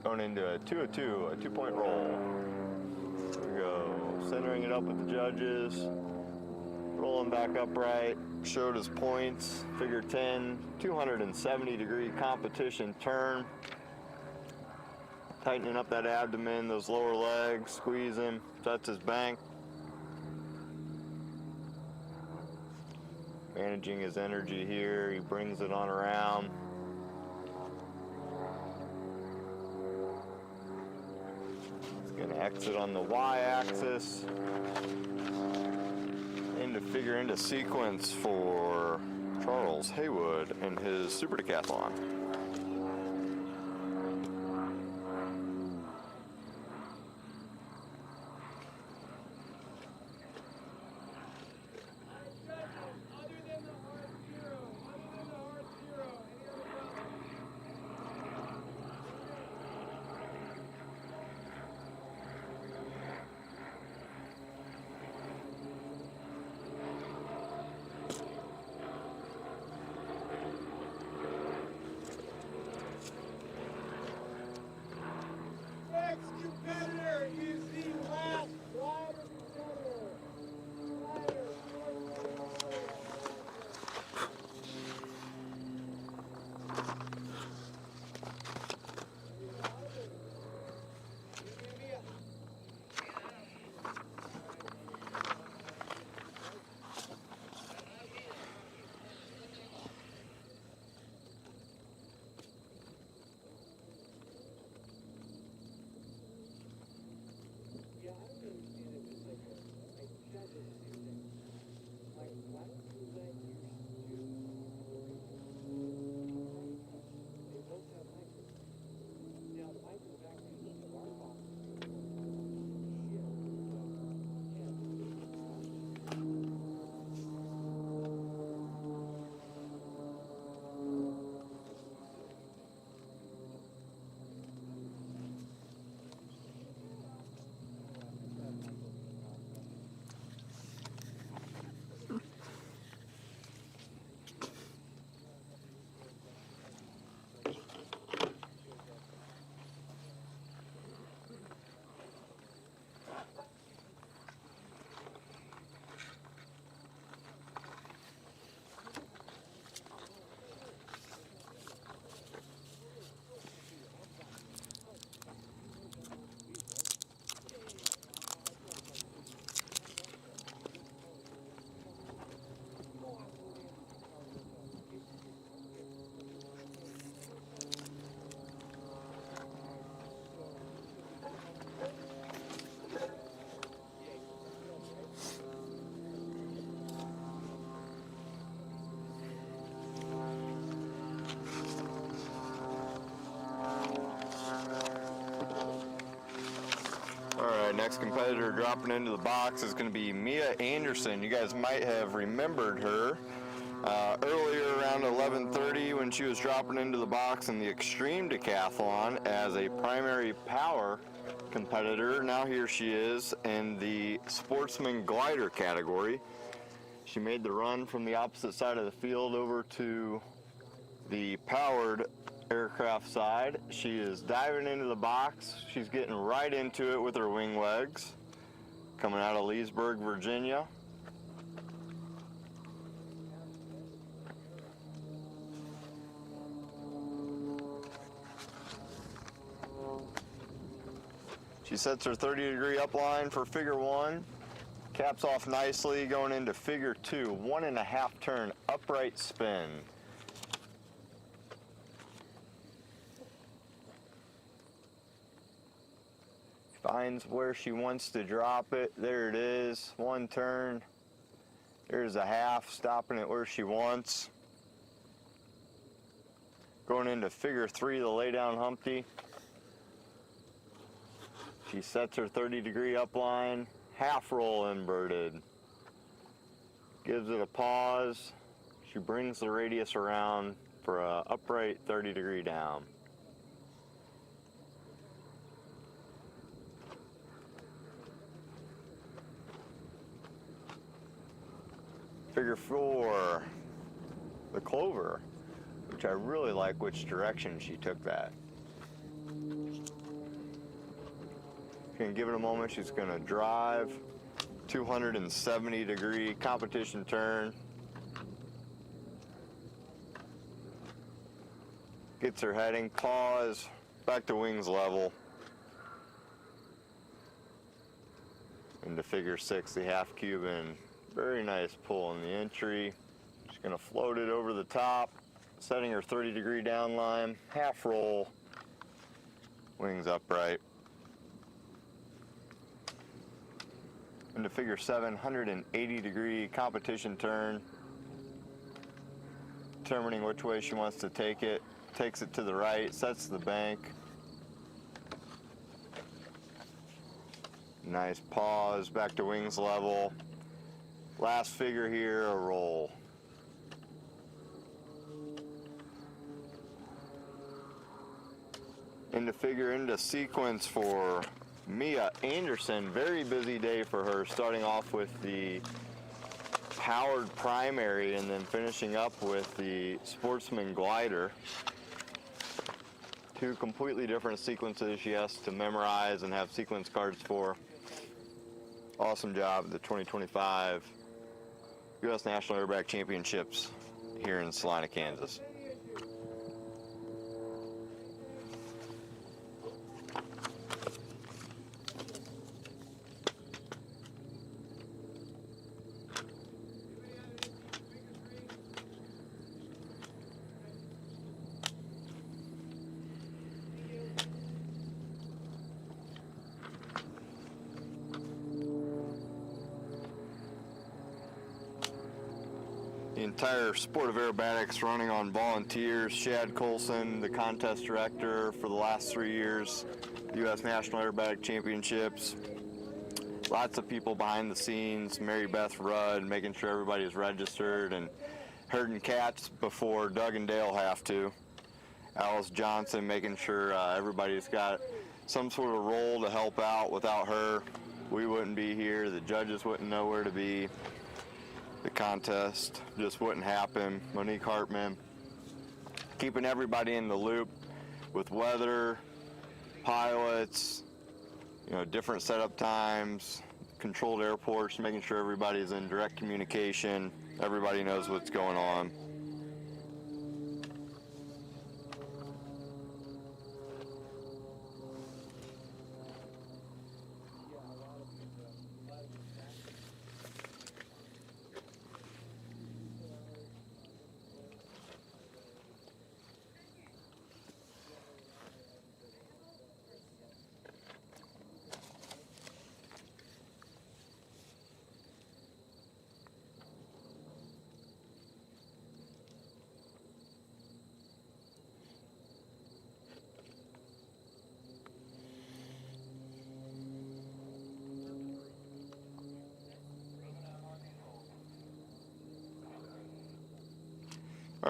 [SPEAKER 1] going into a 202, a 2-point roll. There we go. Centering it up with the judges. Rolling back upright, showed his points, figure 10, 270-degree competition turn. Tightening up that abdomen, those lower legs, squeeze him, sets his bank. Managing his energy here, he brings it on around. He's gonna exit on the Y-axis. Into sequence for Charles Haywood and his super decathlon. next competitor dropping into the box is going to be Mia Anderson. You guys might have remembered her earlier around 11:30 when she was dropping into the box in the Extreme Decathlon as a primary power competitor. Now here she is in the Sportsman glider category. She made the run from the opposite side of the field over to the powered aircraft side. She is diving into the box. She's getting right into it with her wing legs. Coming out of Leesburg, Virginia. She sets her 30-degree upline for figure 1. Caps off nicely going into figure 2. 1.5 turn upright spin. Finds where she wants to drop it. There it is. 1 turn. There's a half, stopping it where she wants. Going into figure 3, the lay down Humpty. She sets her 30-degree upline, half roll inverted. Gives it a pause. She brings the radius around for a upright 30-degree down. Figure 4, the clover, which I really like which direction she took that. Gonna give it a moment. She's gonna drive 270-degree competition turn. Gets her heading, pause, back to wings level. Into figure 6, the half Cuban. Very nice pull in the entry. She's gonna float it over the top, setting her 30-degree down line, half roll, wings upright. Into figure 7, 180-degree competition turn. Determining which way she wants to take it. Takes it to the right, sets the bank. Nice pause, back to wings level. Last figure here, a roll. Into sequence for Mia Anderson. Very busy day for her, starting off with the powered primary and then finishing up with the Sportsman glider. 2 completely different sequences she has to memorize and have sequence cards for. Awesome job at the 2025 U.S. National Aerobatic Championships here in Salina, Kansas. The entire sport of aerobatics running on volunteers. Shad Colson, the contest director for the last 3 years, U.S. National Aerobatic Championships. Lots of people behind the scenes. Mary Beth Rudd making sure everybody is registered and herding cats before Doug and Dale have to. Alice Johnson making sure everybody's got some sort of role to help out. Without her, we wouldn't be here. The judges wouldn't know where to be. The contest just wouldn't happen. Monique Hartman keeping everybody in the loop with weather, pilots, different setup times, controlled airports, making sure everybody's in direct communication. Everybody knows what's going on.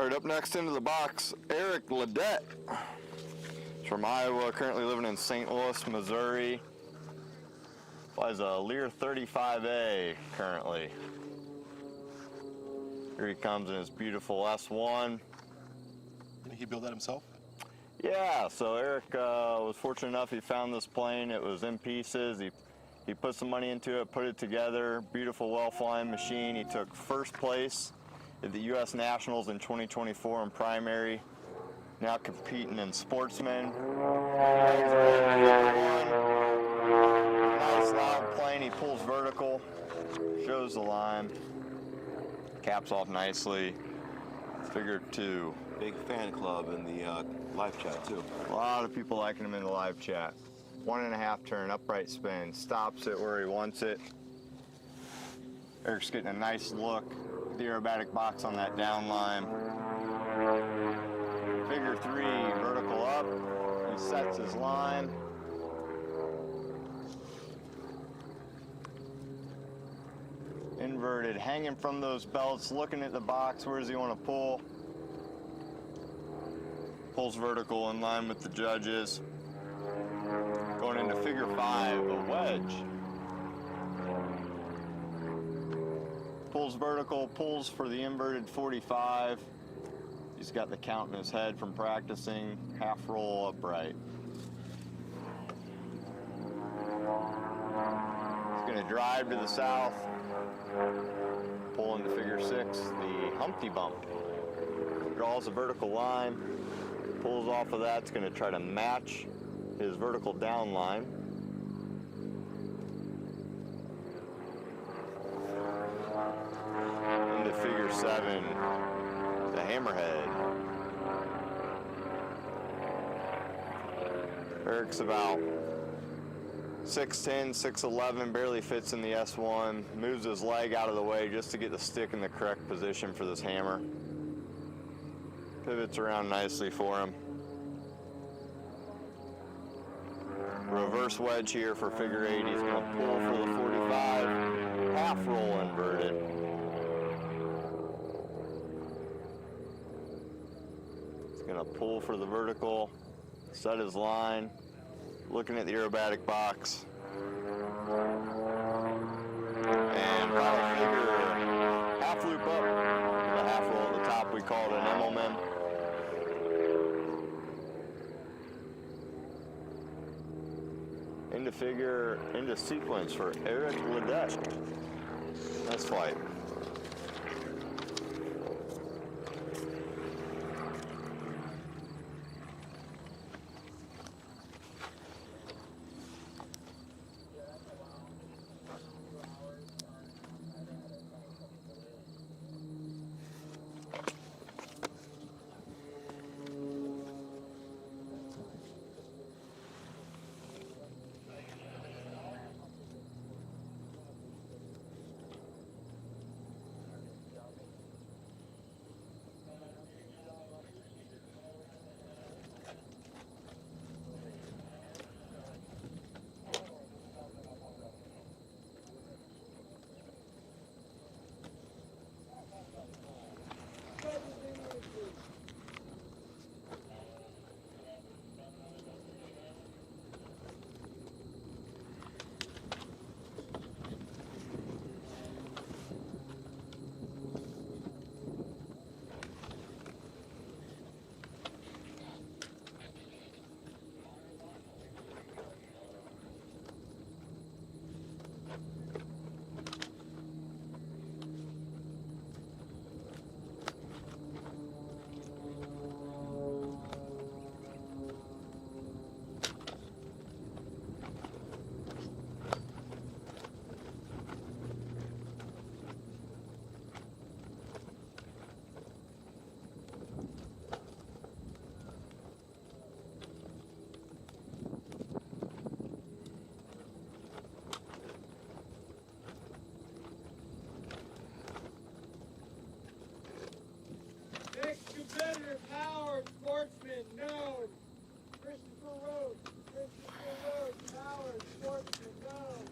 [SPEAKER 1] All right, up next into the box, Eric Ledette. He's from Iowa, currently living in St. Louis, Missouri. Flies a Lear 35A currently. Here he comes in his beautiful S1.
[SPEAKER 2] Didn't he build that himself?
[SPEAKER 1] Yeah, so Eric was fortunate enough, he found this plane. It was in pieces. He put some money into it, put it together. Beautiful, well-flying machine. He took first place at the U.S. Nationals in 2024 in primary. Now competing in Sportsman. Nice loud plane. He pulls vertical, shows the line, caps off nicely. Figure 2.
[SPEAKER 2] Big fan club in the live chat too.
[SPEAKER 1] A lot of people liking him in the live chat. 1.5 turn, upright spin, stops it where he wants it. Eric's getting a nice look at the aerobatic box on that down line. Figure 3, vertical up. He sets his line. Inverted, hanging from those belts, looking at the box. Where does he want to pull? Pulls vertical in line with the judges. Going into figure 5, a wedge. Pulls vertical, pulls for the inverted 45. He's got the count in his head from practicing. Half roll upright. He's going to drive to the south. Pull into figure 6, the Humpty Bump. Draws a vertical line. Pulls off of that. It's going to try to match his vertical down line. Into figure 7, the hammerhead. Eric's about 6'10", 6'11", barely fits in the S1. Moves his leg out of the way just to get the stick in the correct position for this hammer. Pivots around nicely for him. Reverse wedge here for figure 8. He's going to pull for the 45. Half roll inverted. He's going to pull for the vertical. Set his line. Looking at the aerobatic box. And final figure. Half loop up. The half roll at the top. We call it an Immelman. Into sequence for Eric Ledette. Nice flight.
[SPEAKER 3] Competitor, power, sportsman, known. Christopher Rhodes, power, sportsman, known.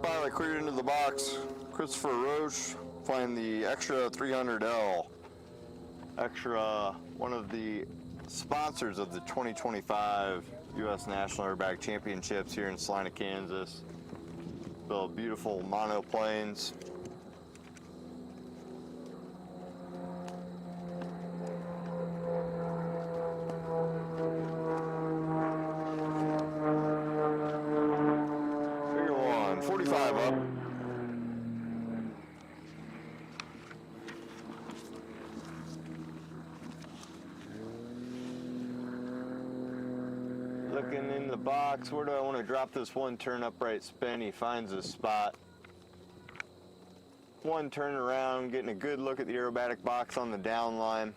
[SPEAKER 1] pilot cleared into the box. Christopher Roche flying the Extra 300L. Extra, one of the sponsors of the 2025 U.S. National Aerobatic Championships here in Salina, Kansas. Build beautiful monoplanes. Figure 1, 45 up. Looking in the box, where do I want to drop this one turn upright spin? He finds a spot. One turn around, getting a good look at the aerobatic box on the down line.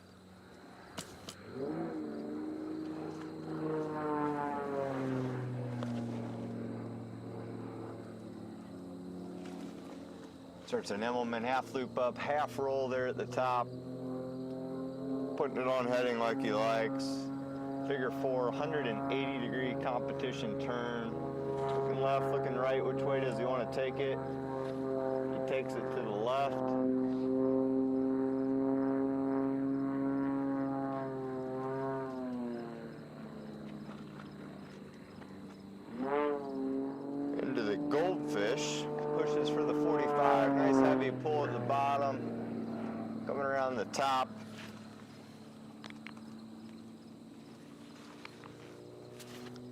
[SPEAKER 1] Starts an Immelman half loop up, half roll there at the top. Putting it on heading like he likes. Figure 4, 180-degree competition turn. Looking left, looking right. Which way does he want to take it? He takes it to the left. Into the goldfish. Pushes for the 45. Nice heavy pull at the bottom. Coming around the top.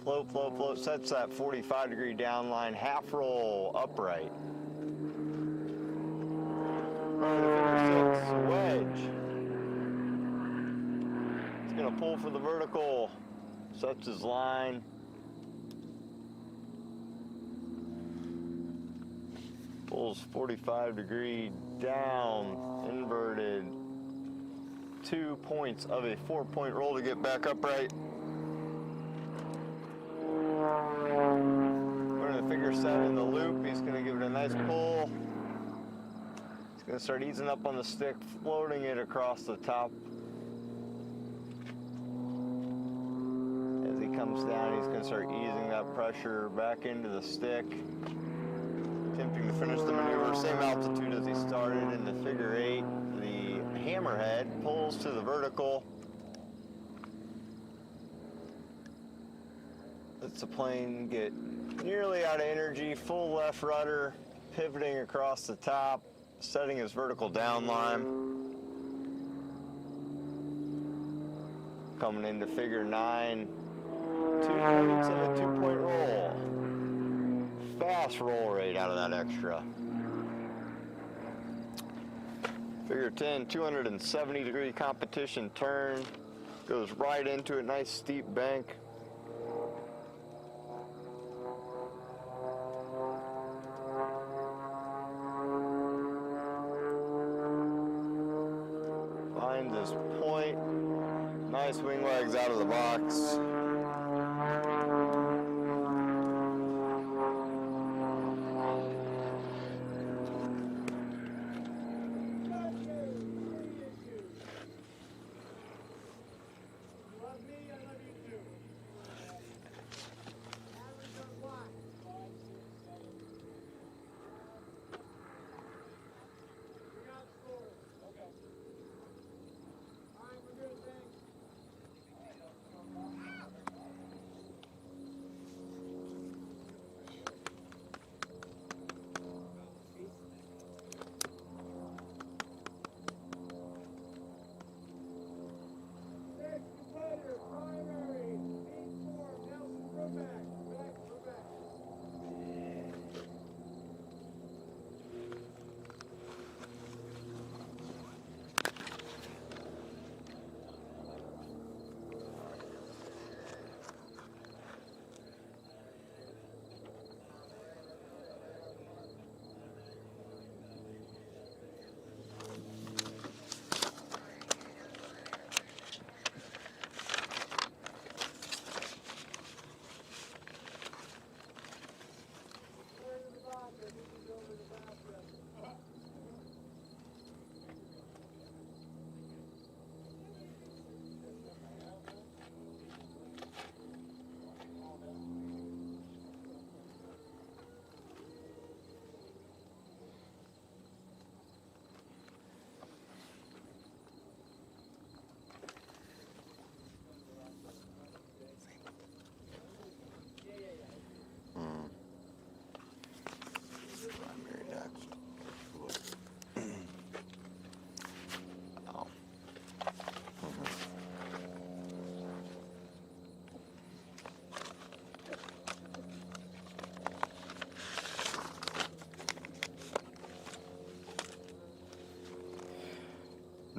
[SPEAKER 1] Float, float, float, sets that 45-degree down line, half roll, upright. Figure 6, wedge. It's gonna pull for the vertical, sets his line. Pulls 45-degree down, inverted. 2 points of a 4-point roll to get back upright. Figure 7 in the loop. He's going to give it a nice pull. He's going to start easing up on the stick, floating it across the top. As he comes down, he's going to start easing that pressure back into the stick. Attempting to finish the maneuver, same altitude as he started in the figure 8. The hammerhead pulls to the vertical. Lets the plane get nearly out of energy, full left rudder, pivoting across the top, setting his vertical down line. Coming into figure 9, 2 points of a 2-point roll. Fast roll rate out of that extra. Figure 10, 270-degree competition turn. Goes right into a nice steep bank. This point, nice wing legs out of the box.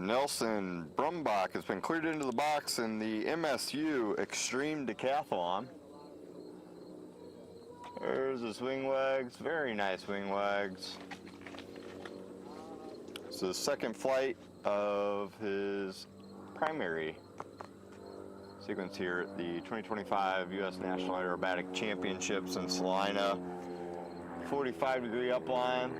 [SPEAKER 1] Nelson Brumach has been cleared into the box in the MSU Extreme Decathlon. There's his wing wags, very nice wing wags. So the second flight of his primary sequence here at the 2025 U.S. National Aerobatic Championships in Salina. 45-degree upline.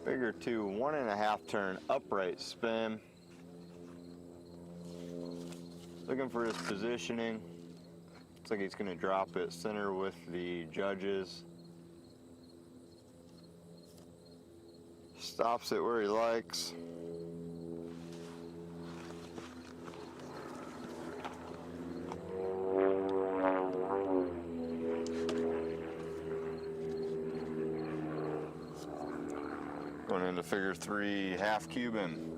[SPEAKER 1] Figure 2, 1.5 turn upright spin. Looking for his positioning. Looks like he's going to drop it center with the judges. Stops it where he likes. Going into figure 3, half Cuban.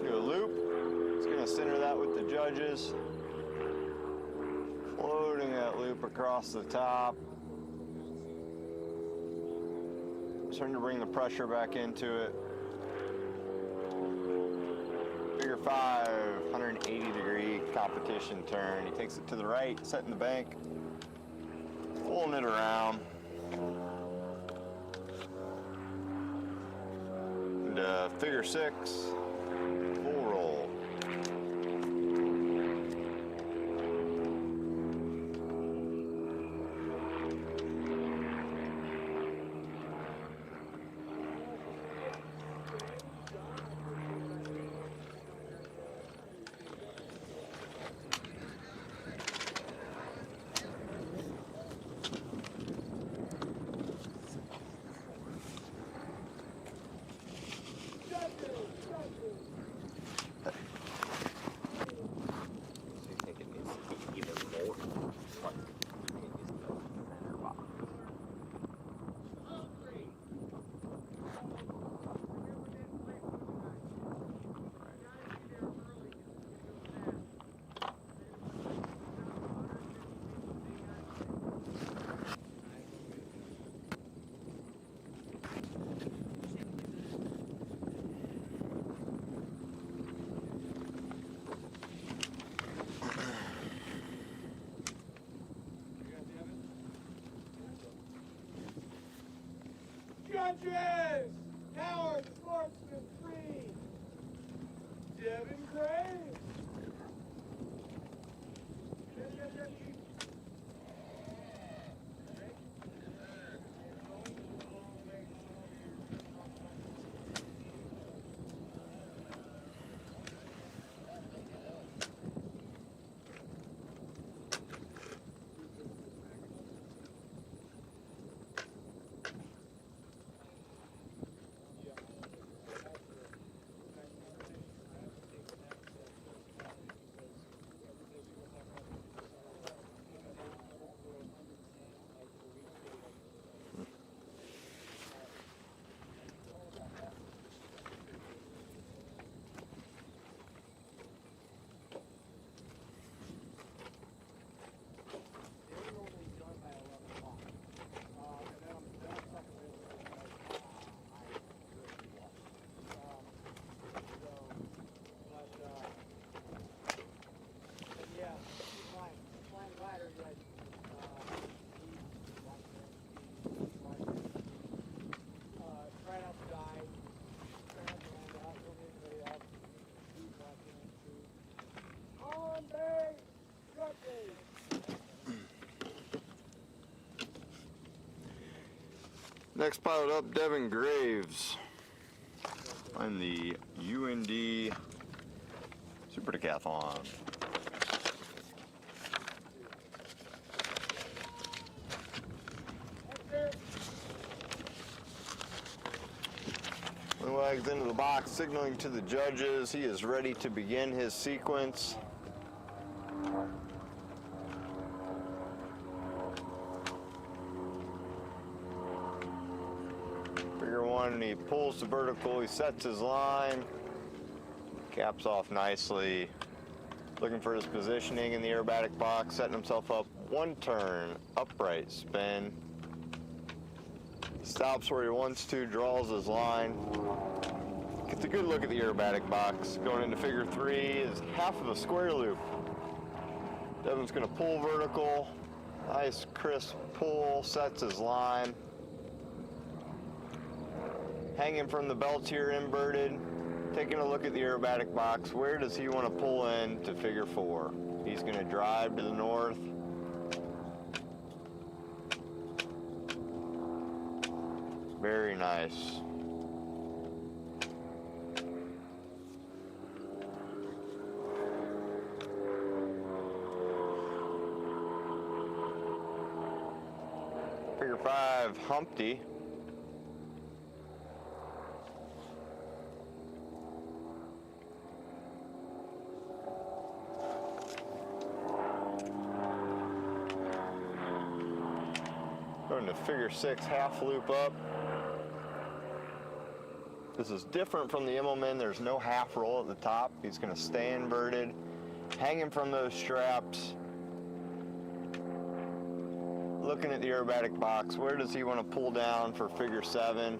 [SPEAKER 1] Do a loop. It's going to center that with the judges. Floating that loop across the top. Starting to bring the pressure back into it. Figure 5, 180-degree competition turn. He takes it to the right, setting the bank, pulling it around. And figure 6, full roll.
[SPEAKER 3] Judges! Howard, Sportsman, 3. Devin Graves.
[SPEAKER 1] Next pilot up, Devin Graves. I'm the UND Super Decathlon. Wags into the box, signaling to the judges. He is ready to begin his sequence. Figure one, he pulls to vertical, he sets his line, caps off nicely. Looking for his positioning in the aerobatic box, setting himself up one turn, upright spin. Stops where he wants to, draws his line. Gets a good look at the aerobatic box. Going into figure three is half of a square loop. Devin's gonna pull vertical. Nice crisp pull, sets his line. Hanging from the belt here, inverted. Taking a look at the aerobatic box. Where does he want to pull in to figure four? He's gonna drive to the north. Very nice. Figure five, Humpty. Going to figure six, half loop up. This is different from the Immelman. There's no half roll at the top. He's going to stay inverted, hanging from those straps. Looking at the aerobatic box, where does he want to pull down for figure seven?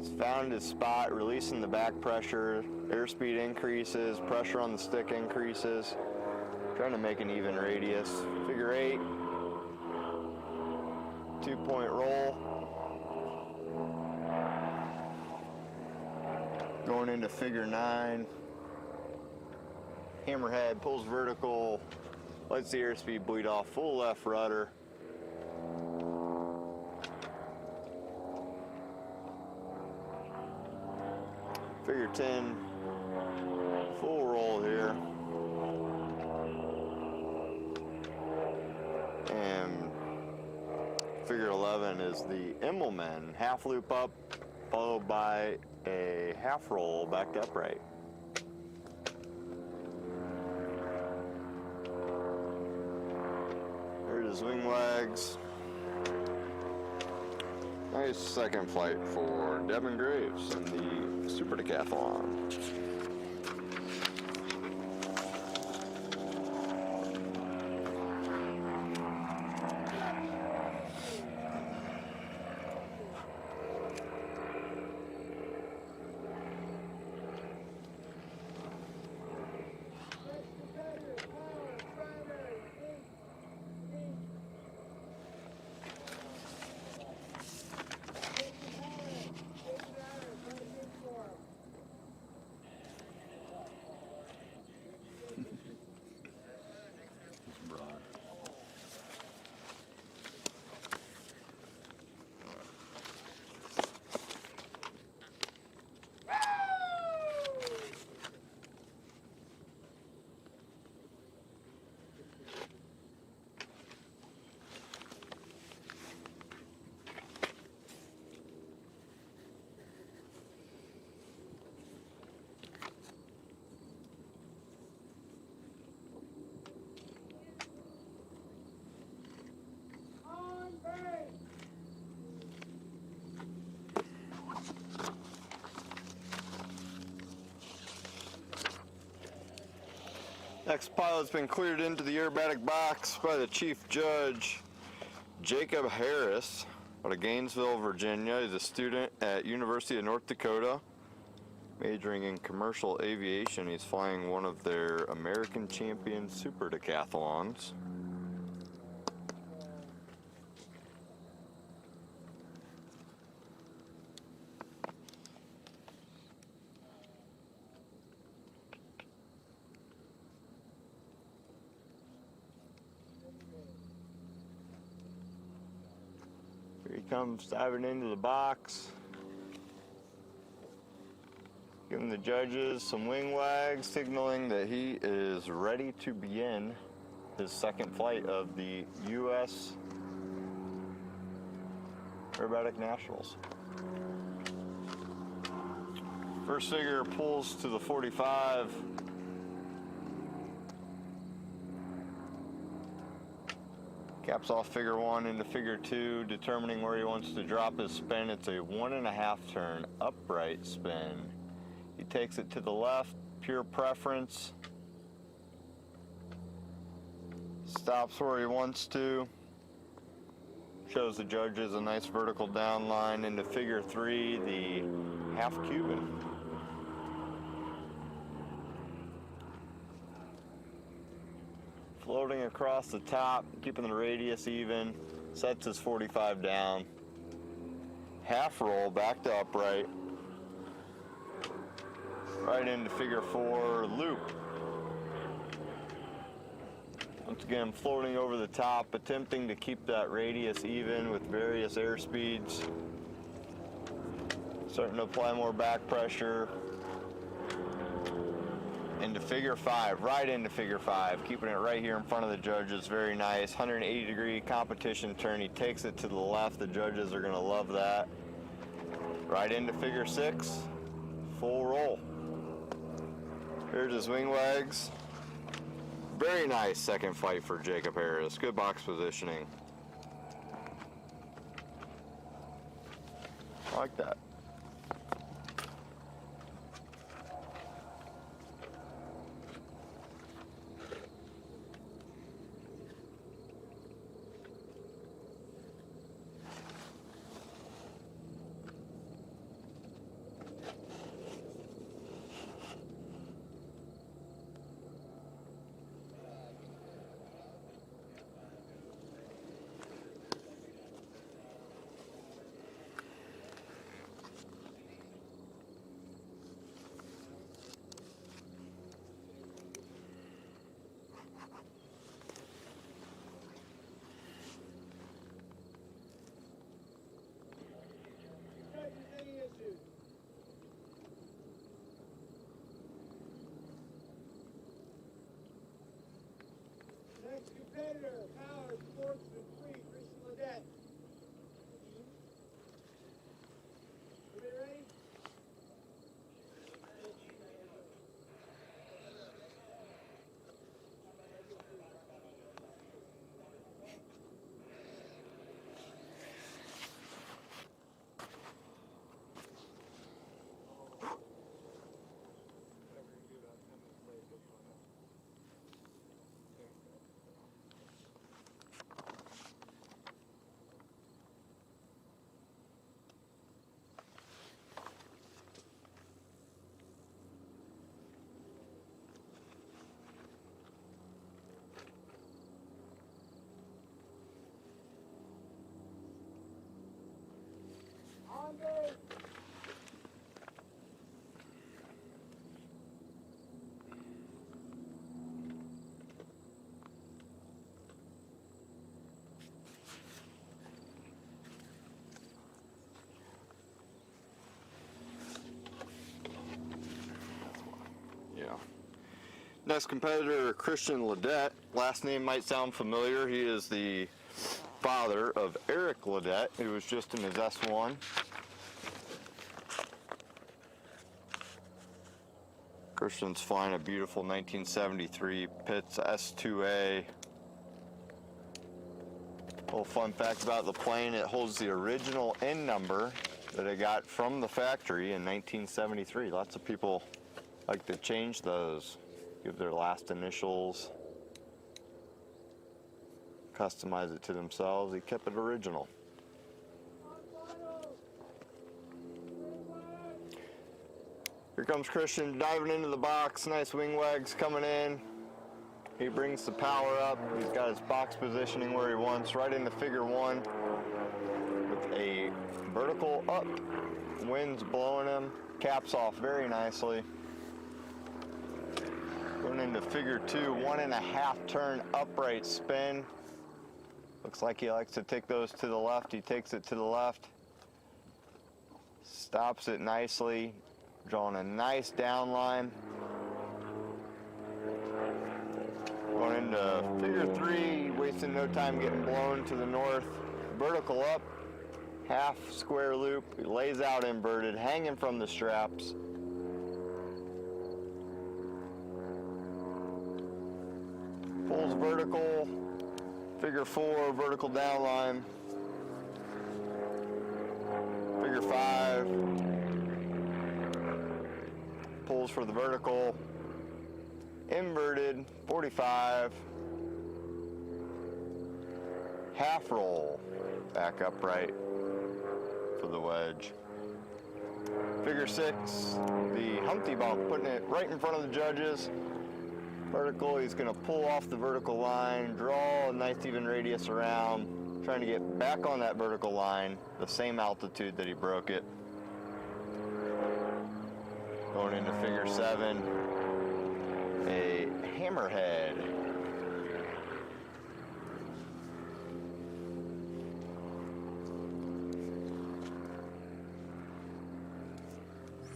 [SPEAKER 1] He's found his spot, releasing the back pressure. Airspeed increases, pressure on the stick increases. Trying to make an even radius. Figure eight, 2-point roll. Going into figure nine. Hammerhead pulls vertical, lets the airspeed bleed off, full left rudder. Figure 10, full roll here. And figure 11 is the Immelman, half loop up, followed by a half roll back to upright. There's his wing legs. Nice second flight for Devin Graves in the Super Decathlon. Next pilot's been cleared into the aerobatic box by the chief judge, Jacob Harris, out of Gainesville, Virginia. He's a student at University of North Dakota, majoring in commercial aviation. He's flying one of their American champion super decathlons. Here he comes diving into the box. Giving the judges some wing wags, signaling that he is ready to begin his second flight of the U.S. Aerobatic Nationals. First figure pulls to the 45. Caps off figure 1 into figure 2, determining where he wants to drop his spin. It's a 1.5 turn upright spin. He takes it to the left, pure preference. Stops where he wants to. Shows the judges a nice vertical down line into figure 3, the half Cuban. Floating across the top, keeping the radius even. Sets his 45 down. Half roll back to upright. Right into figure 4, loop. Once again, floating over the top, attempting to keep that radius even with various air speeds. Starting to apply more back pressure. Into figure 5, right into figure 5, keeping it right here in front of the judges. Very nice. 180-degree competition turn. He takes it to the left. The judges are going to love that. Right into figure 6, full roll. Here's his wing wags. Very nice second fight for Jacob Harris. Good box positioning. I like that.
[SPEAKER 3] Next competitor, Power Sportsman 3, Ledette. Everybody ready?
[SPEAKER 1] Yeah. Next competitor, Christian Ledette. Last name might sound familiar. He is the father of Eric Ledette, who was just in his S1. Christian's flying a beautiful 1973 Pitts S2A. Little fun fact about the plane, it holds the original N number that it got from the factory in 1973. Lots of people like to change those, give their last initials, customize it to themselves. He kept it original. Here comes Christian diving into the box. Nice wing wags coming in. He brings the power up. He's got his box positioning where he wants, right into figure 1 with a vertical up. Wind's blowing him. Caps off very nicely. Going into figure 2, 1.5 turn upright spin. Looks like he likes to take those to the left. He takes it to the left. Stops it nicely. Drawing a nice down line. Going into figure 3, wasting no time getting blown to the north. Vertical up, half square loop. He lays out inverted, hanging from the straps. Pulls vertical, Figure 4, vertical down line. Figure 5. Pulls for the vertical. Inverted, 45. Half roll, back upright for the wedge. Figure 6, the Humpty bump, putting it right in front of the judges. Vertical, he's going to pull off the vertical line, draw a nice even radius around, trying to get back on that vertical line, the same altitude that he broke it. Going into figure 7, a hammerhead.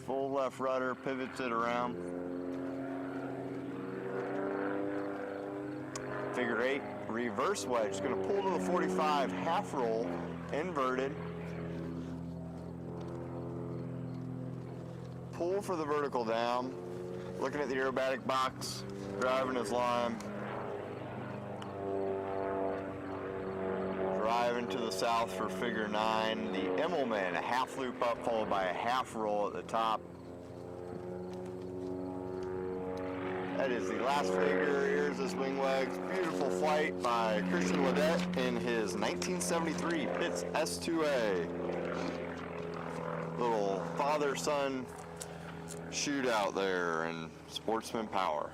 [SPEAKER 1] Full left rudder, pivots it around. Figure 8, reverse wedge. It's going to pull to the 45, half roll, inverted. Pull for the vertical down. Looking at the aerobatic box, driving his line. Driving to the south for figure 9. The Immelman, a half loop up followed by a half roll at the top. That is the last figure. Here's his wing legs. Beautiful flight by Christian Ledette in his 1973 Pitts S2A. Little father-son shootout there in Sportsman power.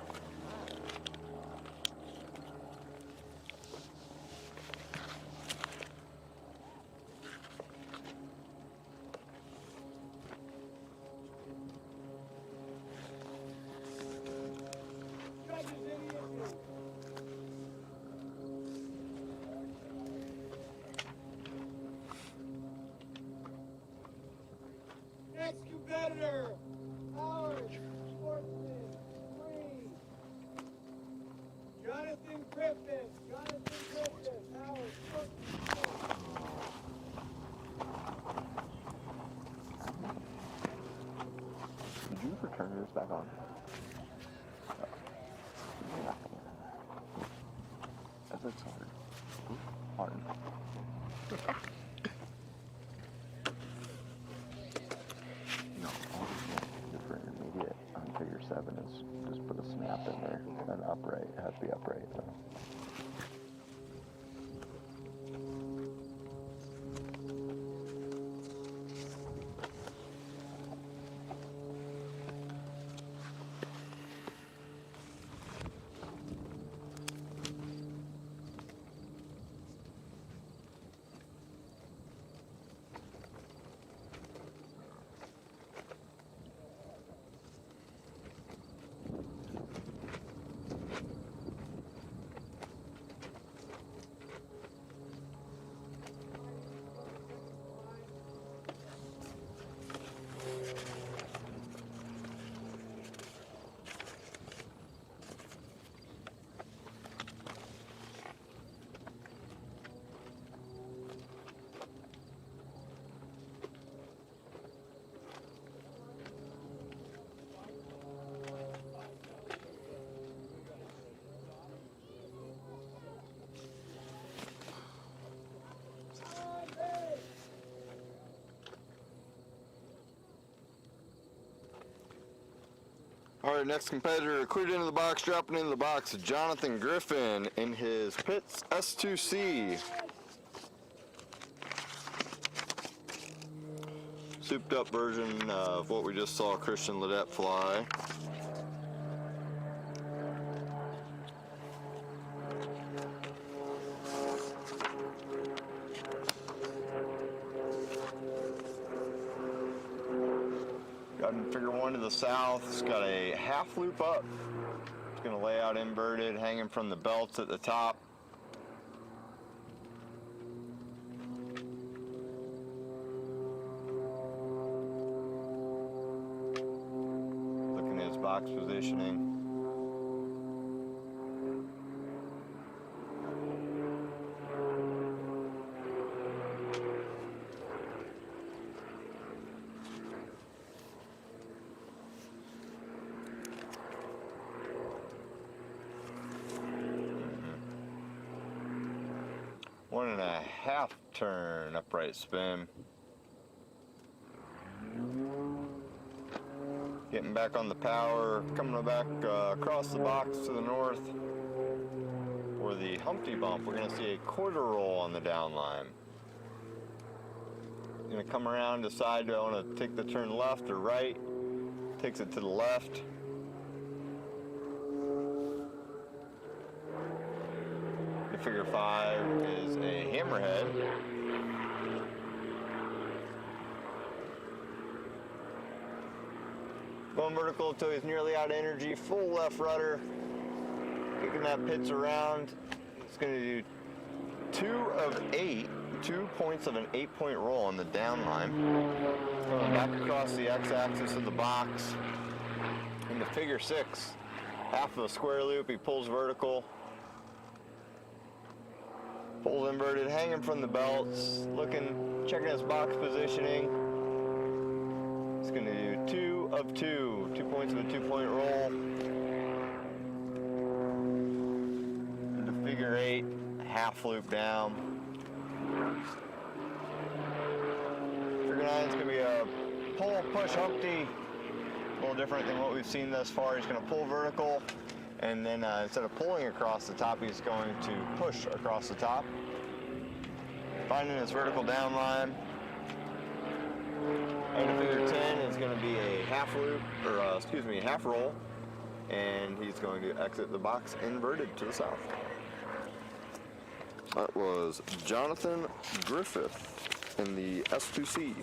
[SPEAKER 3] Next competitor, Howard, Sportsman, 3. Jonathan Griffith, Howard, Sportsman.
[SPEAKER 1] Did you ever turn yours back on? That looks hard. Hard. No, all for intermediate on figure 7 is just put a snap in there and upright. It has to be upright. So. All right, next competitor, cleared into the box, dropping into the box, Jonathan Griffin in his Pitts S2C. Souped up version of what we just saw Christian Ledette fly. Got in figure 1 to the south. It's got a half loop up. It's going to lay out inverted, hanging from the belts at the top. Looking at his box positioning. 1.5 turn upright spin. Getting back on the power, coming back across the box to the north. For the Humpty bump, we're going to see a quarter roll on the down line. Going to come around, decide do I want to take the turn left or right. Takes it to the left. The figure 5 is a hammerhead. Going vertical until he's nearly out of energy. Full left rudder. Kicking that pitch around. It's going to do 2 of 8. 2 points of an 8-point roll on the down line. Going back across the x-axis of the box into figure 6. Half of a square loop. He pulls vertical. Pulls inverted, hanging from the belts. Looking, checking his box positioning. It's going to do 2 of 2. 2 points of a 2-point roll. Into figure 8, half loop down. Figure 9 is going to be a pull, push, Humpty. A little different than what we've seen thus far. He's going to pull vertical, and then instead of pulling across the top, he's going to push across the top. Finding his vertical down line. And figure 10 is going to be a half loop, or half roll, and he's going to exit the box inverted to the south. That was Jonathan Griffith in the S2C.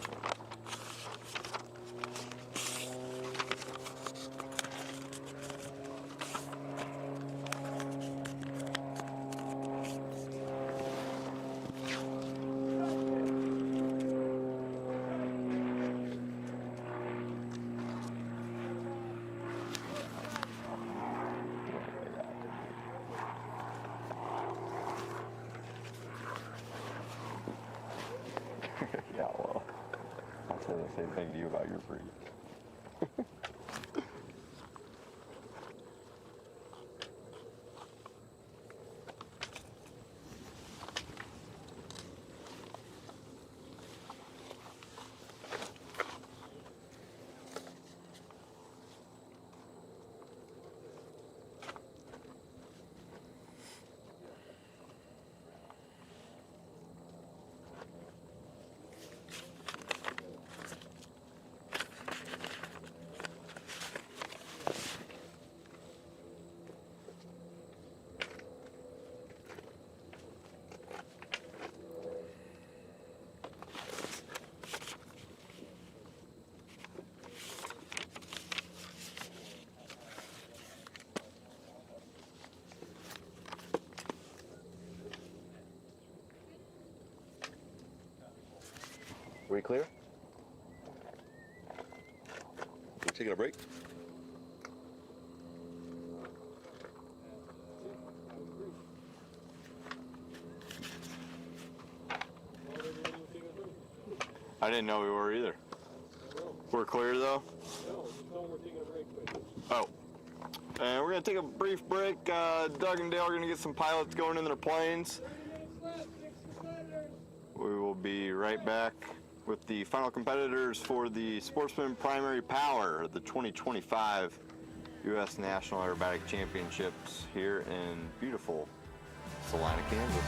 [SPEAKER 4] Yeah, well, I'll say the same thing to you about your breed.
[SPEAKER 2] Are we clear? We taking a break?
[SPEAKER 1] I didn't know we were either. We're clear though? Oh. And we're going to take a brief break. Doug and Dale are going to get some pilots going in their planes. We will be right back with the final competitors for the Sportsman Primary Power, the 2025 U.S. National Aerobatic Championships here in beautiful Salina, Kansas.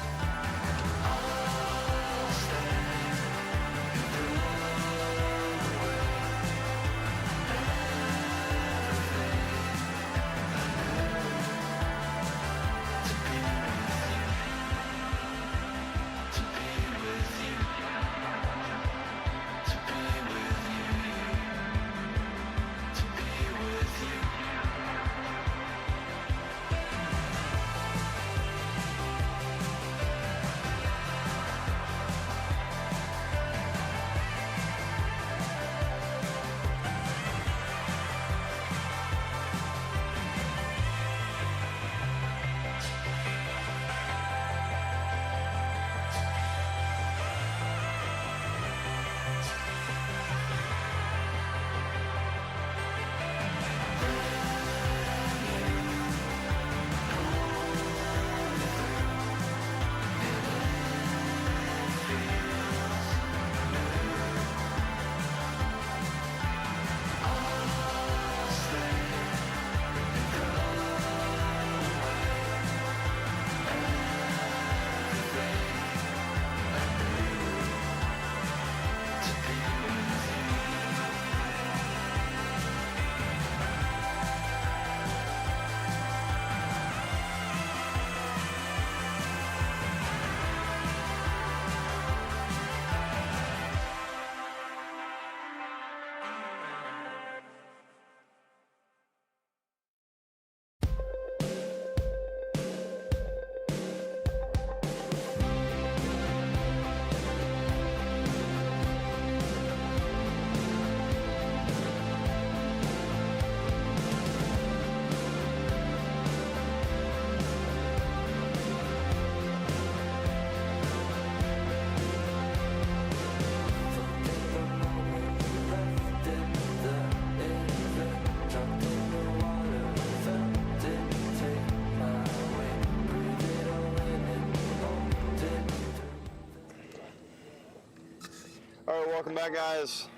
[SPEAKER 1] All right, welcome back, guys.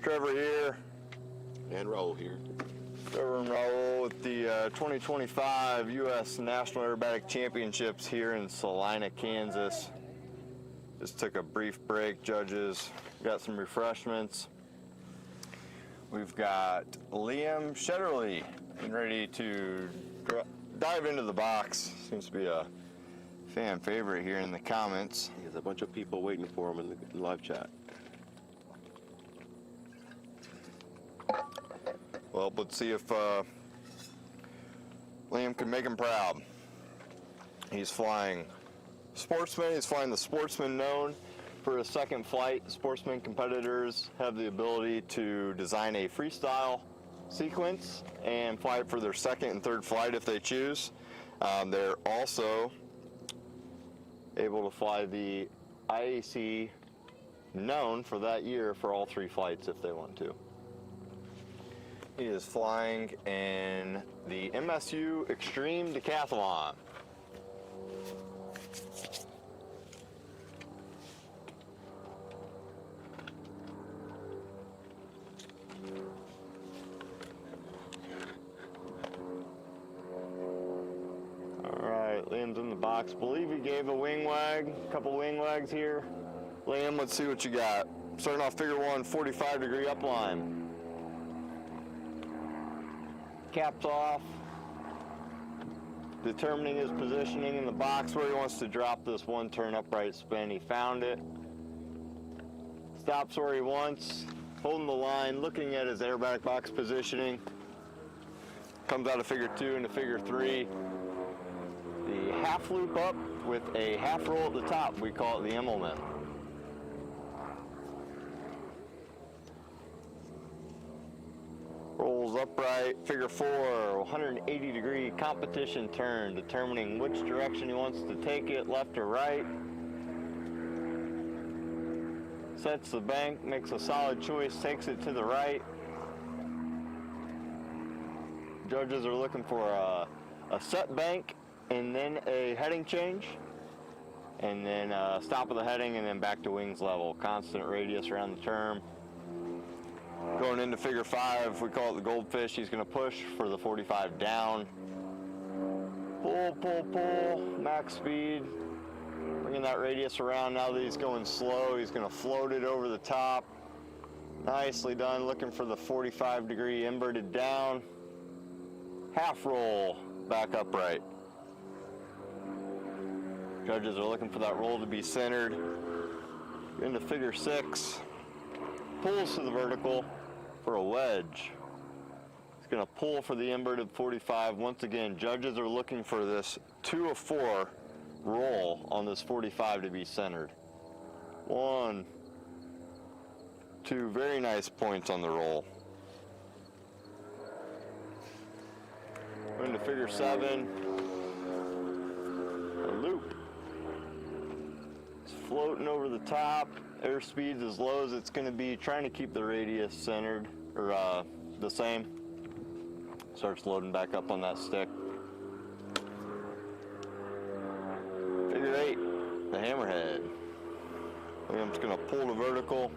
[SPEAKER 1] Trevor here.
[SPEAKER 2] And Raul here.
[SPEAKER 1] Trevor and Raul with the 2025 U.S. National Aerobatic Championships here in Salina, Kansas. Just took a brief break, judges. Got some refreshments. We've got Liam Sheddderley getting ready to dive into the box. Seems to be a fan favorite here in the comments.
[SPEAKER 2] There's a bunch of people waiting for him in the live chat.
[SPEAKER 1] Well, let's see if Liam can make him proud. He's flying Sportsman. He's flying the Sportsman known for his second flight. Sportsman competitors have the ability to design a freestyle sequence and fly it for their second and third flight if they choose. They're also able to fly the IAC known for that year for all three flights if they want to. He is flying in the MSU Extreme Decathlon. Liam's in the box. Believe he gave a wing wag, a couple wing wags here. Liam, let's see what you got. Starting off figure one, 45-degree upline. Caps off. Determining his positioning in the box where he wants to drop this one turn upright spin. He found it. Stops where he wants, holding the line, looking at his aerobatic box positioning. Comes out of figure two into figure three. The half loop up with a half roll at the top. We call it the Immelman. Rolls upright, figure four, 180-degree competition turn, determining which direction he wants to take it, left or right. Sets the bank, makes a solid choice, takes it to the right. Judges are looking for a set bank and then a heading change, and then stop of the heading and then back to wings level. Constant radius around the term. Going into figure five, we call it the goldfish. He's going to push for the 45 down. Pull, pull, pull, max speed. Bringing that radius around. Now that he's going slow, he's going to float it over the top. Nicely done. Looking for the 45-degree inverted down. Half roll back upright. Judges are looking for that roll to be centered. Into figure six. Pulls to the vertical for a wedge. He's going to pull for the inverted 45. Once again, judges are looking for this 2 of 4 roll on this 45 to be centered. 1, 2, very nice points on the roll. Into figure 7. A loop. It's floating over the top. Airspeed's as low as it's going to be, trying to keep the radius centered, or the same. Starts loading back up on that stick. Figure 8, the hammerhead. Liam's going to pull the vertical.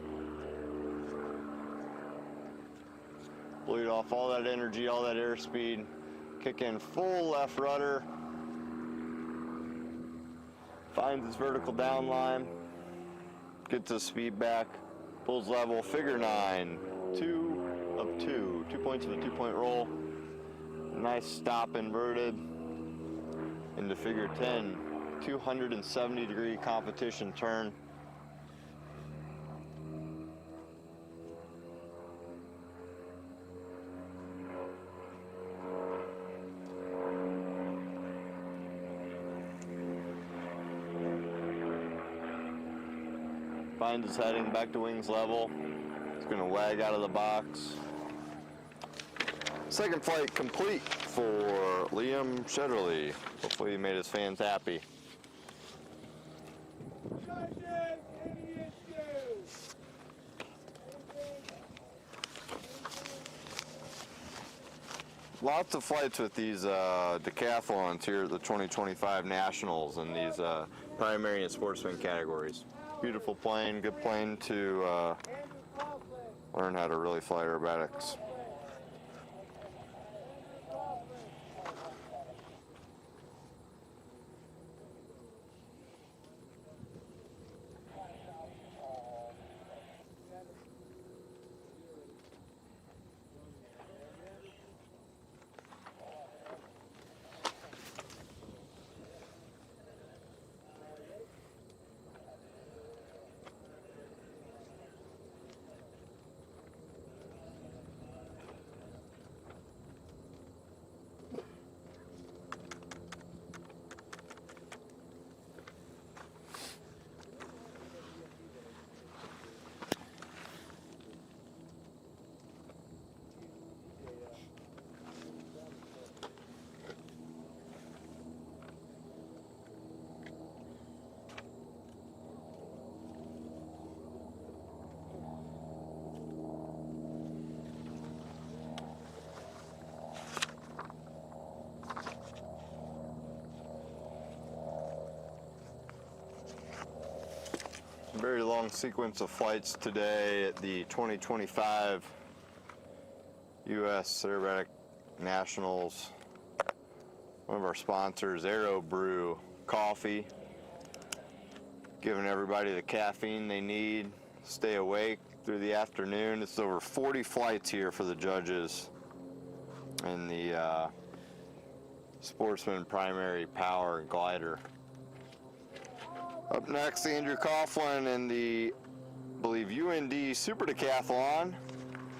[SPEAKER 1] Bleed off all that energy, all that airspeed. Kick in full left rudder. Finds his vertical down line. Gets his speed back, pulls level, figure 9, 2 of 2, 2 points of a 2-point roll. Nice stop inverted into figure 10, 270-degree competition turn. Finds his heading back to wings level. He's going to wag out of the box. Second flight complete for Liam Sheddderley. Hopefully he made his fans happy. Lots of flights with these decathlons here at the 2025 Nationals and these primary and sportsman categories. beautiful plane, good plane to learn how to really fly aerobatics. Very long sequence of flights today at the 2025 U.S. Aerobatic Nationals. One of our sponsors, Aero Brew Coffee, giving everybody the caffeine they need, stay awake through the afternoon. It's over 40 flights here for the judges in the Sportsman Primary Power Glider. Up next, Andrew Coughlin in the, I believe, UND Super Decathlon,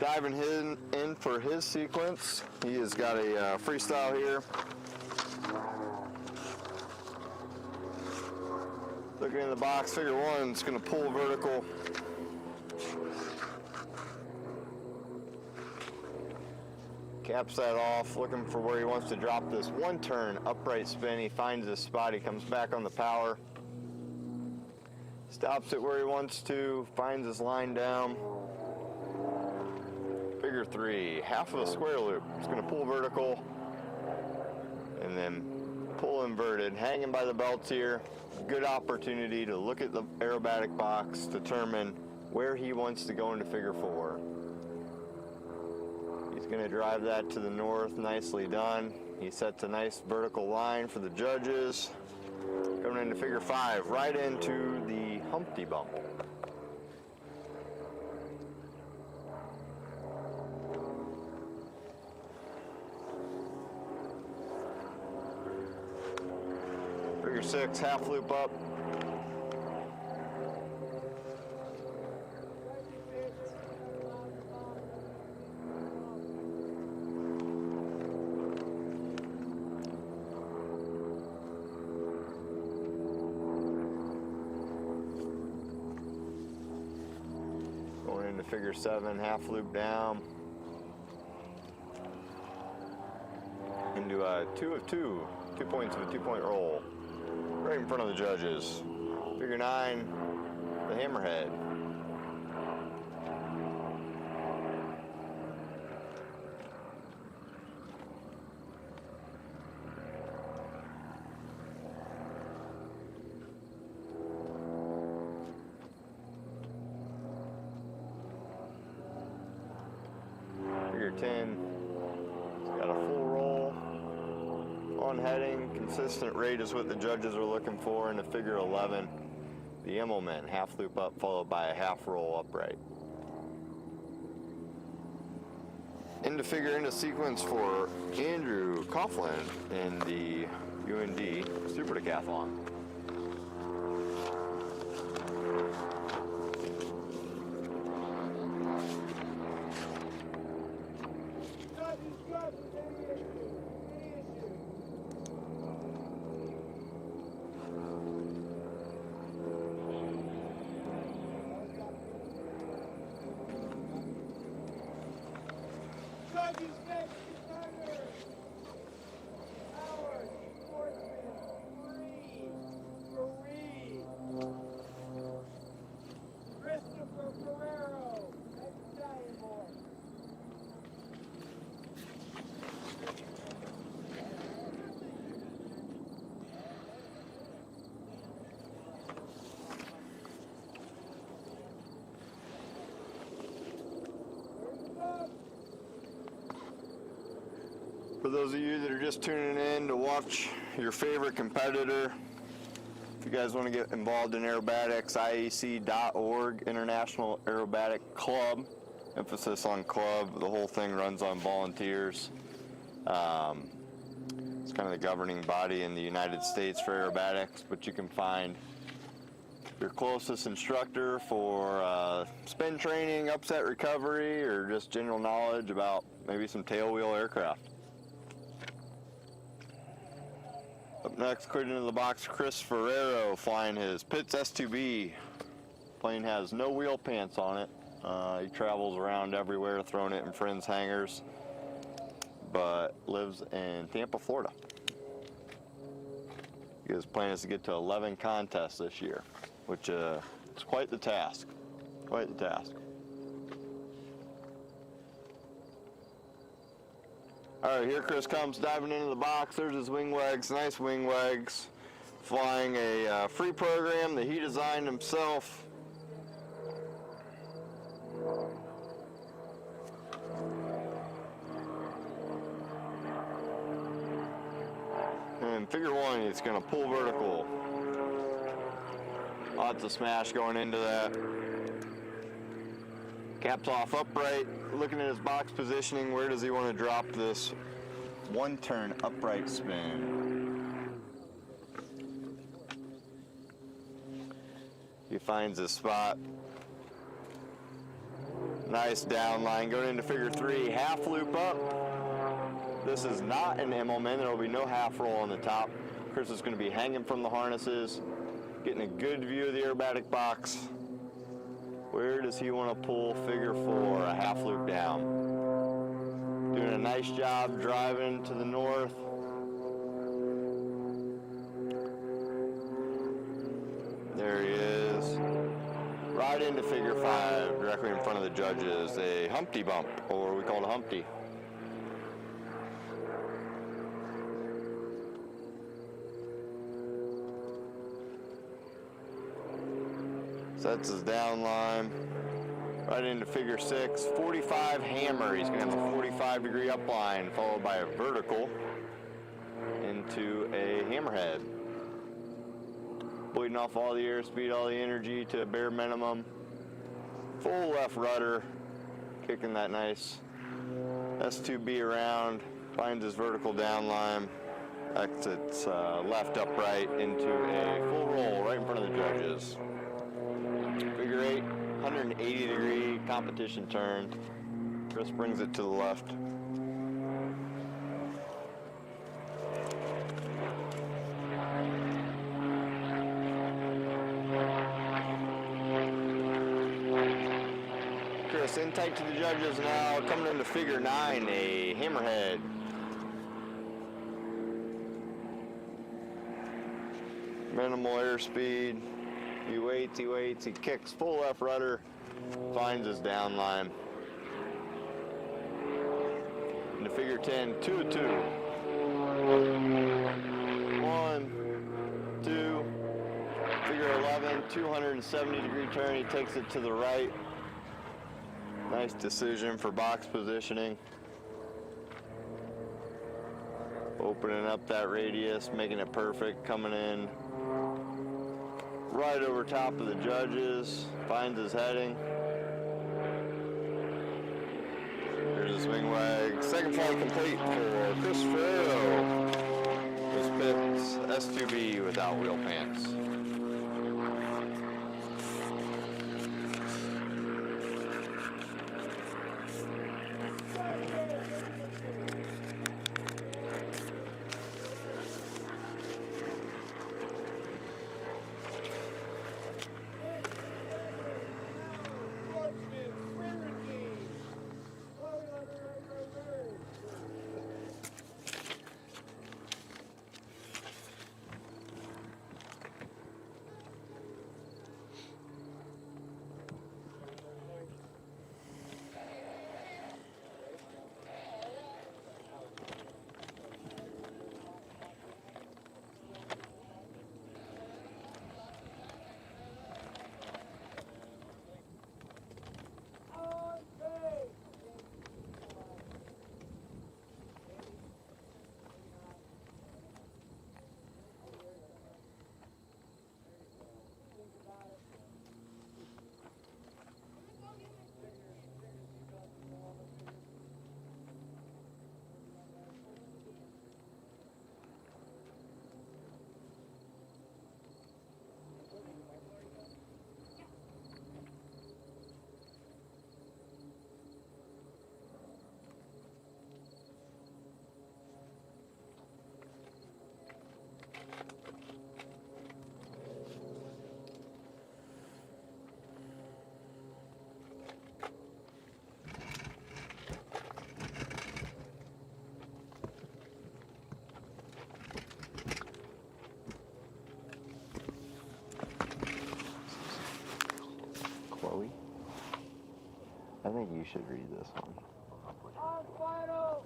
[SPEAKER 1] diving in for his sequence. He has got a freestyle here. Looking in the box, figure one, it's going to pull vertical. Caps that off, looking for where he wants to drop this one turn, upright spin. He finds this spot, he comes back on the power. Stops it where he wants to, finds his line down. Figure three, half of a square loop. It's going to pull vertical and then pull inverted, hanging by the belts here. Good opportunity to look at the aerobatic box, determine where he wants to go into figure four. He's going to drive that to the north, nicely done. He sets a nice vertical line for the judges. Going into figure five, right into the Humpty Bump. Figure six, half loop up. Figure seven, half loop down into a 2 of 2, 2 points of a 2-point roll, right in front of the judges. Figure nine, the hammerhead. Figure 10, it's got a full roll on heading. Consistent rate is what the judges are looking for. In the figure 11, the Immelman, half loop up followed by a half roll upright. Into sequence for Andrew Coughlin in the UND Super Decathlon. For those of you that are just tuning in to watch your favorite competitor, if you guys want to get involved in aerobatics, IAC.org, International Aerobatic Club, emphasis on club, the whole thing runs on volunteers. It's kind of the governing body in the United States for aerobatics, but you can find your closest instructor for spin training, upset recovery, or just general knowledge about maybe some tailwheel aircraft. Up next, cleared into the box, Chris Ferrero flying his Pitts S2B. Plane has no wheel pants on it. He travels around everywhere, throwing it in friends' hangars, but lives in Tampa, Florida. His plan is to get to 11 contests this year, which is quite the task. Quite the task. All right, here Chris comes diving into the box. There's his wing legs, nice wing legs. Flying a free program that he designed himself. And figure one, it's gonna pull vertical. Lots of smash going into that. Caps off upright, looking at his box positioning, where does he want to drop this one-turn upright spin? He finds his spot. Nice down line, going into figure three, half loop up. This is not an Immelman, there will be no half roll on the top. Chris is going to be hanging from the harnesses, getting a good view of the aerobatic box. Where does he want to pull figure four, a half loop down? Doing a nice job driving to the north. There he is. Right into figure five, directly in front of the judges, a Humpty bump, or we call it a Humpty. Sets his down line, right into figure six, 45 hammer. He's gonna have a 45-degree upline, followed by a vertical into a hammerhead. Bleeding off all the airspeed, all the energy to a bare minimum. Full left rudder, kicking that nice S2B around, finds his vertical down line, exits left upright into a full roll right in front of the judges. Figure eight, 180-degree competition turn. Chris brings it to the left. Chris in tight to the judges now, coming into figure nine, a hammerhead. Minimal airspeed. He waits, he kicks full left rudder, finds his down line. Into figure 10, 2-2. 1, 2, figure 11, 270-degree turn, he takes it to the right. Nice decision for box positioning. Opening up that radius, making it perfect, coming in right over top of the judges, finds his heading. Here's his wing leg. Second flight complete for Chris Ferrero. His Pitts S2B without wheel pants.
[SPEAKER 4] I think you should read this one.
[SPEAKER 3] On final.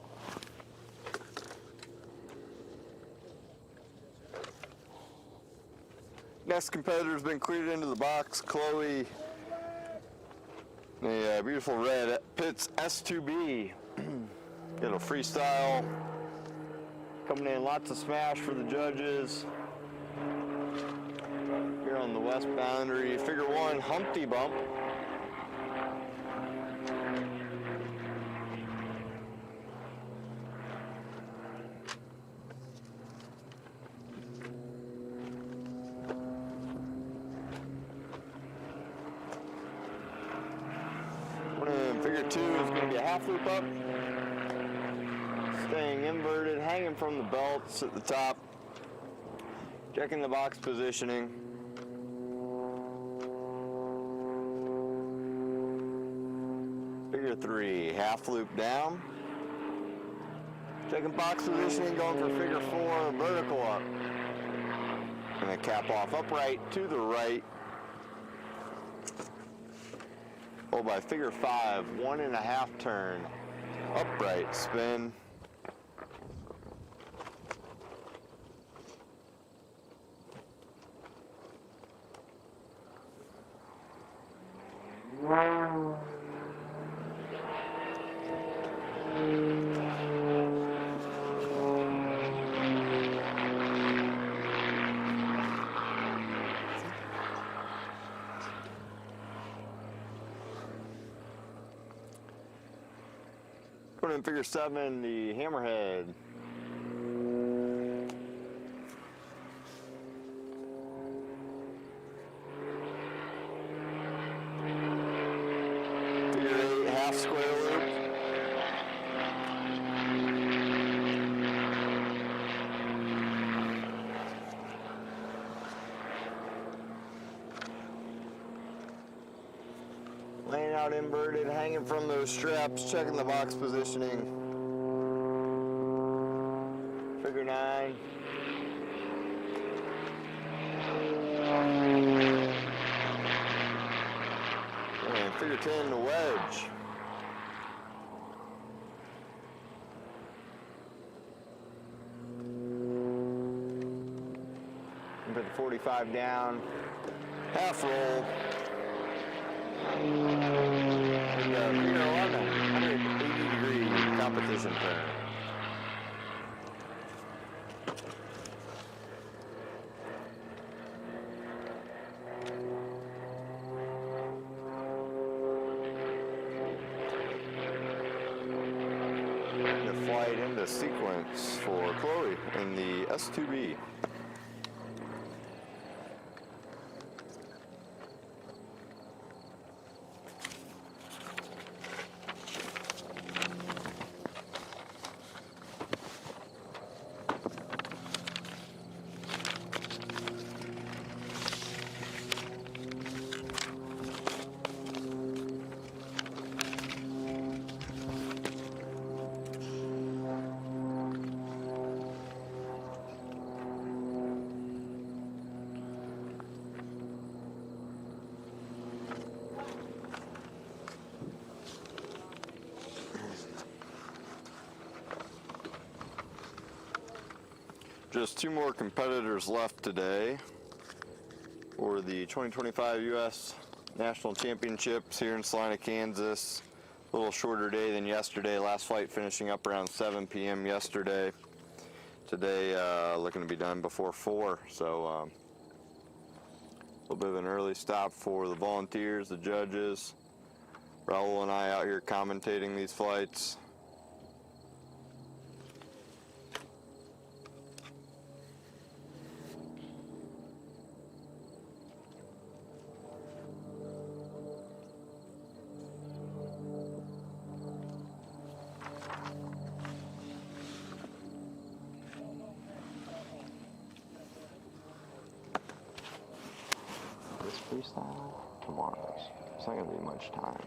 [SPEAKER 1] Next competitor's been cleared into the box. Chloe, a beautiful red Pitts S2B. Got a freestyle. Coming in, lots of smash for the judges. Here on the west boundary, figure 1, Humpty Bump. Figure 2 is going to be a half loop up. Staying inverted, hanging from the belts at the top. Checking the box positioning. Figure 3, half loop down. Checking box positioning, going for figure 4, vertical up. And a cap off upright to the right. Followed by figure 5, 1.5 turn, upright spin. Put in figure 7, the hammerhead. Figure 8, half square loop. Laying out inverted, hanging from those straps, checking the box positioning. Figure 9. And figure 10, the wedge. And put the 45 down, half roll. And figure 11, 180 degree competition turn. The flight into sequence for Chloe in the S2B. Just 2 more competitors left today for the 2025 U.S. National Championships here in Salina, Kansas. A little shorter day than yesterday. Last flight finishing up around 7 p.m. yesterday. Today looking to be done before 4. So a little bit of an early stop for the volunteers, the judges. Raul and I out here commentating these flights. Freestyle tomorrow's. It's not gonna be much time.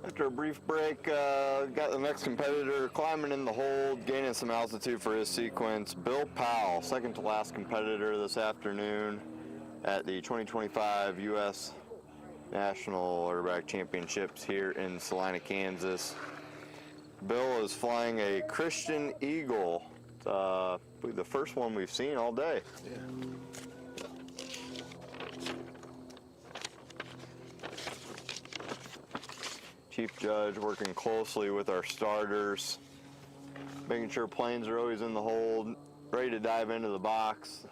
[SPEAKER 1] After a brief break, got the next competitor climbing in the hold, gaining some altitude for his sequence. Bill Powell, second to last competitor this afternoon at the 2025 U.S. National Aerobatic Championships here in Salina, Kansas. Bill is flying a Christian Eagle, I believe the first one we've seen all day.
[SPEAKER 2] Yeah.
[SPEAKER 1] Chief Judge working closely with our starters, making sure planes are always in the hold, ready to dive into the box.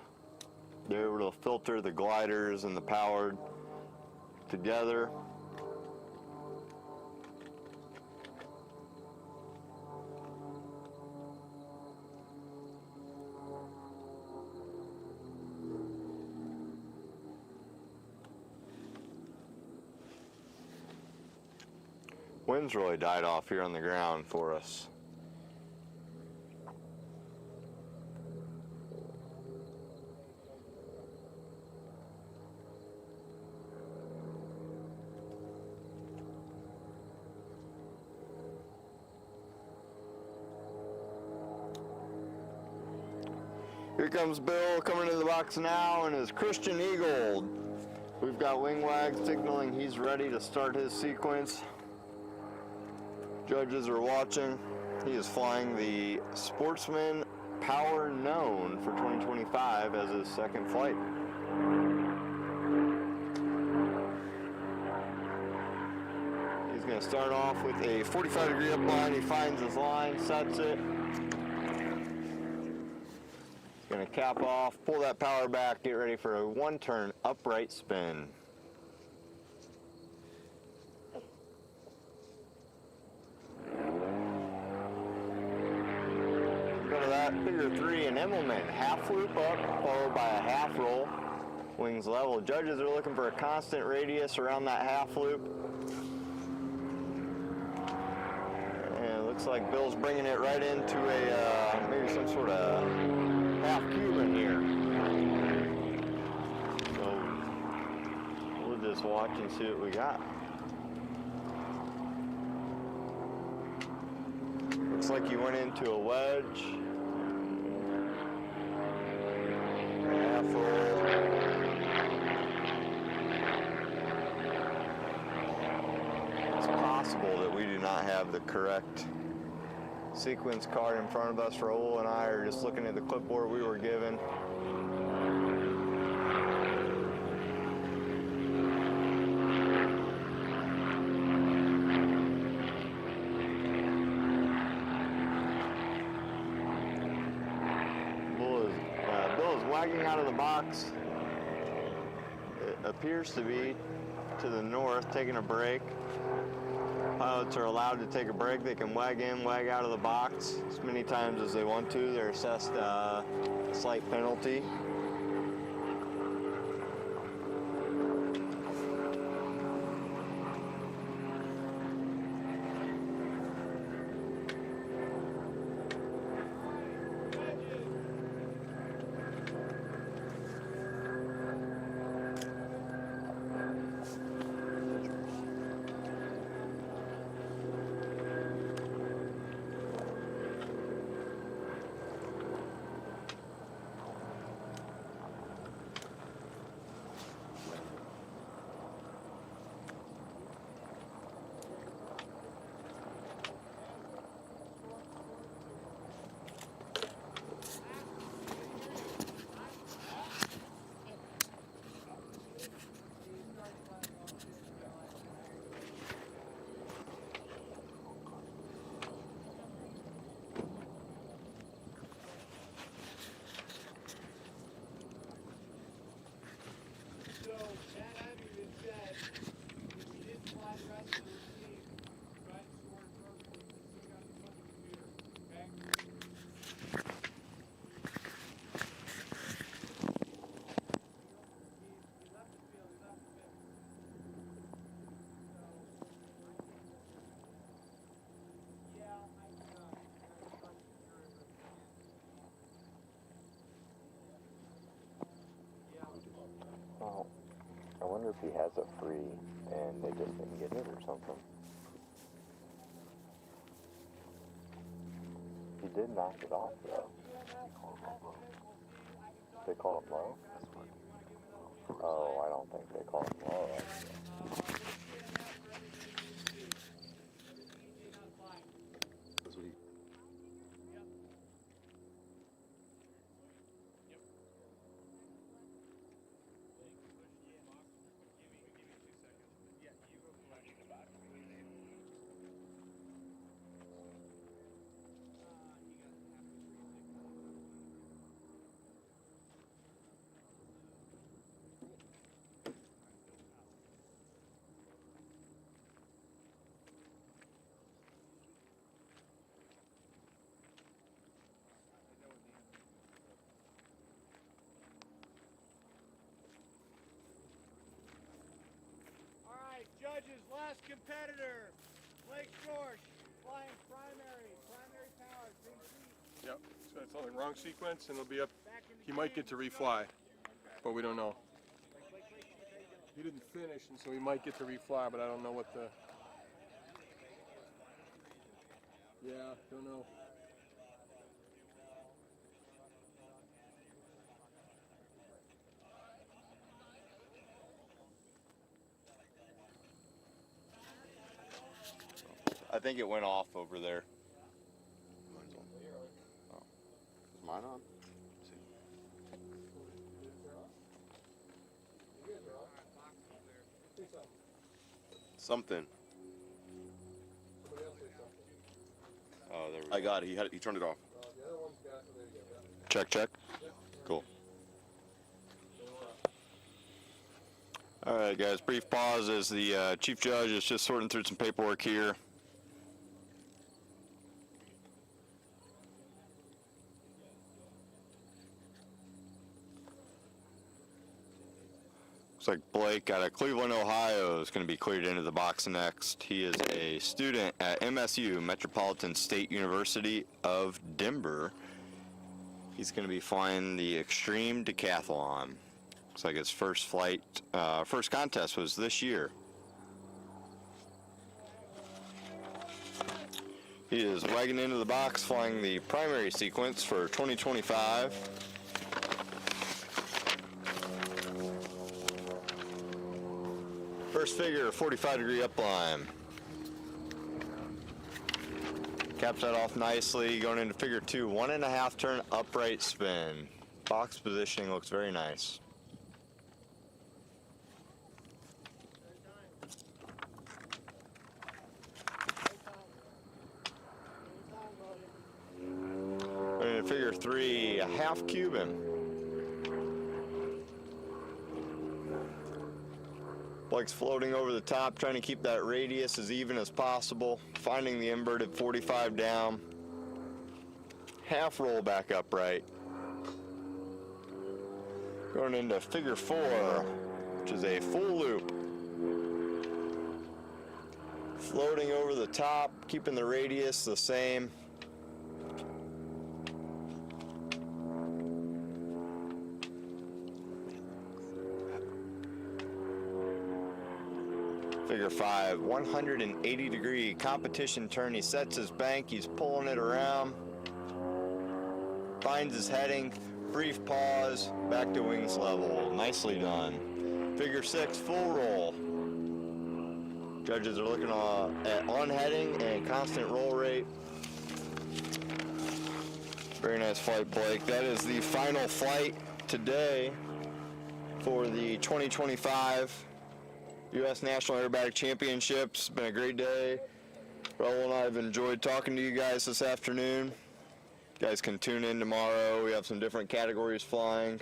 [SPEAKER 1] They're able to filter the gliders and the powered together. Wind's really died off here on the ground for us. Here comes Bill coming into the box now in his Christian Eagle. We've got wing wags signaling he's ready to start his sequence. Judges are watching. He is flying the Sportsman Power Known for 2025 as his second flight. He's going to start off with a 45-degree upline. He finds his line, sets it. He's going to cap off, pull that power back, get ready for a one-turn upright spin. Figure 3, an implement, half loop up, followed by a half roll, wings level. Judges are looking for a constant radius around that half loop. And it looks like Bill's bringing it right into a, maybe some sort of half Cuban here. So we'll just watch and see what we got. Looks like he went into a wedge. It's possible that we do not have the correct sequence card in front of us. Raul and I are just looking at the clipboard we were given. Wagging out of the box. It appears to be to the north, taking a break. Pilots are allowed to take a break. They can wag in, wag out of the box as many times as they want to. They're assessed a slight penalty.
[SPEAKER 4] Well, I wonder if he has a free and they just didn't get it or something. did knock it off, though. They called him low? Oh, I don't think they called him low.
[SPEAKER 2] That's what he.
[SPEAKER 3] All right, judges, last competitor, Blake George, flying primary power, green seat.
[SPEAKER 6] Yep. So it's on the wrong sequence, and it'll be up.
[SPEAKER 3] Back in the
[SPEAKER 6] He might get to refly, but we don't know. He didn't finish, and so he might get to refly, but I don't know what the. Yeah, don't know.
[SPEAKER 1] I think it went off over there.
[SPEAKER 2] Mine's on. Oh. Is mine on? Let's see. Something.
[SPEAKER 1] Oh, there we go.
[SPEAKER 2] I got it. He turned it off.
[SPEAKER 6] The other one's got. There you go.
[SPEAKER 1] Check, check. Cool. All right, guys, brief pause as the chief judge is just sorting through some paperwork here. Looks like Blake out of Cleveland, Ohio is going to be cleared into the box next. He is a student at MSU, Metropolitan State University of Denver. He's going to be flying the Extreme Decathlon. Looks like his first flight, first contest was this year. He is wagging into the box flying the primary sequence for 2025. First figure, 45-degree upline. Caps that off nicely, going into figure 2, 1.5 turn upright spin. Box positioning looks very nice. Going into figure 3, a half Cuban. Blake's floating over the top, trying to keep that radius as even as possible, finding the inverted 45 down. Half roll back upright. Going into figure 4, which is a full loop. Floating over the top, keeping the radius the same. Figure 5, 180-degree competition turn. He sets his bank, he's pulling it around, finds his heading, brief pause, back to wings level. Nicely done. Figure 6, full roll. Judges are looking at on heading and constant roll rate. Very nice flight, Blake. That is the final flight today for the 2025 U.S. National Aerobatic Championships. It's been a great day. Raul and I have enjoyed talking to you guys this afternoon. You guys can tune in tomorrow. We have some different categories flying.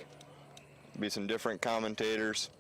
[SPEAKER 1] Be some different commentators.